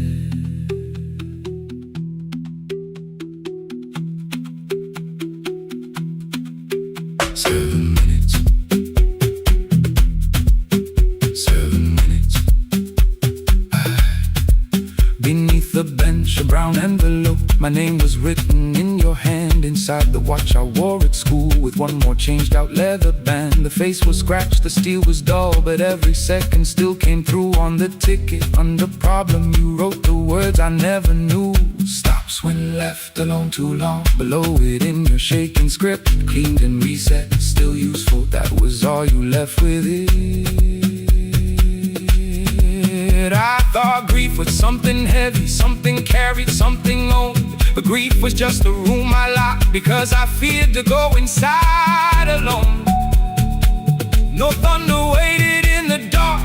Seven minutes. 7 minutes. Beneath the bench, a brown envelope. My name was written in your hand. Inside the watch I wore at school, with one more changed out leather band. The face was scratched, the steel was dull, but every second still came through on the ticket. Under problem you wrote the words I never knew. Stops when left alone too long. Below it in your shaking script, cleaned and reset, still useful. That was all you left with it. I thought grief was something heavy, something carried, something owned. But grief was just a room I locked because I feared to go inside alone. No thunder waited in the dark,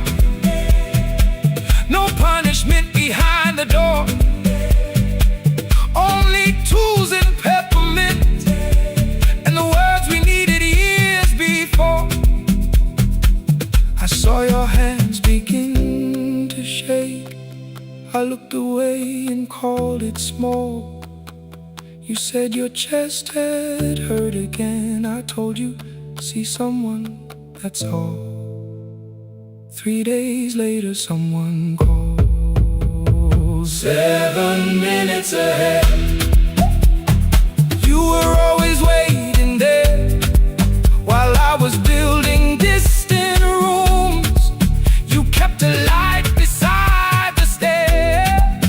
no punishment behind the door. Only tools and peppermint, and the words we needed years before. I saw your hands begin to shake. I looked away and called it small. You said your chest had hurt again. I told you, see someone, that's all. 3 days later someone called. 7 minutes ahead. You were always waiting there while I was building distant rooms. You kept a light beside the stairs.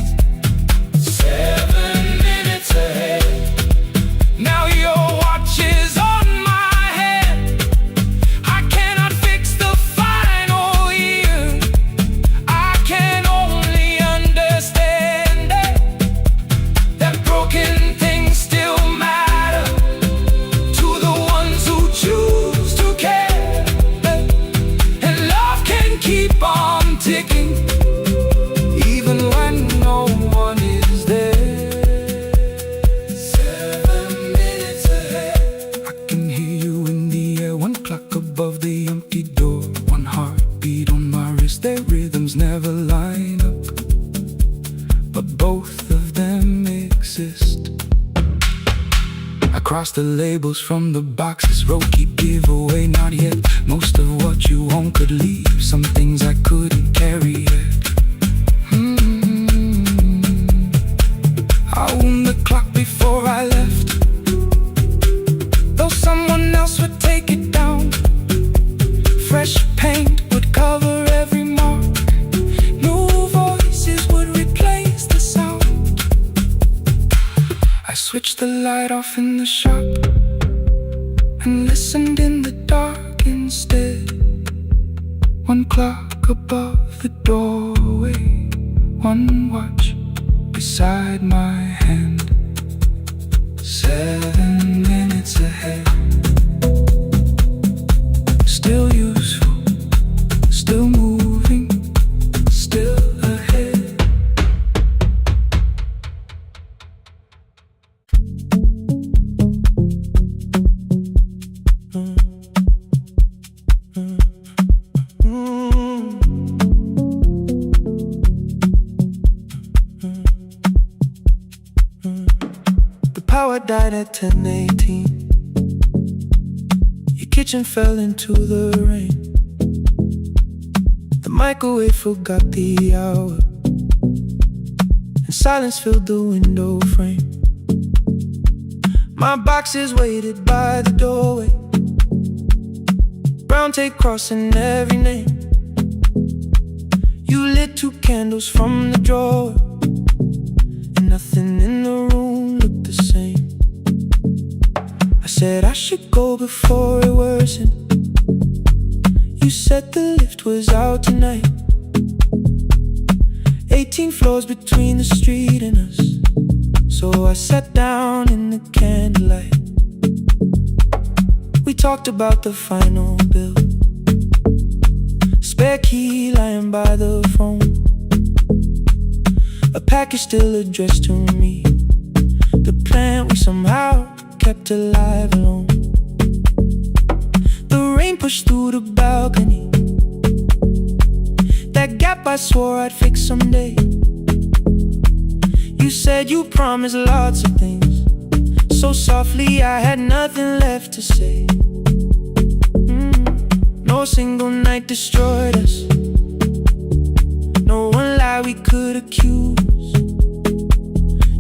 7 minutes ahead. Now your watch is on my head. I cannot fix the final year. I can only understand that their rhythms never line up, but both of them exist. Across the labels from the boxes, wrote keep giveaway not yet. Most of what you own could leave, some things I couldn't carry yet. I wound the clock before I left, though someone else would take it down. Fresh paint would cover every mark, new voices would replace the sound. I switched the light off in the shop and listened in the dark instead. One clock above the doorway, one watch beside my hand, 7 minutes ahead. Still useful, still moving, still ahead. The power died at 10:18. Your kitchen fell into the rain. The microwave forgot the hour, and silence filled the window frame. My boxes waited by the doorway, brown tape crossing every name. You lit 2 candles from the drawer, and nothing in the room looked the same. I said I should go before it worsened. You said the lift was out tonight. 18 floors between the street and us, so I sat down in the candlelight. We talked about the final bill, spare key lying by the phone, a package still addressed to me, the plant we somehow kept alive alone. The rain pushed through the balcony, that gap I swore I'd fix someday. You said you promised lots of things, so softly I had nothing left to say. No single night destroyed us, no one lie we could accuse,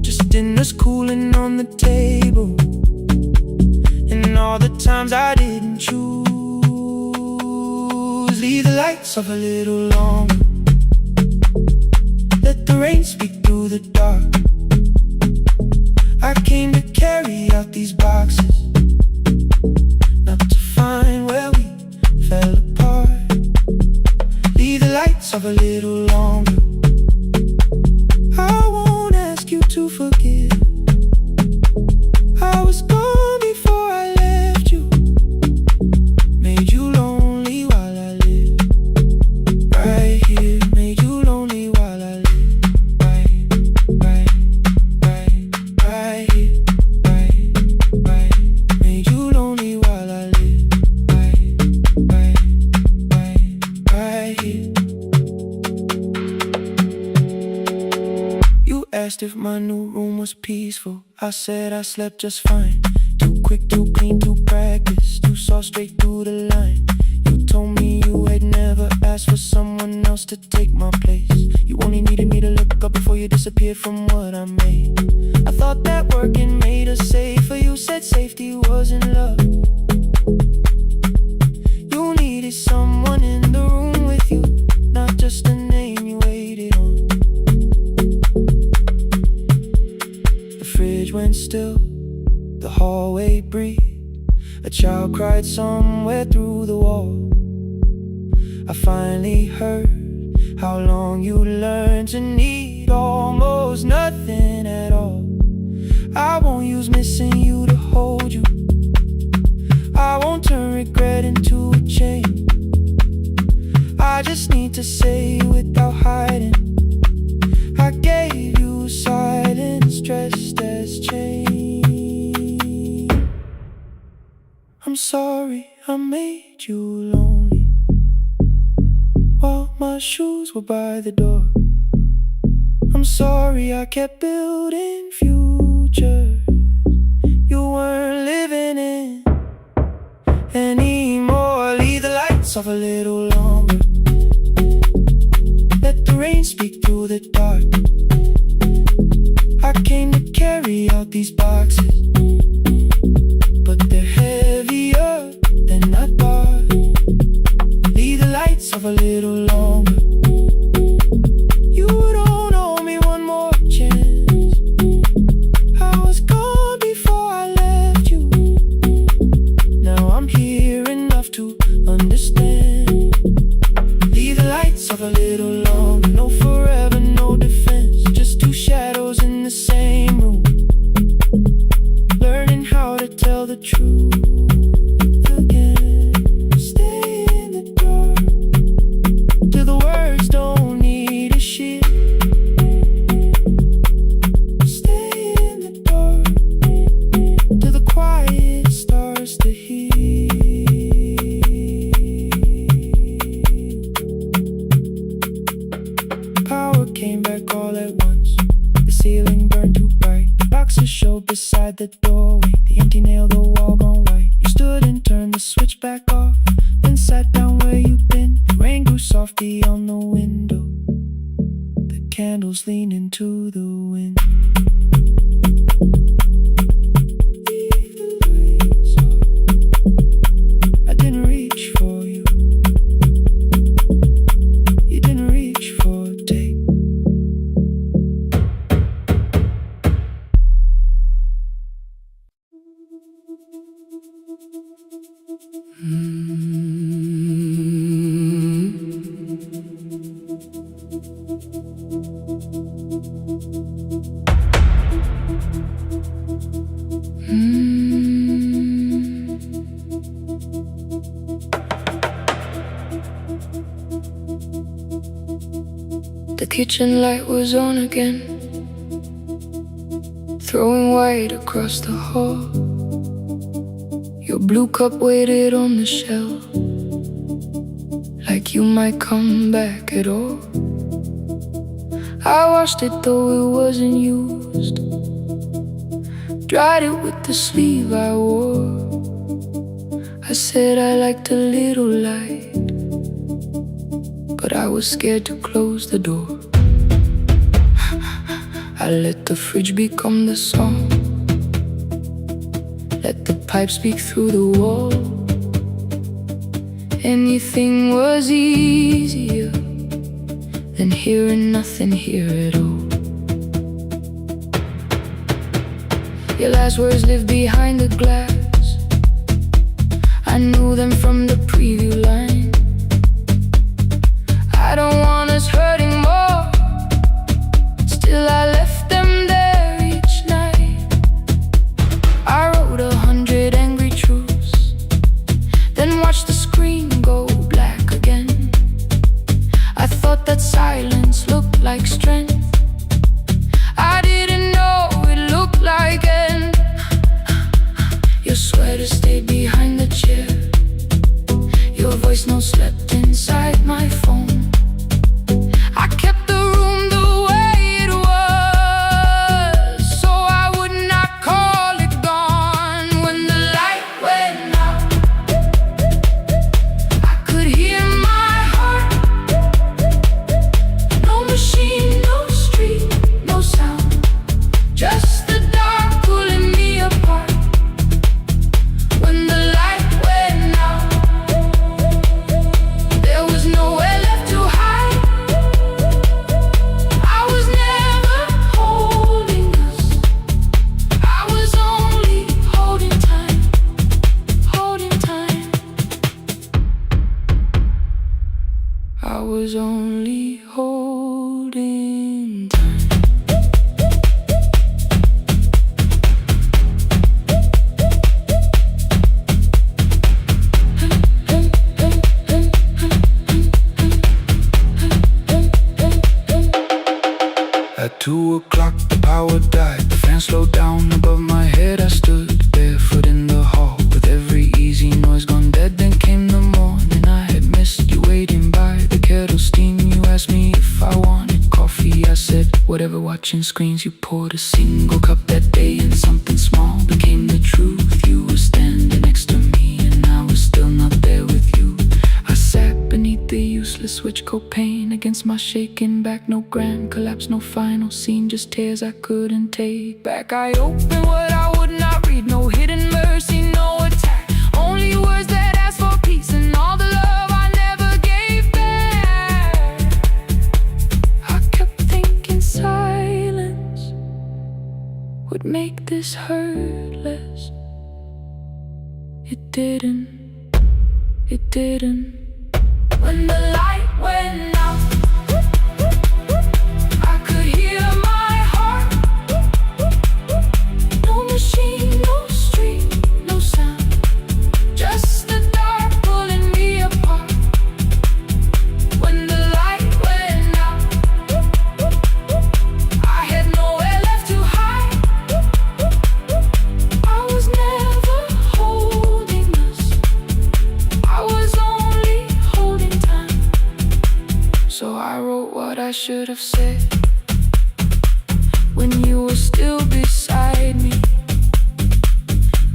just dinners cooling on the table, and all the times I didn't choose. Leave the lights off a little longer, let the rain speak through the dark. I came to carry out these boxes, not to find where we fell apart. Leave the lights off a little longer, I won't ask you to forgive. I was gone before I left you, made you lonely while I lived right here, made you lonely while I lived right here, made you lonely while I lived right here. You asked if my new room was peaceful, I said I slept just fine. Too quick, too clean, too practiced, too saw straight through the line. You told me you had never asked for someone else to take my place. You only needed me to look up before you disappeared from what I made. I thought that working made us safer. You said safety was in love. You needed someone in the room with you, not just a name you waited on. The fridge went still, the hallway breathed, a child cried somewhere through the wall. I finally heard how long you learned to need almost nothing at all. I won't use missing you to hold you, I won't turn regret into a chain. I just need to say without hiding, I gave you silence dressed as change. I'm sorry I made you lonely while my shoes were by the door. I'm sorry I kept building futures you weren't living in anymore. Leave the lights off a little longer. Let the rain speak through the dark. I came to carry out these boxes, but they're heavier than I thought. Leave the lights off a little longer. You don't owe me one more chance. I was gone before I left you. Now I'm here enough to understand. Leave the lights off a little longer. No forever, no defense. Just two shadows in the same room, learning how to tell the truth again. Stay in the dark till the words don't need a shield. Stay in the dark till the quiet starts to heal. Power came back all at once. The ceiling burned too bright. The boxes showed beside the doorway. The empty nail, the wall gone white. You stood and turned the switch back off, then sat down where you'd been. The rain grew softly on the window. The candles leaned into the wind. Leave the lights off. I didn't reach for you. You didn't reach for a tape. The kitchen light was on again, throwing white across the hall. Your blue cup waited on the shelf, like you might come back at all. I washed it though it wasn't used, dried it with the sleeve I wore. I said I liked a little light, but I was scared to close the door. I let the fridge become the song, let the pipe speak through the wall. Anything was easier than hearing nothing here at all. Your last words live behind the glass. I knew them from the preview line. I don't want us hurting more, still I left them there each night. I wrote 100 angry truths, then watched the screen go black again. I thought that silence looked like strength. I didn't know it looked like end. Your sweater stayed behind the chair. Your voice no slept inside my phone. I kept the room the way it was, so I would not call it gone. When the light went out, I could hear my heart. No machine, no street, no sound, just the dark pulling me apart. When the light went out, there was nowhere left to hide. I was never holding us, I was only holding time, holding time. I was only holding time. At 2 o'clock the power died. The fan slowed down above my head. I stood barefoot in the hall, with every easy noise gone dead. Then came the morning. I had missed you waiting by the kettle steaming. Whatever watching screens, you poured a single cup that day, and something small became the truth. You were standing next to me, and I was still not there with you. I sat beneath the useless switch coat pane against my shaking back. No grand collapse, no final scene, just tears I couldn't take back. I opened what I would not read, no hidden mercy, no attack. Only words that ask for peace and all the love I never gave back. I kept thinking silence would make this hurt less. It didn't, it didn't. When the light went out, I could hear my heart. No machine, no street, no sound, just the dark pulling me apart. When the light went out, I had nowhere left to hide. I was never holding us, I was only holding time. So I wrote what I should have said when you were still beside me.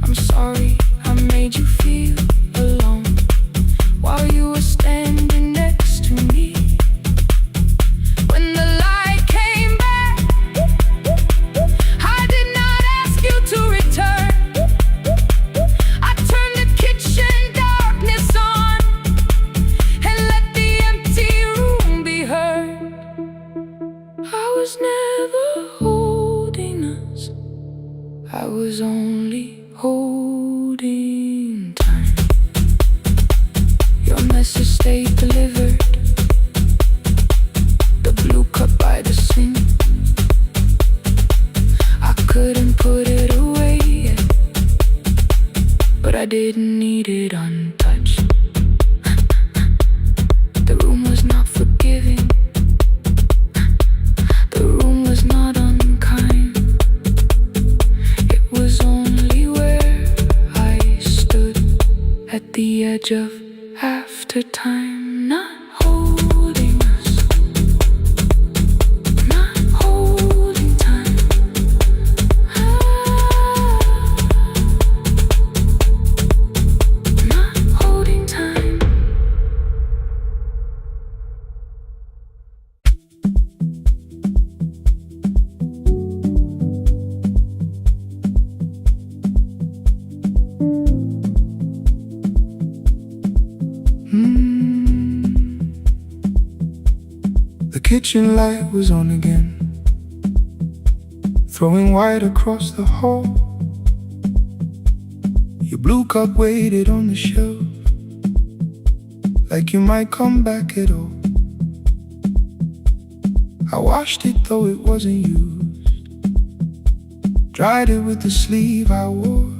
I'm sorry I made you feel alone while you were standing next to me. When the light came back, I did not ask you to return. I turned the kitchen darkness on and let the empty room be heard. I was never holding us, I was only holding time. Your message stayed delivered, the blue cup by the sink. I couldn't put it away yet, but I didn't need it untouched. The room was not forgiving, the room was not unkind. It was only where I stood at the edge of after time, not holding us, not holding time. Not holding time. The kitchen light was on again, throwing white across the hall. Your blue cup waited on the shelf, like you might come back at all. I washed it though it wasn't used, dried it with the sleeve I wore.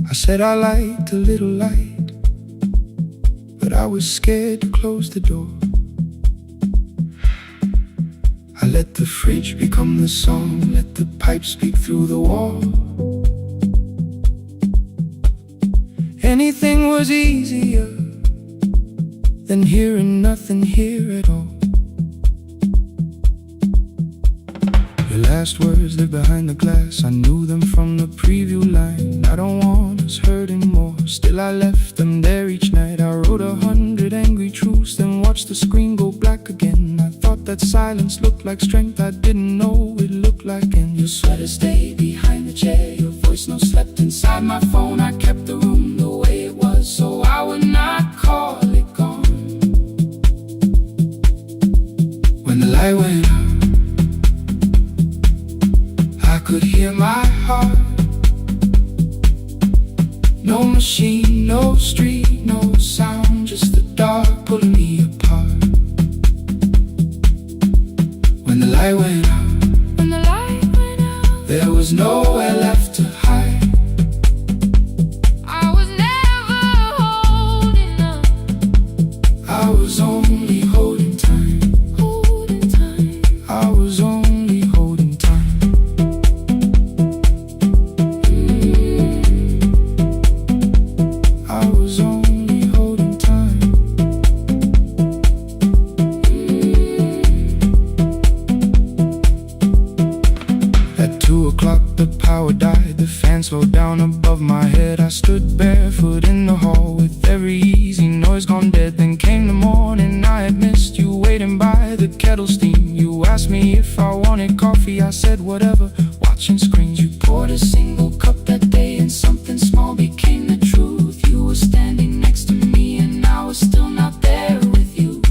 I said I liked a little light, but I was scared to close the door. I let the fridge become the song, let the pipe speak through the wall. Anything was easier than hearing nothing here at all. Your last words lived behind the glass, I knew them from the preview line. I don't want us hurting more, still I left them there each night. I wrote 100 angry truths, then watched the screen go black again. I thought that silence looked like strength, I didn't know it looked like. And your sweater stayed behind the chair, your voice no slept inside my phone. I kept the room the way it was, so I would not call it gone. When the light went out, I could hear my heart. No machine, no street, no sound, just the dark pulling me apart. When the light went out, When the light went out, there was nowhere left to hide. I was never holding up, I was only holding time. holding time. I was only holding time. I was only holding time. waiting by the kettle steam. You asked me if I wanted coffee, I said whatever, watching screens. You poured a single cup that day and something small became the truth. You were standing next to me and I was still not there with you.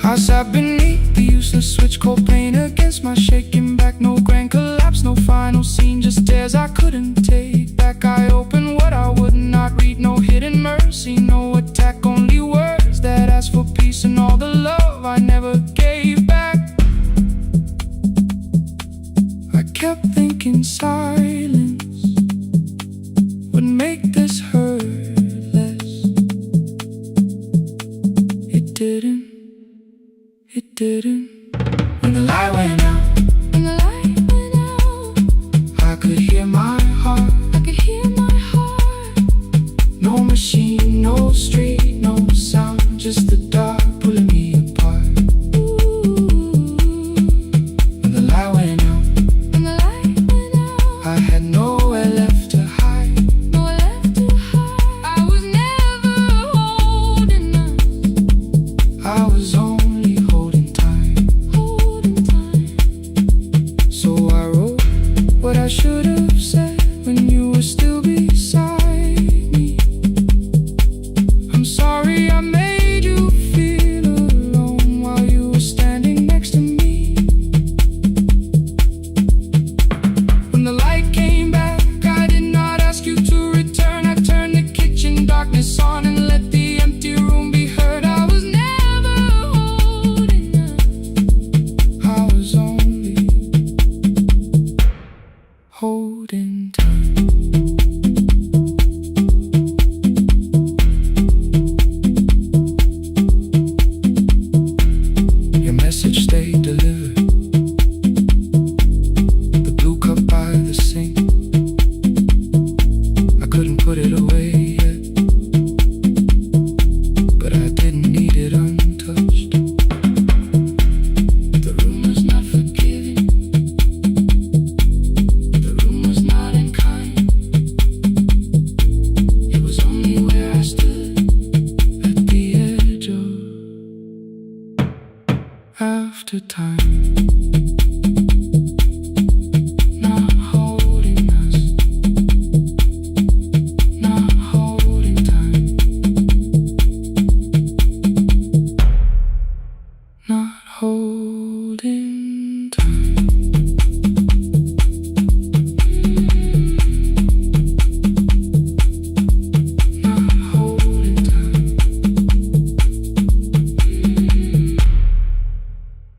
I sat beneath the useless switch, cold pain against my shaking back. No grand collapse, no final scene, just tears I couldn't take back. I opened what I would not read, no hidden mercy, no attack, only words that ask for peace and all the love I never gave back. I kept thinking silence would make this hurt less. It didn't. It didn't. When the light went out, when the light went out, I could hear my heart, I could hear my heart. No machine, no street, no sound, just the dark pulling me apart. When the light went out, when the light went out, I had nowhere left to hide, nowhere left to hide. I was never holding us, I was only holding tight, holding tight. So I wrote what I should have said when you were still beside me. I'm sorry I made you feel alone while you were standing next to me. When the light came back, I did not ask you to return. I turned the kitchen darkness on and let the empty room be heard. I was never holding us, I was only holding tight. Your message stayed delivered, the blue cup by the sink. I couldn't put it away yet, but I didn't need it untouched. The room was not forgiving, the room was not unkind. It was only where I stood at the edge of after time. Not holding us, not holding time, not holding time. Not holding time,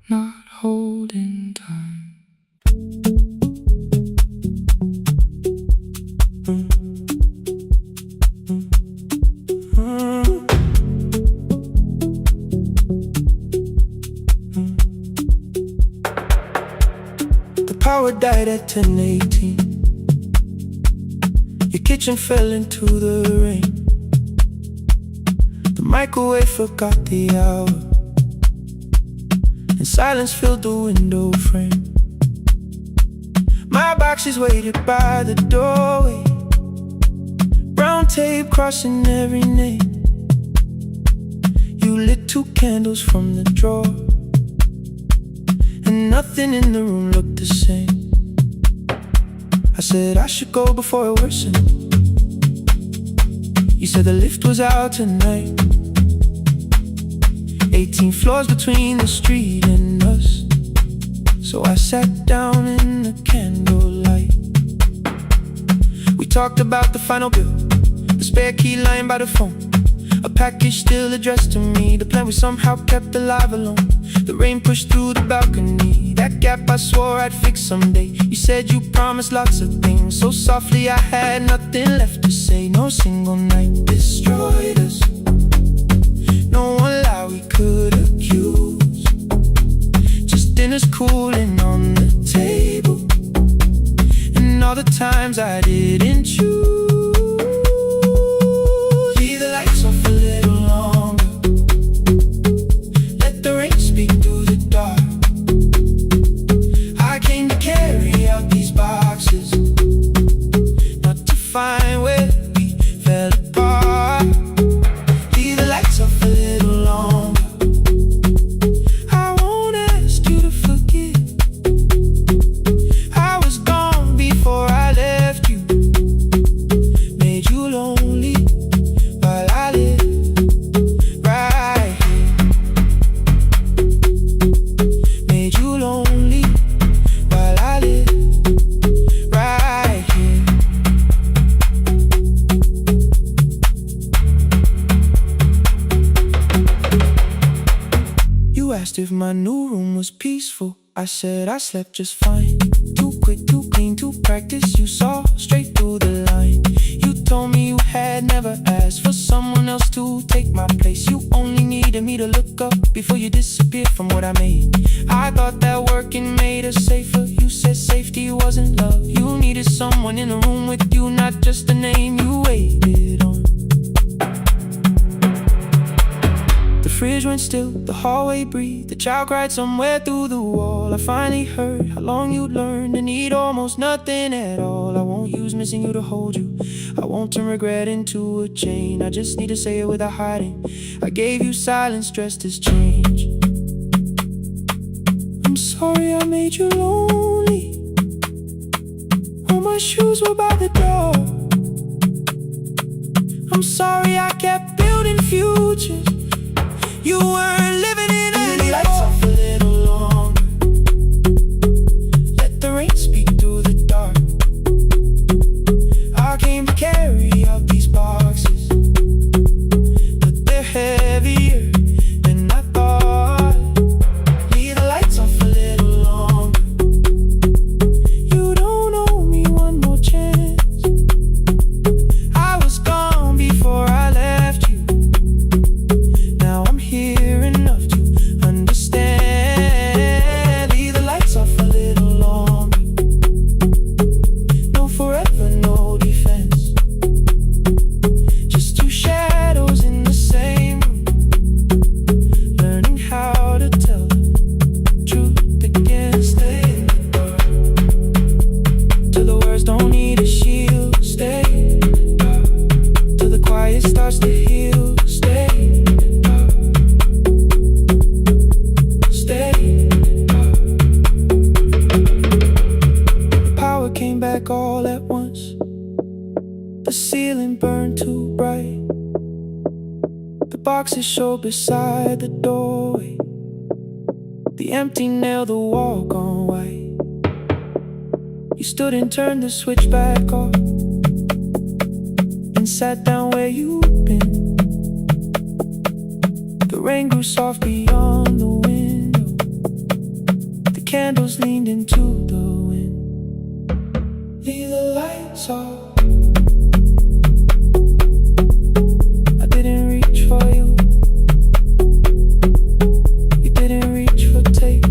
not holding time. The power died at 10:18. Your kitchen fell into the rain. The microwave forgot the hour, and silence filled the window frame. My boxes waited by the doorway, brown tape crossing every name. You lit 2 candles from the drawer, and nothing in the room looked the same. I said I should go before it worsened. You said the lift was out tonight. 18 floors between the street and us. So I sat down in the candlelight. We talked about the final bill, the spare key lying by the phone, a package still addressed to me, the plan we somehow kept alive alone. The rain pushed through the balcony, that gap I swore I'd fix someday. You said you promised lots of things, so softly I had nothing left to say. No single night destroyed us, no one lie we could accuse. Just dinners cooling on the table, and all the times I didn't choose. Leave the lights off a little longer, let the rain speak through the dark. I came to carry out these boxes, not to find where we fell apart. Leave the lights off a little asked if my new room was peaceful. I said I slept just fine. Too quick, too clean, too practiced. You saw straight through the line. You told me you had never asked for someone else to take my place. You only needed me to look up before you disappeared from what I made. I thought that working made us safer. You said safety wasn't love. You needed someone in the room with you, not just the name you waited on. The fridge went still, the hallway breathed. The child cried somewhere through the wall. I finally heard how long you'd learned to need almost nothing at all. I won't use missing you to hold you. I won't turn regret into a chain. I just need to say it without hiding. I gave you silence dressed as change. I'm sorry I made you lonely. All my shoes were by the door. I'm sorry I kept building futures. You weren't living in any lights off a little longer. Let the rain speak through the dark. I came to carry out these boxes, but they're heavier than I thought. Leave the lights off a little longer. You don't owe me one more chance. I was gone before I left you. Now I'm here enough to understand. Leave the lights off a little longer. No forever, no defense. Just two shadows in the same room, learning how to tell the truth again. Stay in the dark till the words don't need a shield. Stay in the dark till the quiet starts to heal. Stay in the dark. Stay in the dark. The power came back all at once. The ceiling burned too bright. The boxes showed beside the doorway. The empty nail, the wall gone white. You stood and turned the switch back off and sat down where you'd been. The rain grew soft beyond the window. The candles leaned into the wind. Leave the lights off. I didn't reach for you. You didn't reach for tape.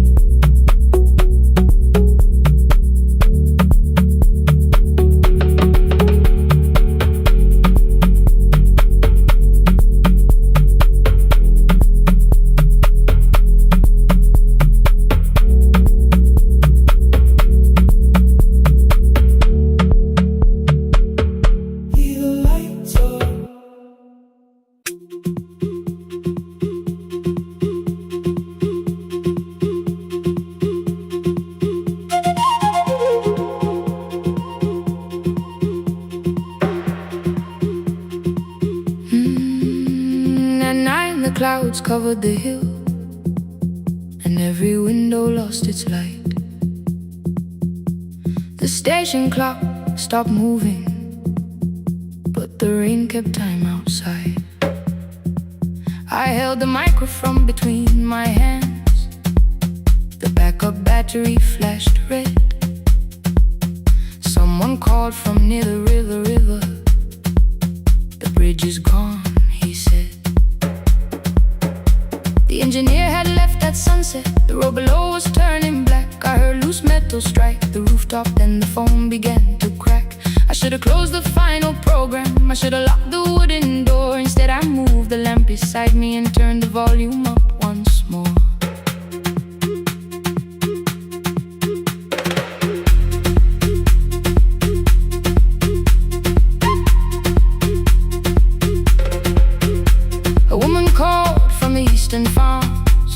Leave the lights off. At night the clouds covered the hill, and every window lost its light. The station clock stopped moving, but the rain kept time outside. I held the microphone between my hands. The backup battery flashed red. Someone called from near the river. The bridge is gone, he said. The engineer had left at sunset. The road below was turning black. I heard loose metal strike the rooftop, then the phone began to crack. I should have closed the final program. I should have locked the wooden door. Instead I moved the lamp beside me and turned the volume up once more. A woman called from the eastern farms.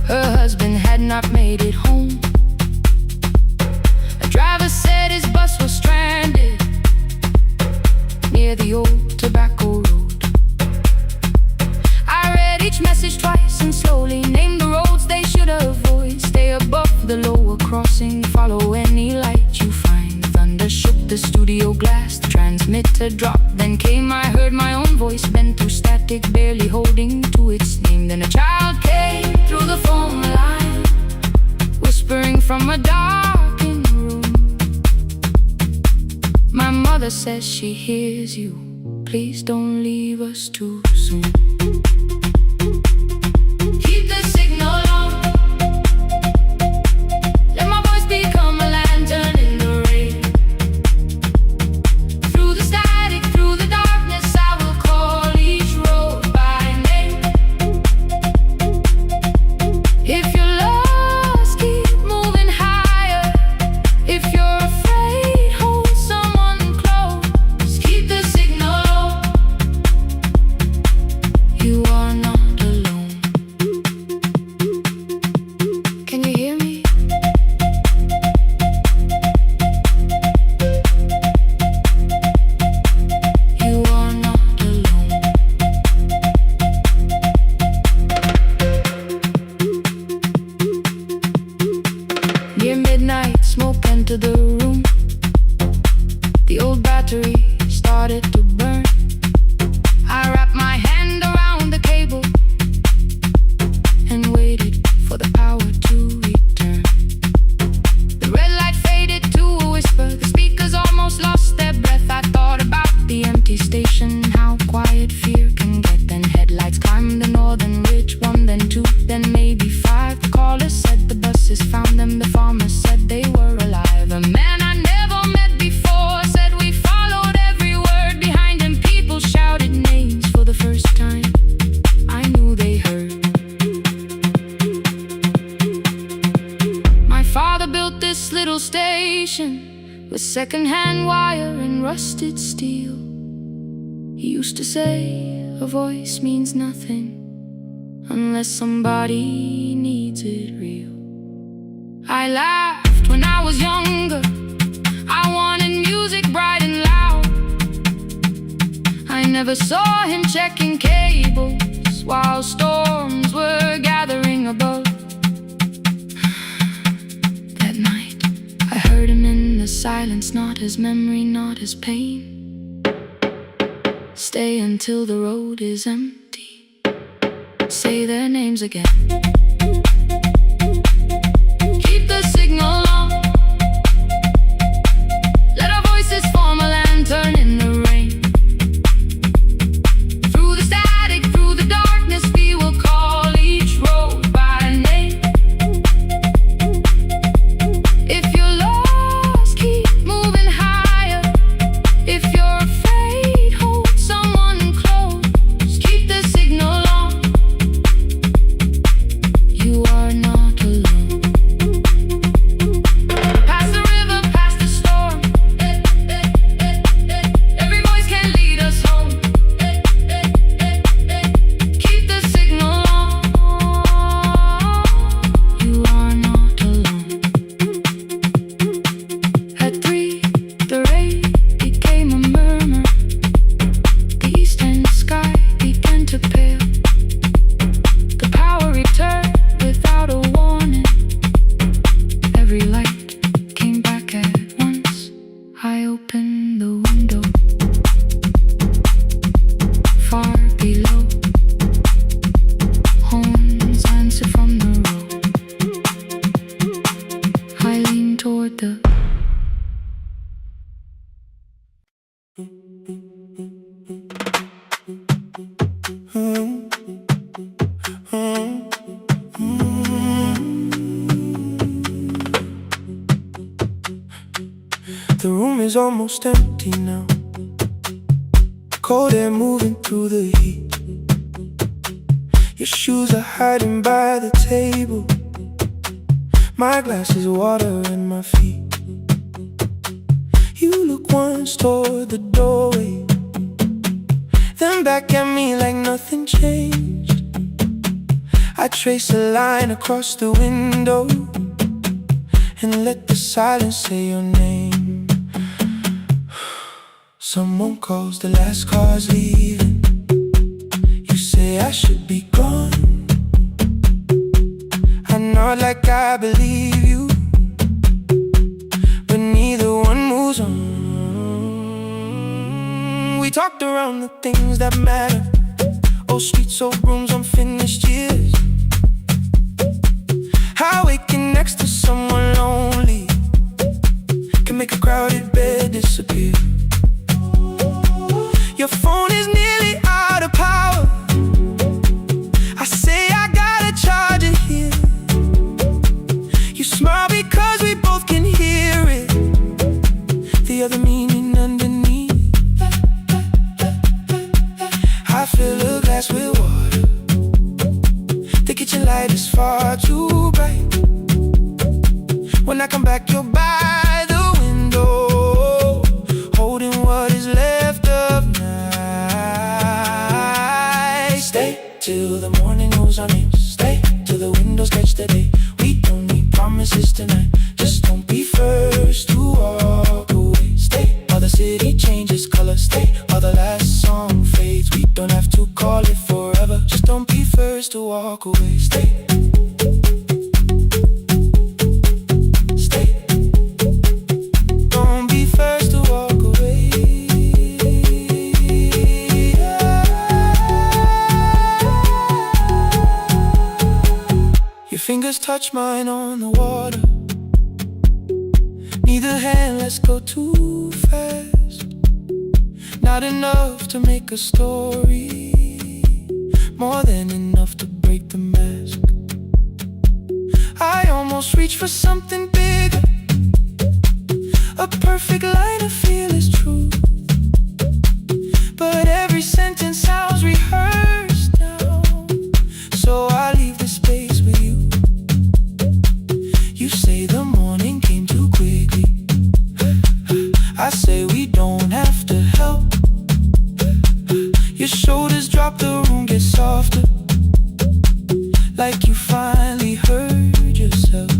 Her husband had not made it home. A driver said his bus was stranded near the old tobacco road. I read each message twice and slowly named the roads they should avoid. Stay above the lower crossing, follow any light you find. Thunder shook the studio glass, the transmitter dropped. Then came, I heard my own voice bent through static, barely holding to its name. Then a child came through the from a darkened room. My mother says she hears you. Please don't leave us too soon. Keep the signal on. Let my voice become a lantern in the rain. Through the static, through the darkness, I will call each road by name. If you're lost, keep moving higher. If you're afraid, hold someone close. Keep the signal on. You are not alone. Can you hear me? You are not alone. Near midnight, smoke entered the room. The old battery started to burn. I wrapped my hand around the cable and waited for the power to return. The red light faded to a whisper. The speakers almost lost their breath. I thought about the empty station, how quiet fear can get. Then headlights climbed the northern ridge. One, then two, then maybe five. The caller said the buses found them. The farmer said they were alive. A man I never met before said we followed every word. Behind him people shouted names for the first time. I knew they heard. My father built this little station with second-hand wire and rusted steel. He used to say, a voice means nothing unless somebody needs it real. I laughed when I was younger. I wanted music bright and loud. I never saw him checking cables while storms were gathering above. That night, I heard him in the silence, not his memory, not his pain. Stay until the road is empty. Say their names again. Keep the signal on. Let our voices form a lantern in the rain. Through the static, through the darkness, we will call each road by name. If you're lost, keep moving higher. If you're afraid, hold someone close. Keep the signal on. You are not alone. Past the river, past the storm. Every voice can lead us home. Keep the signal on. You are not alone. At 3, the rain became a murmur. The eastern sky began to pale. The power returned without a warning. Every light came back at once. I opened the window. Far below, horns answer from the road. I leaned toward the The room is almost empty now. Cold air moving through the heat. Your shoes are hiding by the table. My glass is water in my feet. You look once toward the doorway, then back at me like nothing changed. I trace a line across the window and let the silence say your name. Someone calls, the last car's leaving. You say I should be gone. I nod like I believe you, but neither one moves on. We talked around the things that matter. Old streets, old rooms, unfinished years. How waking next to someone lonely kitchen light is far too bright. When I come back, you're by the window, holding what is left of night. Stay till the morning knows our names. Stay till the windows catch the day. We don't need promises tonight. Just don't be first to walk away. Stay while the city changes color. Stay while the last song fades. We don't have to call it forever. Just don't be first to walk away. Stay. Fingers touch mine on the water. Neither hand, let's go too fast. Not enough to make a story, more than enough to break the mask. I almost reach for something bigger, a perfect line of fearless truth. But every sentence sounds rehearsed now, so I leave the space with you. You say the morning came too quickly. I say we don't have to help. Your shoulders drop, the room gets softer, like you finally heard yourself.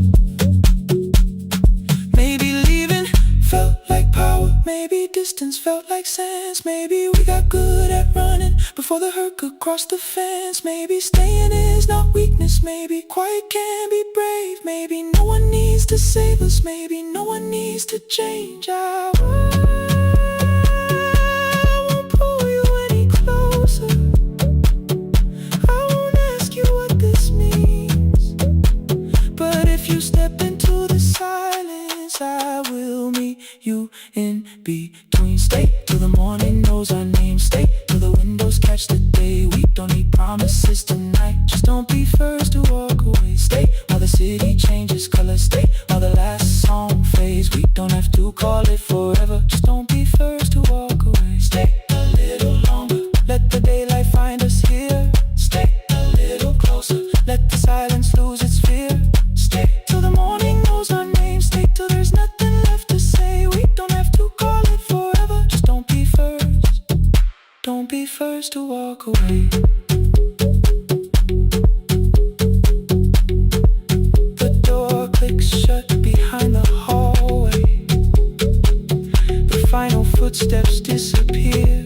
Maybe leaving felt like power. Maybe distance felt like sense. Maybe we got good at running before the hurt could cross the fence. Maybe staying is not weakness. Maybe quiet can be brave. Maybe no one needs to save us. Maybe no one needs to change. I won't pull you any closer. I won't ask you what this means. But if you step into the silence, I will meet you in between. Stay till the morning knows our name. Stay till the windows catch the day. We don't need promises tonight. Just don't be first to walk away. Stay while the city changes color. Stay while the last song fades. We don't have to call it forever. Just don't be first to walk away. Stay a little longer. Let the daylight find us here. Stay a little closer. Let the silence lose its fear. Stay till the morning knows our name. Stay till there's nothing left to say. We don't have to call it forever. Just don't be first. Don't be first to walk away. The door clicks shut behind the hallway. The final footsteps disappear.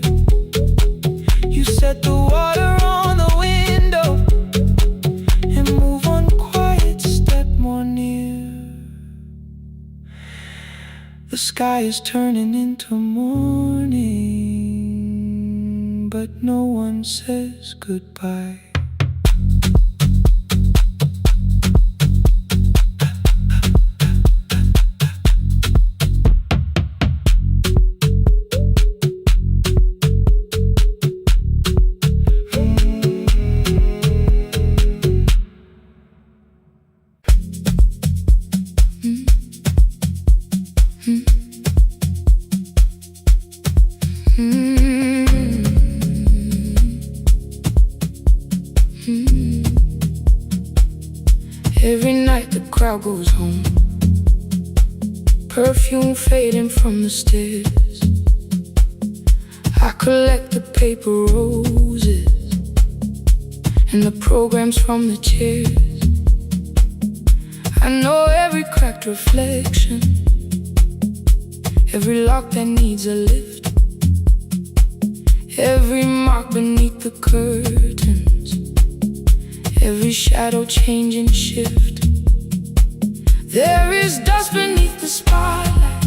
You set the water on the window and move one quiet step more near. The sky is turning into morning, but no one says goodbye. Every night the crowd goes home, perfume fading from the stairs. I collect the paper roses and the programs from the chairs. I know every cracked reflection, every lock that needs a lift, every mark beneath the curtains, every shadow change and shift. There is dust beneath the spotlight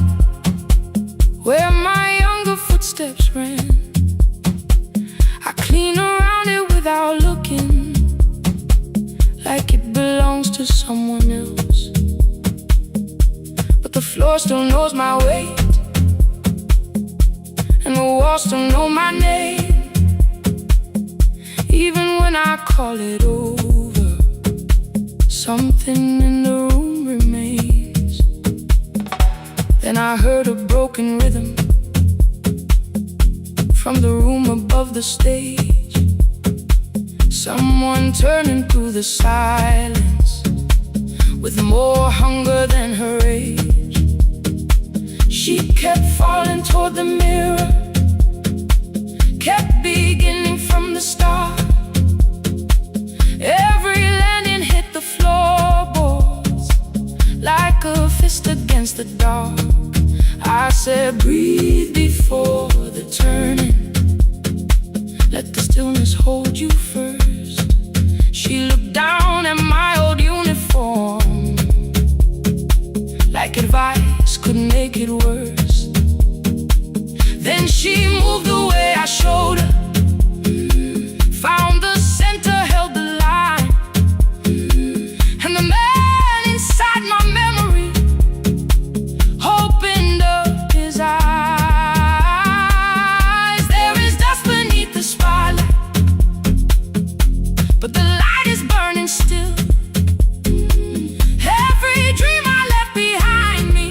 where my younger footsteps ran. I clean around it without looking, like it belongs to someone else. But the floor still knows my weight, and the walls still know my name. Even when I call it over, something in the room remains. Then I heard a broken rhythm from the room above the stage. Someone turning through the silence with more hunger than her age. She kept falling toward the mirror, kept beginning from the start. Every landing hit the floorboards like a fist against the dark. I said, breathe before the turning. Let the stillness hold you first. She looked down at my old uniform like advice could make it worse. Then she moved the way I showed her, found the center, held the line, and the man inside my memory opened up his eyes. There is dust beneath the spotlight, but the light is burning still. Every dream I left behind me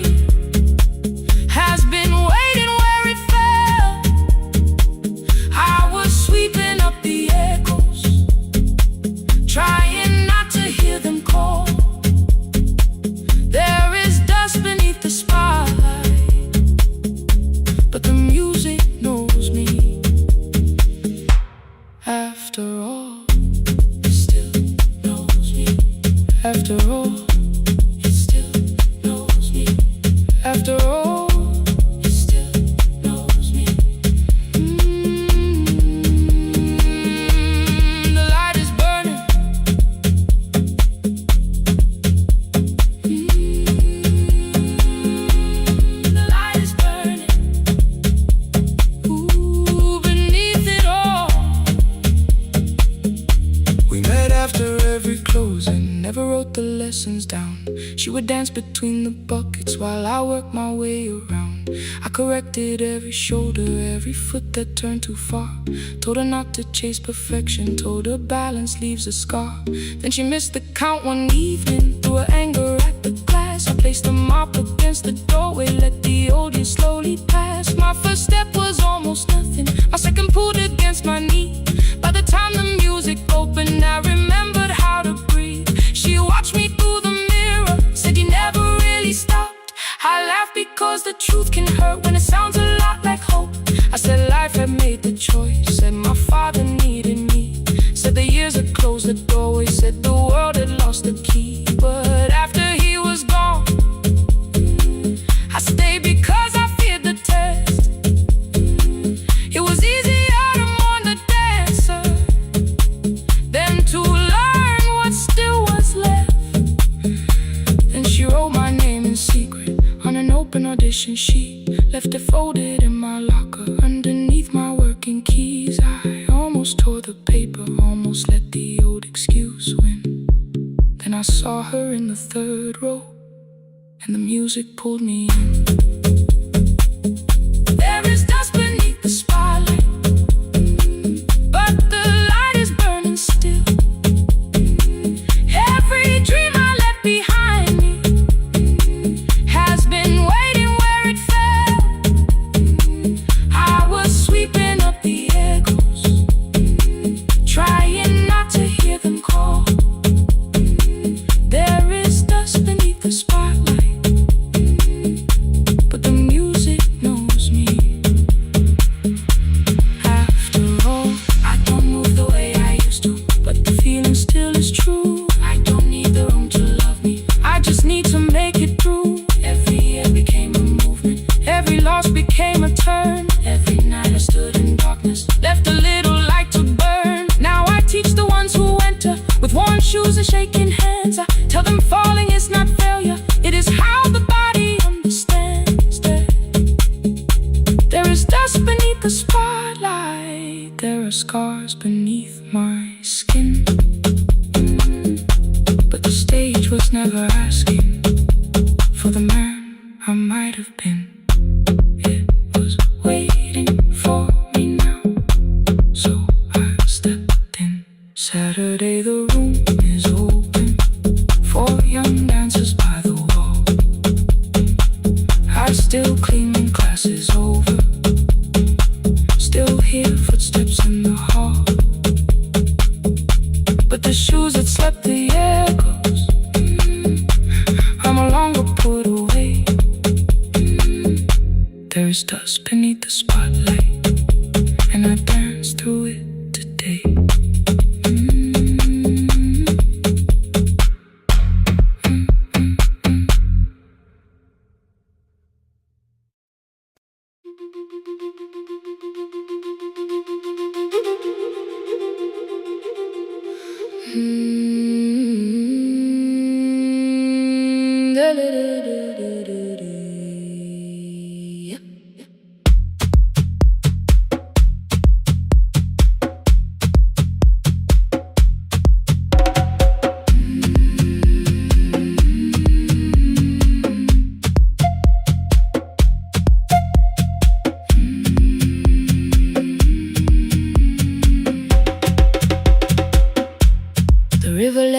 has been waiting where it fell. I was sweeping up the echoes, trying not to hear them call. There is dust beneath the spotlight, but the music knows me. After all, it still knows me. After all, it still knows me. After all, it still knows me. The light is burning. The light is burning. Ooh, beneath it all. We met after every closing, never wrote the lessons down. She would dance between the buckets while I worked my way around. I corrected every shoulder, every foot that turned too far. Told her not to chase perfection, told her balance leaves a scar. Then she missed the count one evening, threw her anger at the glass. I placed the mop against the doorway, let the old years slowly pass. My first step was almost nothing, my second pulled against my knee. By the time the music opened, I remembered how to breathe. She watched me through the mirror, said you never really stopped. I laughed because the truth can hurt when it sounds a lot like hope. I said life had made the choice, said my father needed me, said the years had closed the doorway, said the world had lost the key. But after he was gone, I stayed because I feared the test. It was easier to mourn the dancer than to learn what still was left. Then she wrote my name in secret on an open audition sheet, left it folded in my locker underneath my working keys. I almost tore the paper, almost let the old excuse win. Then I saw her in the third row, and the music pulled me in. There is dust beneath the spotlight, but the light is burning still. Every dream I left behind me has been waiting where it fell. I was sweeping up the echoes, trying not to hear them call. There is dust beneath the spotlight, but the music knows me. After all, I don't move the way I used to, but the feeling still is true. I don't need the room to love me, I just need to make it through. Every year became a movement, every loss became a turn. Every night I stood in darkness, left a little light to burn. Now I teach the ones who enter with worn shoes and shaking hands. I tell them falling is not failure, it is how the body understands that there is dust beneath the spotlight, there are scars beneath my skin. But the stage was never asking for the man I might have been. It was waiting for me now, so I stepped in. Saturday the room is open for young dancers by the wall. I still clean when class is over, still hear footsteps in the hall. let the echoes. I'm no longer put away. There is dust beneath the spotlight, and I dance through it today.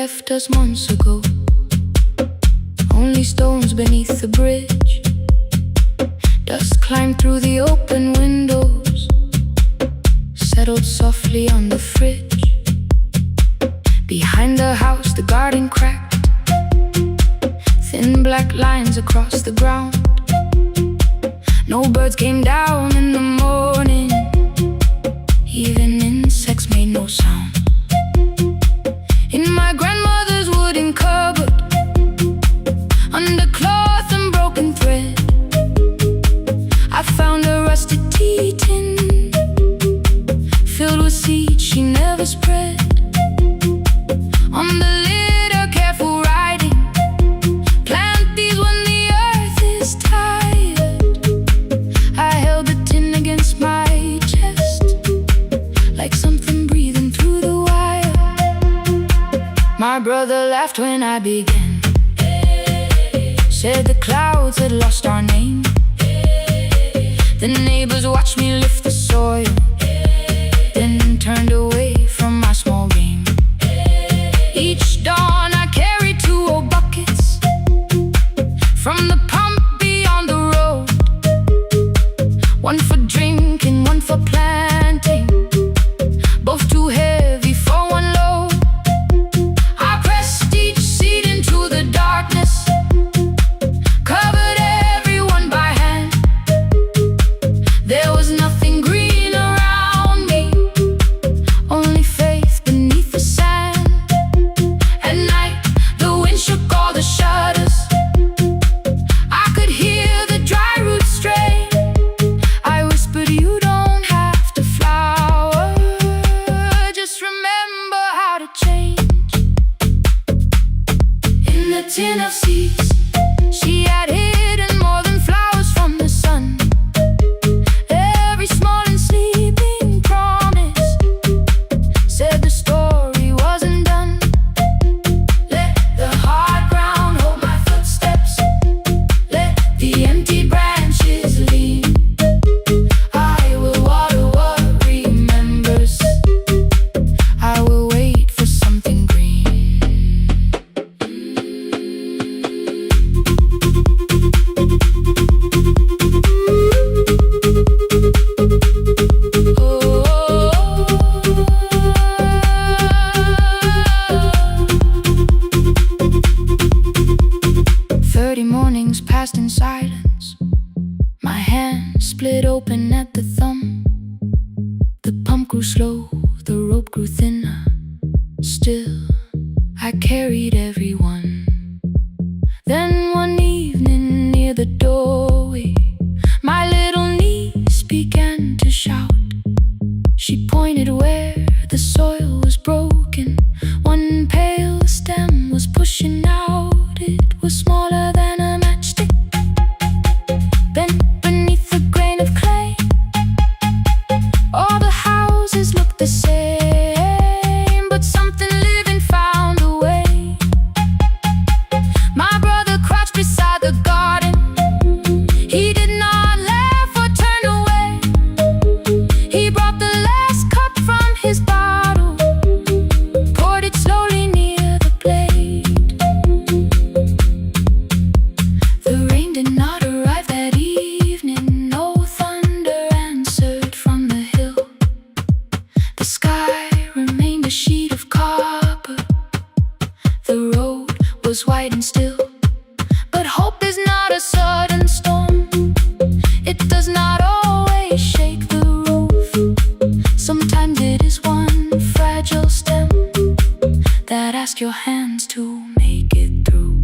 Left us months ago, only stones beneath the bridge. Dust climbed through the open windows, settled softly on the fridge. Behind the house, the garden cracked, thin black lines across the ground. No birds came down in the morning, even insects made no sound. In my grandmother's wooden cupboard, under cloth and broken thread, I found a rusted tea tin filled with seeds she never spread. On the lid, a careful writing: plant these when the earth is tired. I held the tin against my chest, like something breathing through the wire. My brother laughed when I began, said the clouds had lost our name. The neighbors watched me lift the soil, then turned away from my small game. Each dawn I carried 2 old buckets from the pump beyond the road, one for drinking, one for planting, both too heavy for one load. I pressed each seed into the darkness, covered everyone by hand. There was nothing green around me, only faith beneath the sand. At night, the wind shook all the shutters. I could hear the dry roots stray. I whispered, you don't have to flower, just remember how to change. In the tin of seeds, she had hidden more than flowers from the sun. Every small and sleeping promise said the story wasn't done. Let the hard ground hold my footsteps, let the empty branches lean. I will water what remembers, I will wait for something green. Oh, 30 mornings passed in silence. My hand split open at the thumb. The pump grew slow, the rope grew thinner. Still, I carried everyone. Then one evening near the doorway, my little niece began to shout. She pointed where the soil was broken. One pale stem was pushing out. It was smaller than a matchstick, bent beneath a grain of clay. All the houses looked the same, but something living found a way. My brother crouched beside the garden. He did not laugh or turn away. He brought the last cup from his The road was wide and still, but hope is not a sudden storm. It does not always shake the roof. Sometimes it is one fragile stem that asks your hands to make it through.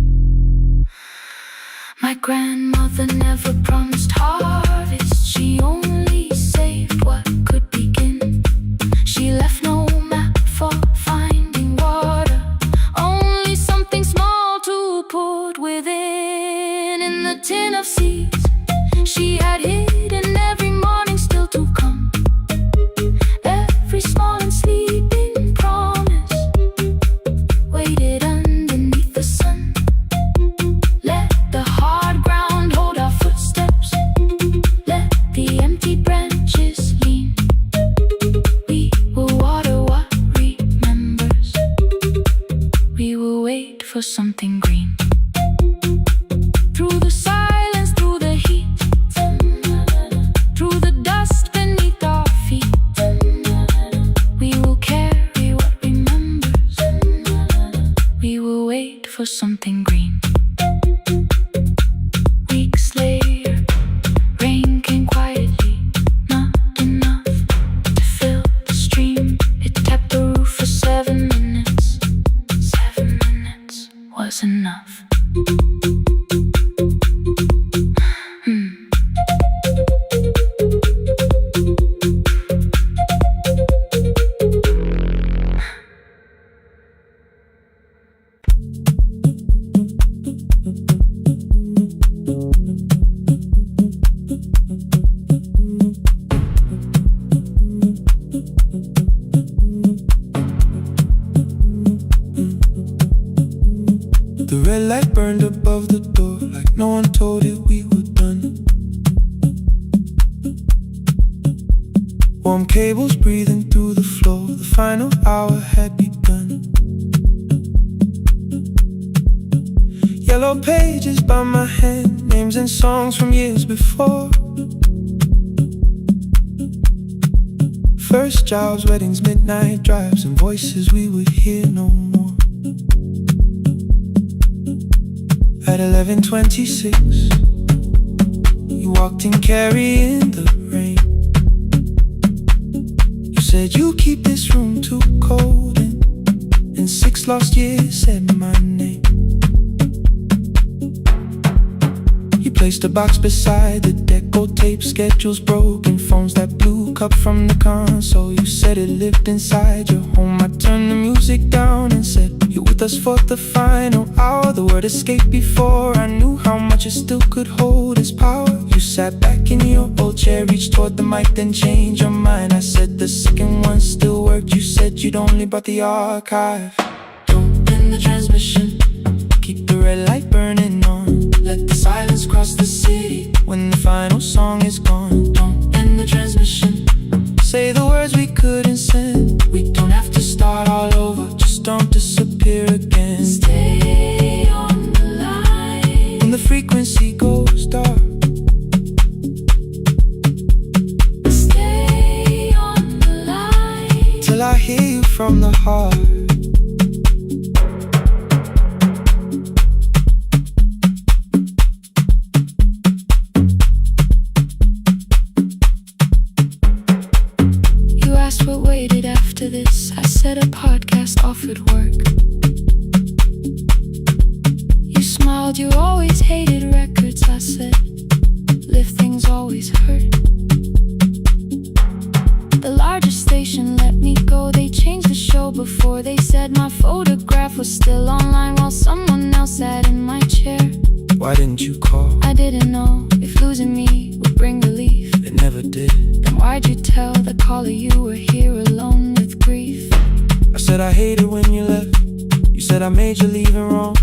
My grandmother never promised harvest. She only saved what could begin. She left no map for finding water, only something small to put within. In the tin of seeds she had hidden every morning still to come, every small and sleeping promise waited underneath the sun. Let the hard ground hold our footsteps, let the empty branches lean. We will water what remembers, we will wait for something green. Through the silence, through the heat, through the dust beneath our feet, we will carry what remembers, we will wait for something green. Weeks later, rain came quietly, not enough to fill the stream. It tapped the roof for 7 minutes. 7 minutes was enough. The red light burned above the door, like no one told it we were done. Warm cables breathing through the floor, the final hour had begun. Yellow pages by my hand, names and songs from years before. First jobs, weddings, midnight drives, and voices we would hear no more. At 11:26, you walked in carrying the rain. You said you keep this room too cold, and in 6 lost years said my name. You placed a box beside the deck, old tape, schedules broken, phones that blew, cup from the console. You said it lived inside your home. I turned the music down and said, you're with us for the final hour. The word escaped before I knew how much it still could hold its power. You sat back in your old chair, reached toward the mic, then changed your mind. I said the second one still worked. You said you'd only brought the archive. Don't end the transmission, keep the red light burning on. Let the silence cross the city when the final song is gone. Don't end the transmission, say the words we couldn't send. We don't have to start all over, just don't disappear again. Stay on the line when the frequency goes dark. Stay on the line Till I hear you from the heart. You asked what waited after this. I said a podcast offered work. You smiled, you always hated records. I said, live things always hurt. The largest station let me go. They changed the show before they said my photograph was still online while someone else sat in my chair. Why didn't you call? I didn't know if losing me would bring relief. It never did. Then why'd you tell the caller you were here alone with grief? I said I hated when you left. You said I made you leaving wrong,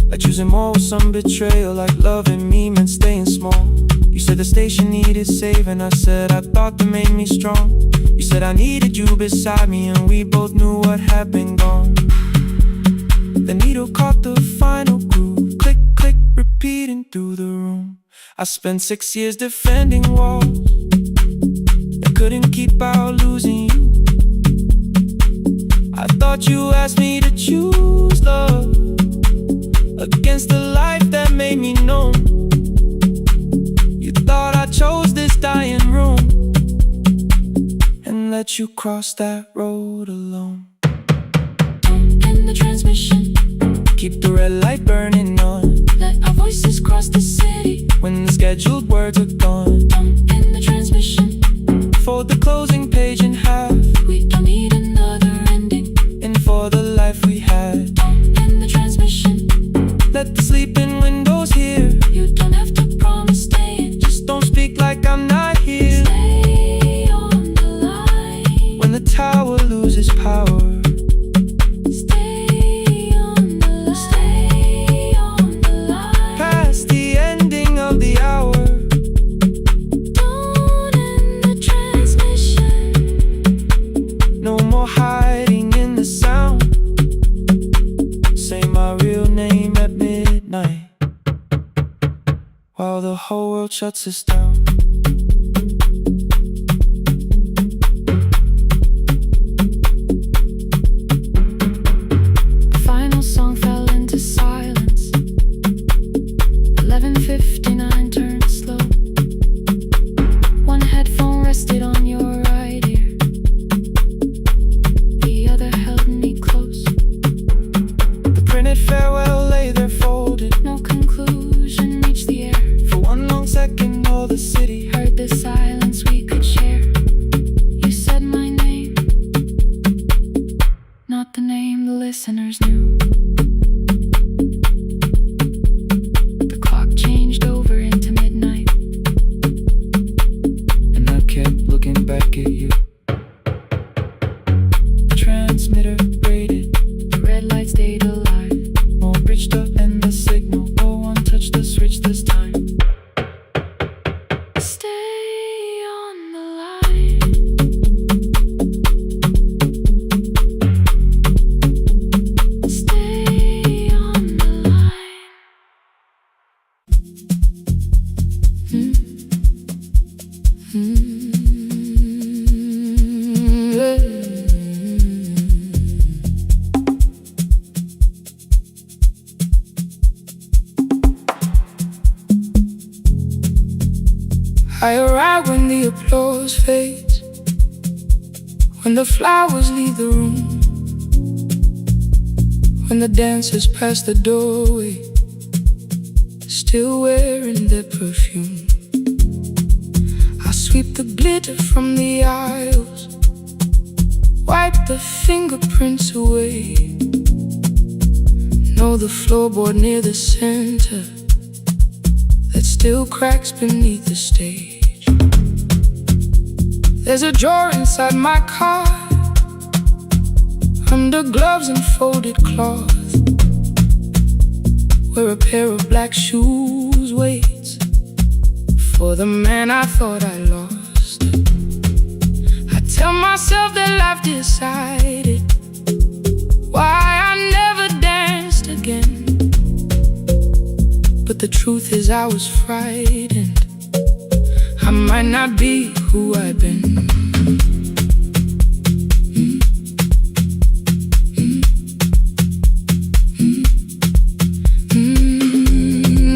like choosing more with some betrayal, like loving me meant staying small. You said the station needed saving. I said I thought that made me strong. You said I needed you beside me, and we both knew what had been gone. The needle caught the final groove, click, click, repeating through the room. I spent 6 years defending walls that couldn't keep out losing you. I thought you asked me to choose love, let you cross that road alone. In the transmission, keep the red light burning on. let our voices cross the city. When the scheduled words are gone, In the transmission, fold the closing page in half. we don't need another ending. In for the life we had. In the transmission, Let the sleeping windows hear. you don't have to promise staying. Just don't speak like I'm not here. Stay on the line. When the tower loses power, Stay on the line. Stay on the line. past the ending of the hour. Don't end the transmission. No more hiding in the sound. Say my real name at midnight, while the whole world shuts us down. Final song fell into silence. 11:59 turned slow. One headphone rested on your right ear. The other held me close. The printed farewell lay there folded. No conclusion reached the air. For one long second all the city Heard the silence we could share. You said my name, not the name the listeners knew. The clock changed over into midnight. and I kept looking back at you. Transmitter braided, The red light stayed alive. more bridged up and the signal. No one touched the switch this time. Stay on the line. Stay on the line. I arrive when the applause fades, when the flowers leave the room, when the dancers pass the doorway, still wearing their perfume. I sweep the glitter from the aisles, wipe the fingerprints away. Know the floorboard near the center that still cracks beneath the stage. There's a drawer inside my car, under gloves and folded cloth, where a pair of black shoes waits for the man I thought I lost. I tell myself that life decided why I never danced again. But the truth is I was frightened. I might not be who I've been.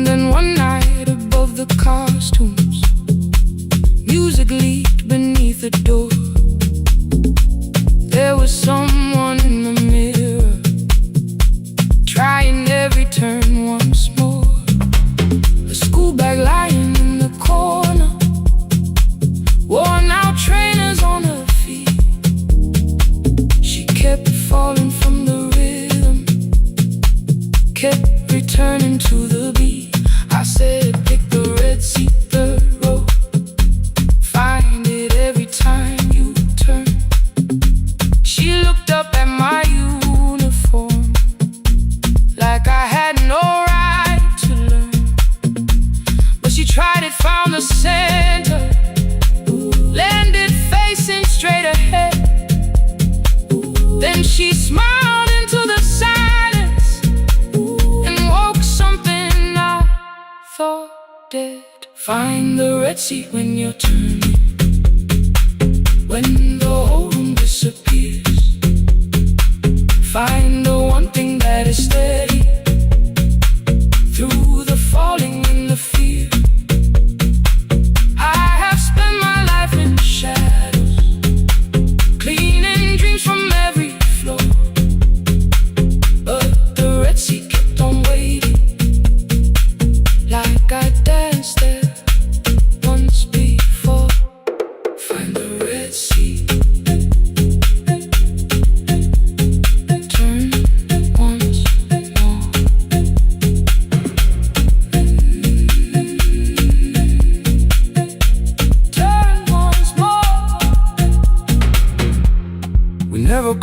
Then one night above the costumes, music leaked beneath the door. There was someone in the mirror, trying every turn once more. A school bag lying in the corner, worn out trainers on her feet. She kept falling from the rhythm, kept returning to the beat. I said, pick the red seat, third row, find it every time you turn. She looked up at my uniform like I had no right to learn. But she tried it, found the center, landed facing straight ahead. Then she smiled into the silence and woke something I thought dead. Find the red seat when you're turning, when the whole room disappears. Find the one thing that is steady through the falling and the fear. I have spent my life in shadows,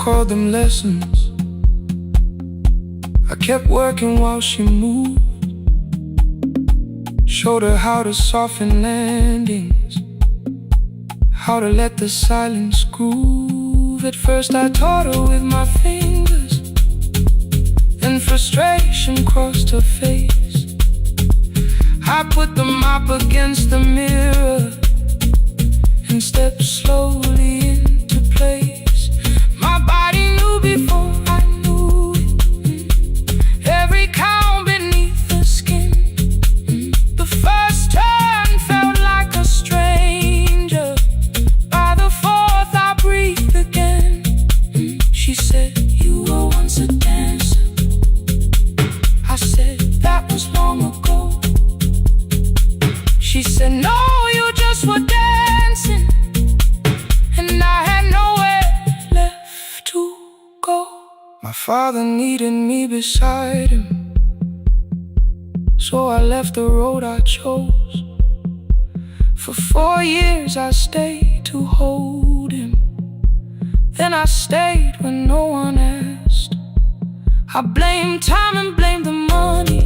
called them lessons. I kept working while she moved. Showed her how to soften landings, how to let the silence groove. At first I taught her with my fingers, then frustration crossed her face. I put the mop against the mirror and stepped slowly into place. My body knew before I knew it, every count beneath the skin. The first turn felt like a stranger. By the fourth I breathed again. She said, "You were once a dancer." I said, "That was long ago." She said, "No, you just were dancing." And I had nowhere left to go. My father needed me beside him, so I left the road I chose. For 4 years I stayed to hold him. Then I stayed when no one asked. I blamed time and blamed the money,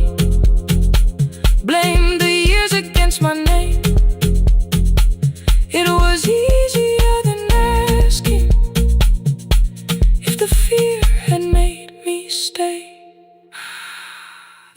blamed the years against my name. It was easier than asking if the fear had made me stay.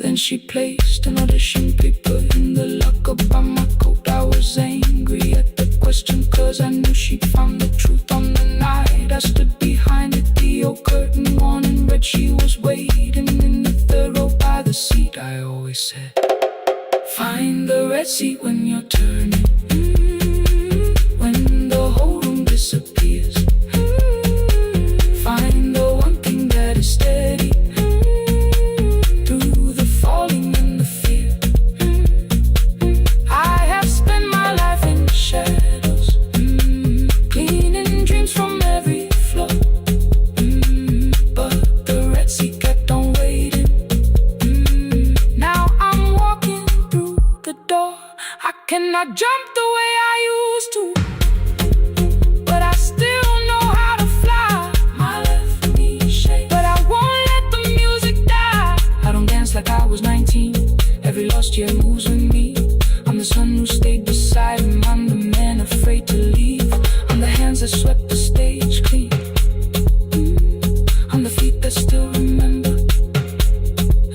Then she placed an audition paper in the locker by my coat. I was angry at the question, cause I knew she'd found the truth on the night I stood behind it. The old curtain worn in red, she was waiting in the third row by the seat. I always said, find the red seat when you're turning, when the whole room disappears. Find the one thing that is steady through the falling and the fear. I have spent my life in shadows, cleaning dreams from every floor. But the red seat kept on waiting. Now I'm walking through the door. I cannot jump the way I used to, but I still know how to fly. My left knee shakes, but I won't let the music die. I don't dance like I was 19. Every lost year moves with me. I'm the son who stayed beside him. I'm the man afraid to leave. I'm the hands that swept the stage clean. I'm the feet that still remember.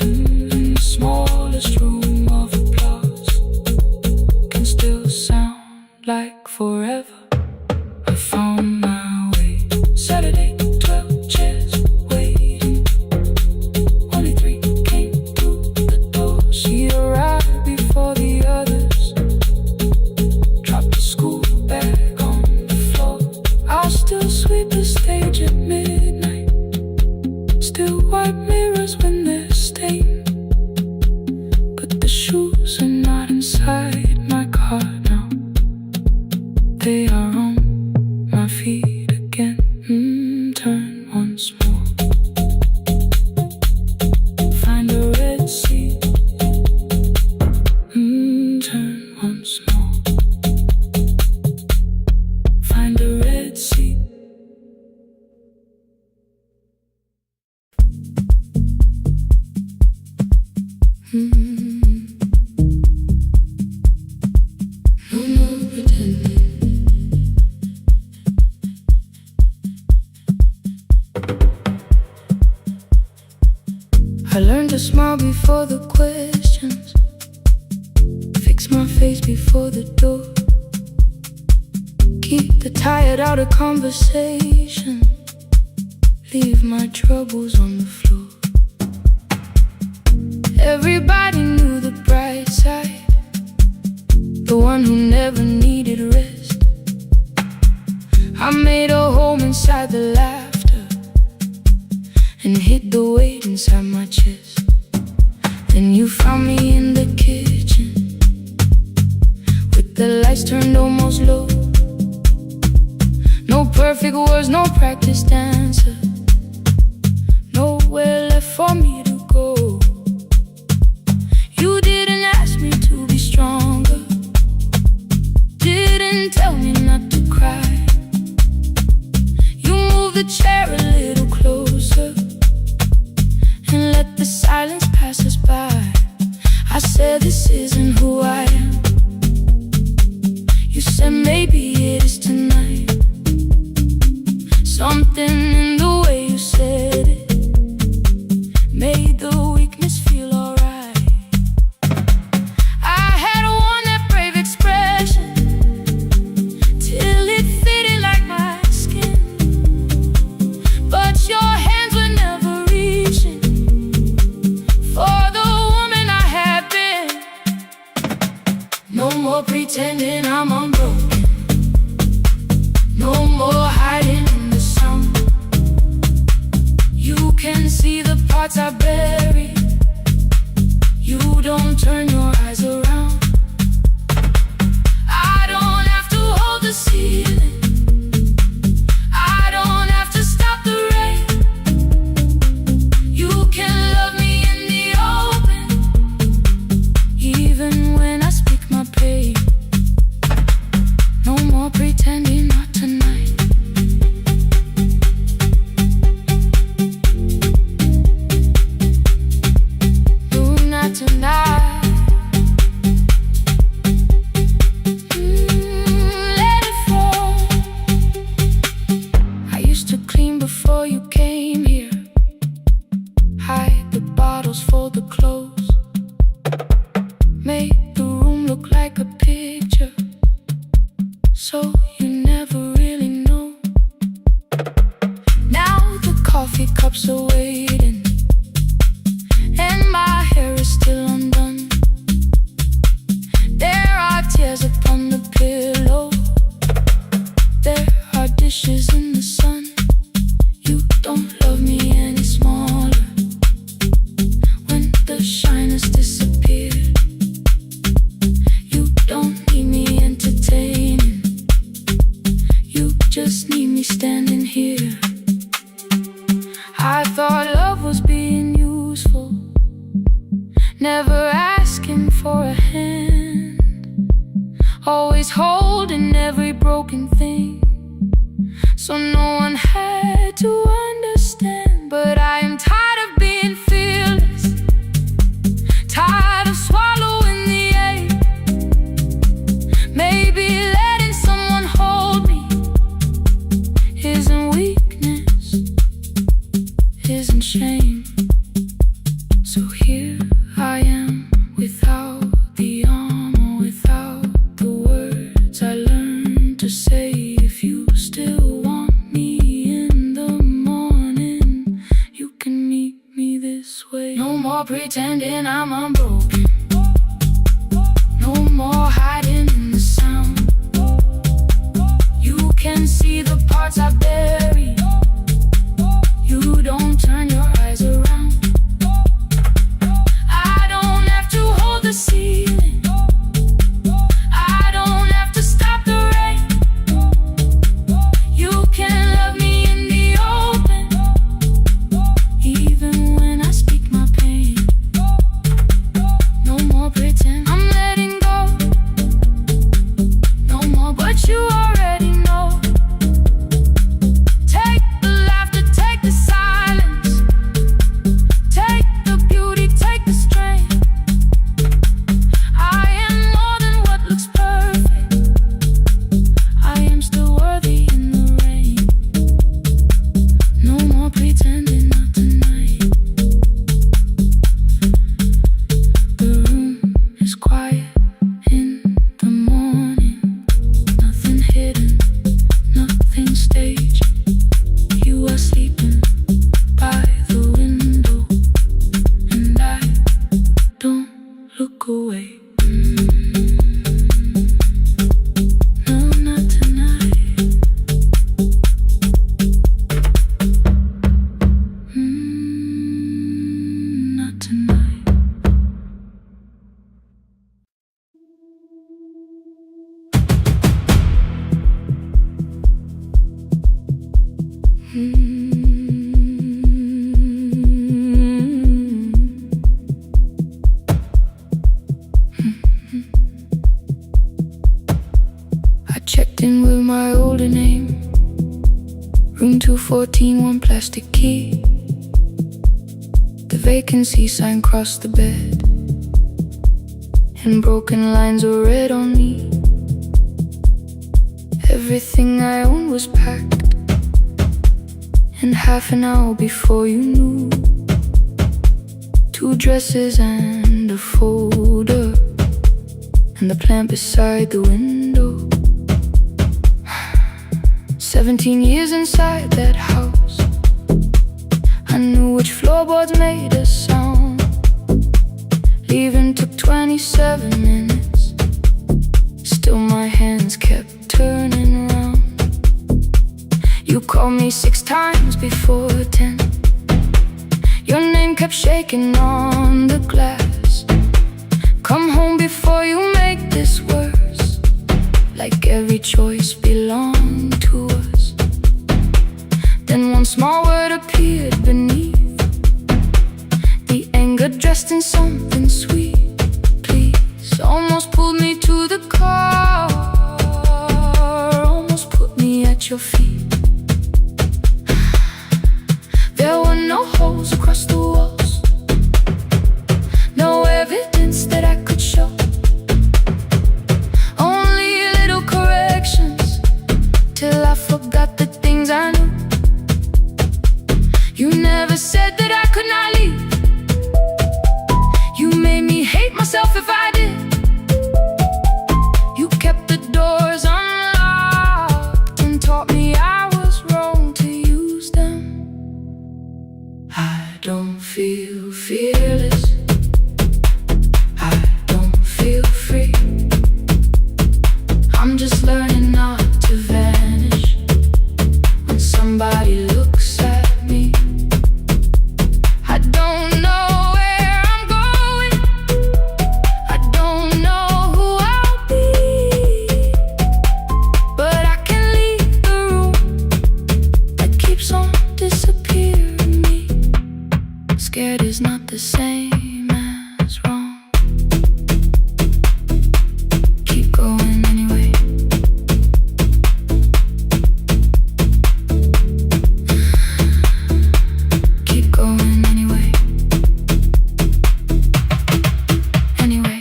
In the smallest room of applause can still sound like forever. I found my way. Saturday, 12 chairs waiting. Only 3 came through the door. She arrived before the others, dropped the school bag on the floor. I'll still sweep the stage at midnight, still wipe mirrors when they're stained. But the shoes are not inside my car now. They are on my feet again. Turn once more. Find a red seat. Turn once more. Find a red seat. No more pretending. I learned to smile before the questions, fix my face before the door, keep the tired out of conversation, leave my troubles on the floor. Everybody knew the bright side, the one who never needed rest. I made a home inside the laughter and hid the weight inside my chest. Then you found me in the kitchen with the lights turned almost low. No perfect words, no practiced answer, nowhere left for me to go. You didn't ask me to be stronger, didn't tell me not to cry. You moved the chair a little more pretending I'm unbroken. No more hiding in the sound. You can see the parts I bury. You don't turn your eyes around. I don't have to hold the ceiling. I don't have to stop the rain. You can love me in the open, even when I speak my pain. No more pretending, not tonight. No, not tonight. Let it fall. I used to clean before you came here. Hide the bottles, fold the clothes. Make the room look like a picture, so you never really know. Now the coffee cups are waiting, and my hair is still undone. There are tears upon the pillow. There are dishes in the sun. You don't love me any smaller when the shine has disappeared. You don't need me entertaining. You just need me standing here. I thought love was being useful, never asking for a hand, always holding every broken thing, so no one had to understand. But I am tired of being fearless, tired of swallowing the ache. Maybe letting someone hold me isn't weakness, isn't shame. So here I am, without the armor, without the words I learned to say. If you still want me in the morning, you can meet me this way. No more pretending I'm unbroken. No more hiding in the sound. You can see the parts I bury. You don't turn your eyes around. I don't have to hold the ceiling. I don't have to stop the rain. You can love me in the open, even when I speak my pain. No more pretend, I'm letting go. No more, but you already know. Take the laughter, take the silence, take the beauty, take the strength. I am more than what looks perfect. I am still worthy in the rain. No more pretending, not tonight. The room is quiet in the morning. Nothing hidden, nothing staged. You are sleeping by the window, and I don't look away. No, not tonight. Not tonight. I checked in with my older name. Room 214, one plastic key. The vacancy sign crossed the bed, and broken lines were read on me. Everything I owned was packed, and half an hour before you knew, 2 dresses and a folder, and the plant beside the window. 17 years inside that house, I knew which floorboards made a sound. Leaving took 27 minutes. knocking on the glass. Come home before you make this worse, like every choice belonged to us. Then one small word appeared beneath the anger, dressed in something sweet. Please, almost pulled me to the car, almost put me at your feet. There were no holes across the walls, no evidence that I could show, only little corrections till I forgot the things I knew. You never said that I could not leave. You made me hate myself if I did. You kept the doors unlocked and taught me I was wrong to use them. I don't feel fearless, I don't feel free. I'm just learning not to vanish when somebody looks at me. I don't know where I'm going, I don't know who I'll be, but I can leave the room that keeps on disappearing me. Scared is not the same as wrong. Keep going anyway. Keep going anyway. Anyway,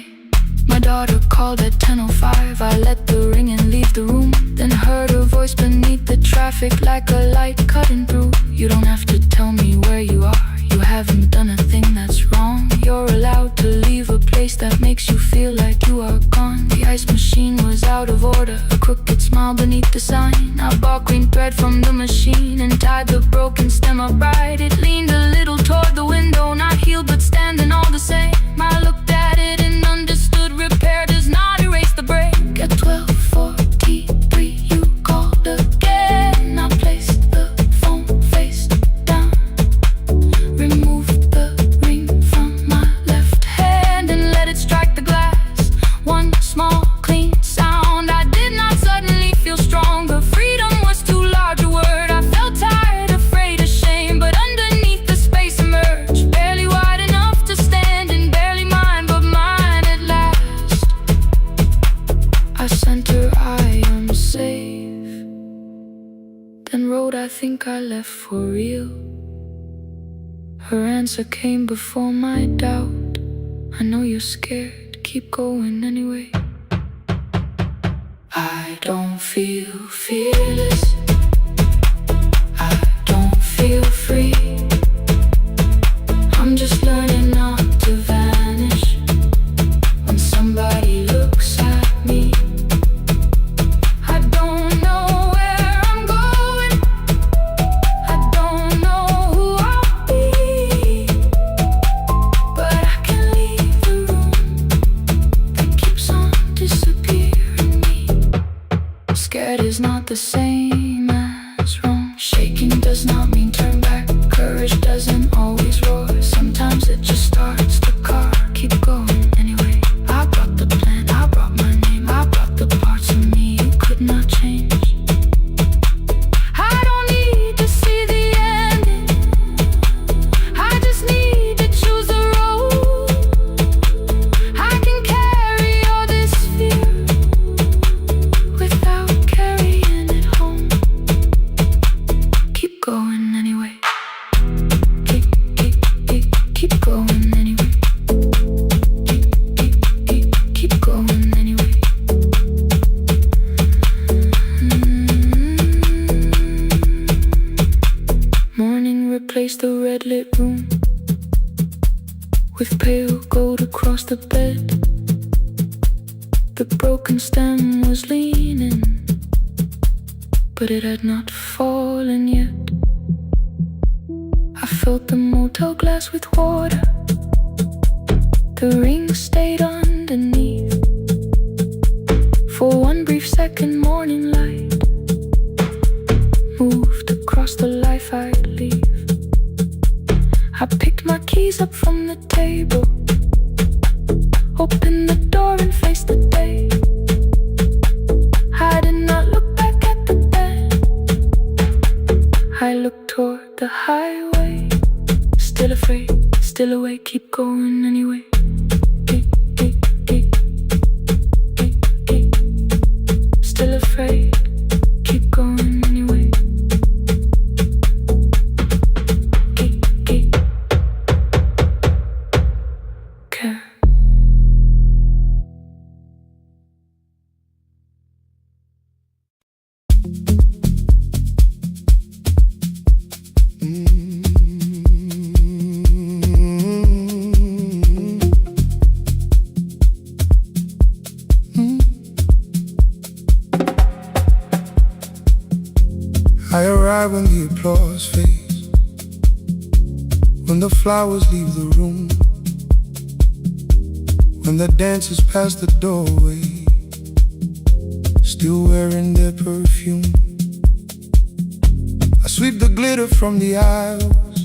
my daughter called at 10:05. I let the ring and leave the room, then heard her voice beneath the traffic like a light cutting through. You don't have to tell me where you are, you haven't done a thing that's wrong. You're allowed to leave a place that makes you feel like you are gone. The ice machine was out of order, a crooked smile beneath the sign. I bought green thread from the machine and tied the broken stem upright. It leaned a little toward the window, not healed but standing all the same. I looked at it and understood repair does not erase the break. At 12:43 you called again. I placed the phone face down, removed the ring from my left hand and let it strike the glass. One small clean sound. I did not suddenly feel stronger. Freedom was too large a word. I felt tired, afraid, ashamed, but underneath the space emerged, barely wide enough to stand and barely mine, but mine at last. I sent her, I am safe, then wrote, I think I left for real. Her answer came before my doubt. I know you're scared, keep going anyway. I don't feel fearless, I don't feel free. I'm just learning not to vanish when somebody looks at me. I don't know where I'm going, I don't know who I'll be, but I can leave the room that keeps on disappearing me. Scared is not the same as wrong. Shaking does not mean turn back. Courage doesn't always roar. Sometimes it just starts the car. Keep going anyway. I brought the plan, I brought my name, I brought the parts of me you could not change. I don't need to see the ending, I just need to choose the road. I can carry all this fear without carrying it home. Keep going anyway. Keep going anyway. Keep going anyway. Morning replaced the red lit room with pale gold across the bed. The broken stem was leaning, but it had not fallen yet. I filled the motel glass with water, the ring stayed underneath. For one brief second, morning light moved across the life I'd leave. I picked my keys up from the table. Open the door and face the day. I did not look back at the bed. I looked toward the highway. Still afraid, still awake, keep going anyway. Still afraid, keep going anyway. Care. I arrive when the applause fades, when the flowers leave the room, when the dancers pass the doorway, still wearing their perfume. I sweep the glitter from the aisles,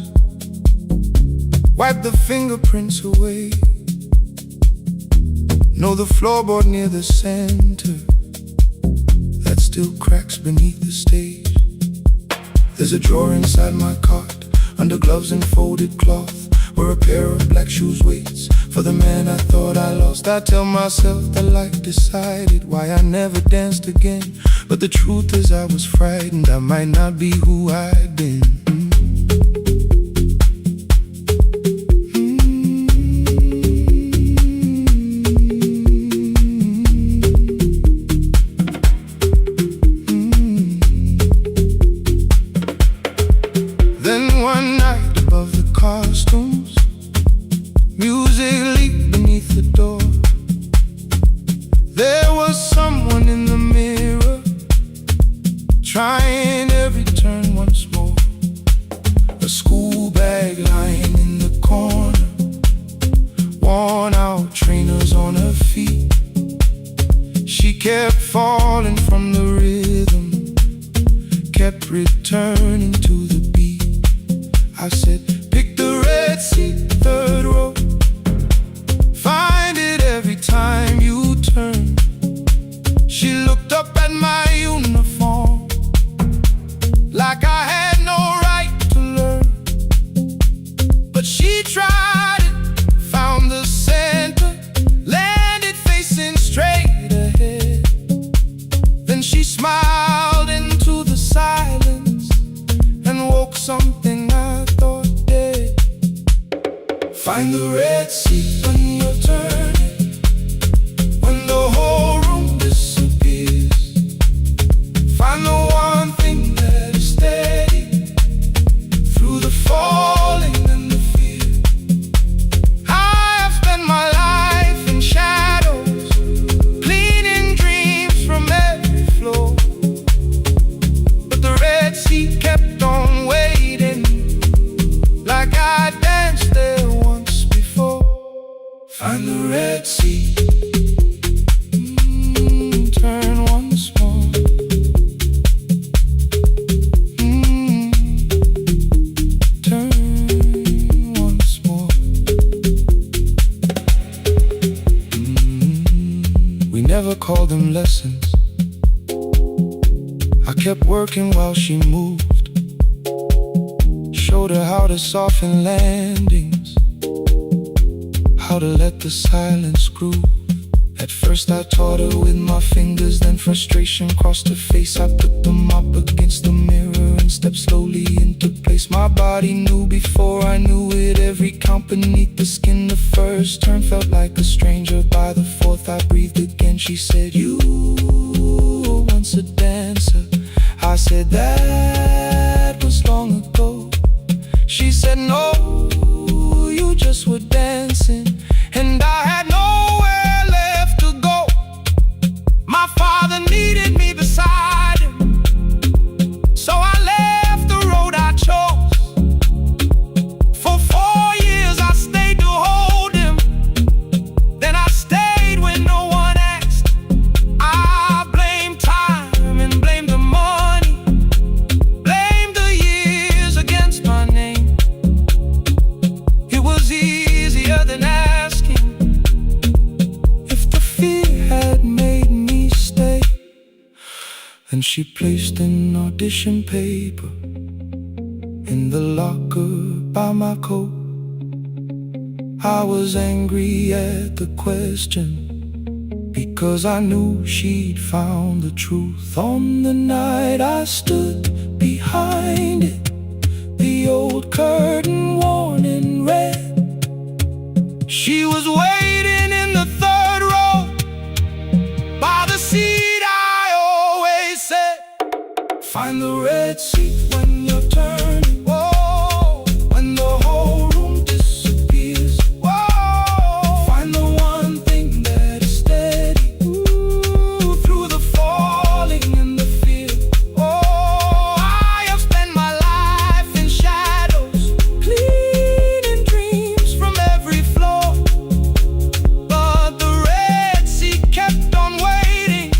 wipe the fingerprints away. Know the floorboard near the center that still cracks beneath the stage. There's a drawer inside my cart, under gloves and folded cloth, where a pair of black shoes waits for the man I thought I lost. I tell myself that life decided why I never danced again, but the truth is I was frightened I might not be who I'd been. Trying every turn once more. A school bag lying in the corner, worn out trainers on her feet. She kept falling from the rhythm, kept returning to the beat. I said, pick the red seat, third row. Find it every time you turn. She looked up at my uniform like I had no right to learn, but she tried it, found the center, landed facing straight ahead. Then she smiled into the silence and woke something I thought dead. Find the red seat when you're turning, when the whole room disappears. Find the one thing that is steady through the falling and the fear. I have spent my life in shadows, cleaning dreams from every floor, but the red seat kept on waiting, like I danced there once before. Find the red seat, turn once more. Never called them lessons. I kept working while she moved, showed her how to soften landings, how to let the silence groove. At first I taught her with my fingers, then frustration crossed her face. I put them up against the mirror and stepped slowly into place. My body knew before I knew it, every count beneath the skin. The first turn felt like a stranger, by the fourth I breathed again. She said, you were once a dancer. I said, that was long ago. She said, no, you just were dancing, and I had nowhere left to go. My father needed me beside him, so I left the road I chose. For 4 years I stayed to hold him, then I stayed when no one asked. I blamed time and blamed the money, blamed the years against my name. It was and she placed an audition paper in the locker by my coat. I was angry at the question, because I knew she'd found the truth. On the night I stood behind it, the old curtain worn in red, she was waiting in the third row by the seat I always said, find the red seat when you're turning. Whoa, when the whole room disappears. Whoa, find the one thing that is steady. Ooh, through the falling and the fear. Oh, I have spent my life in shadows, cleaning dreams from every floor. But the red sea kept on waiting.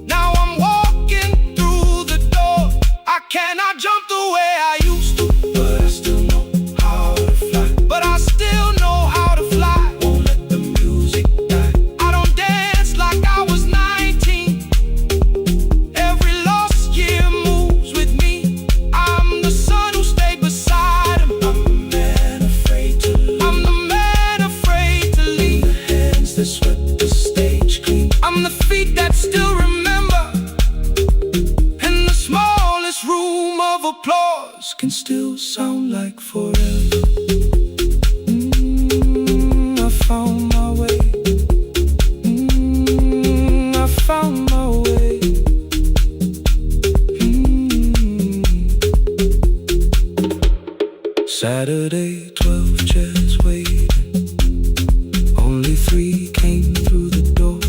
Now I'm walking through the door. I cannot jump the way I used to, but I still know how to fly. But I still know how to fly. Won't let the music die. I don't dance like I was 19. Every lost year moves with me. I'm the son who stayed beside him. I'm the man afraid to leave. I'm the man afraid to leave. The hands that swept the stage clean. I'm the feet that still remember. And the smallest room of applause can still sound like forever. I found my way. I found my way. Saturday, 12 chairs waiting. Only 3 came through the door.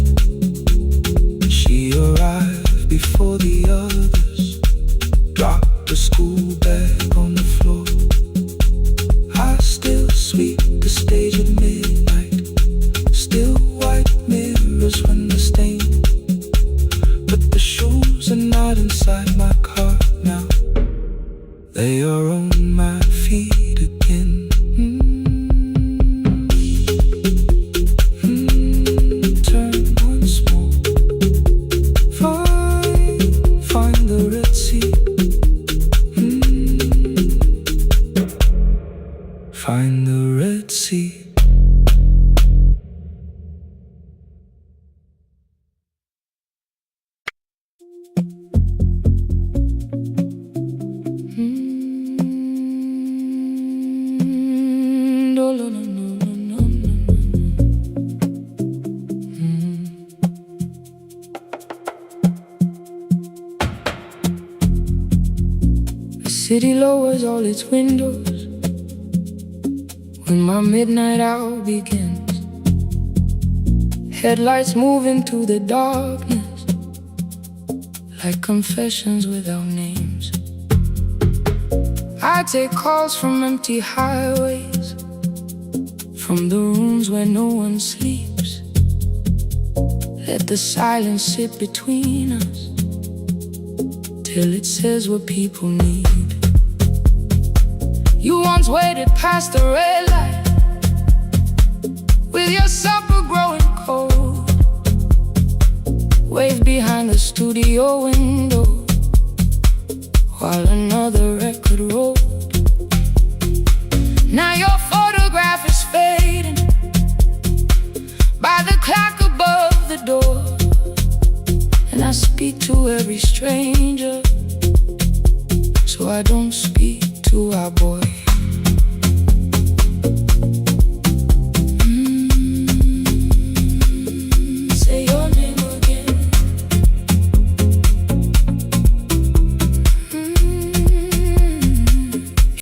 She arrived before the others, dropped the school bag on the floor. I still sweep the stage at midnight, still white mirrors when the stain. But the shoes are not inside my car now, they are on my feet again. Turn once more. Find the red sea. Find the red sea. No, no, no, no, no, no, The city lowers all its windows when my midnight hour begins. Headlights move into the darkness like confessions without names. I take calls from empty highways, from the rooms where no one sleeps. Let the silence sit between us till it says what people need. You once waited past the red light with your supper growing cold, waved behind the studio window while another record rolled. Now your photograph is fading by the clock above the door, and I speak to every stranger, so I don't speak to our boy.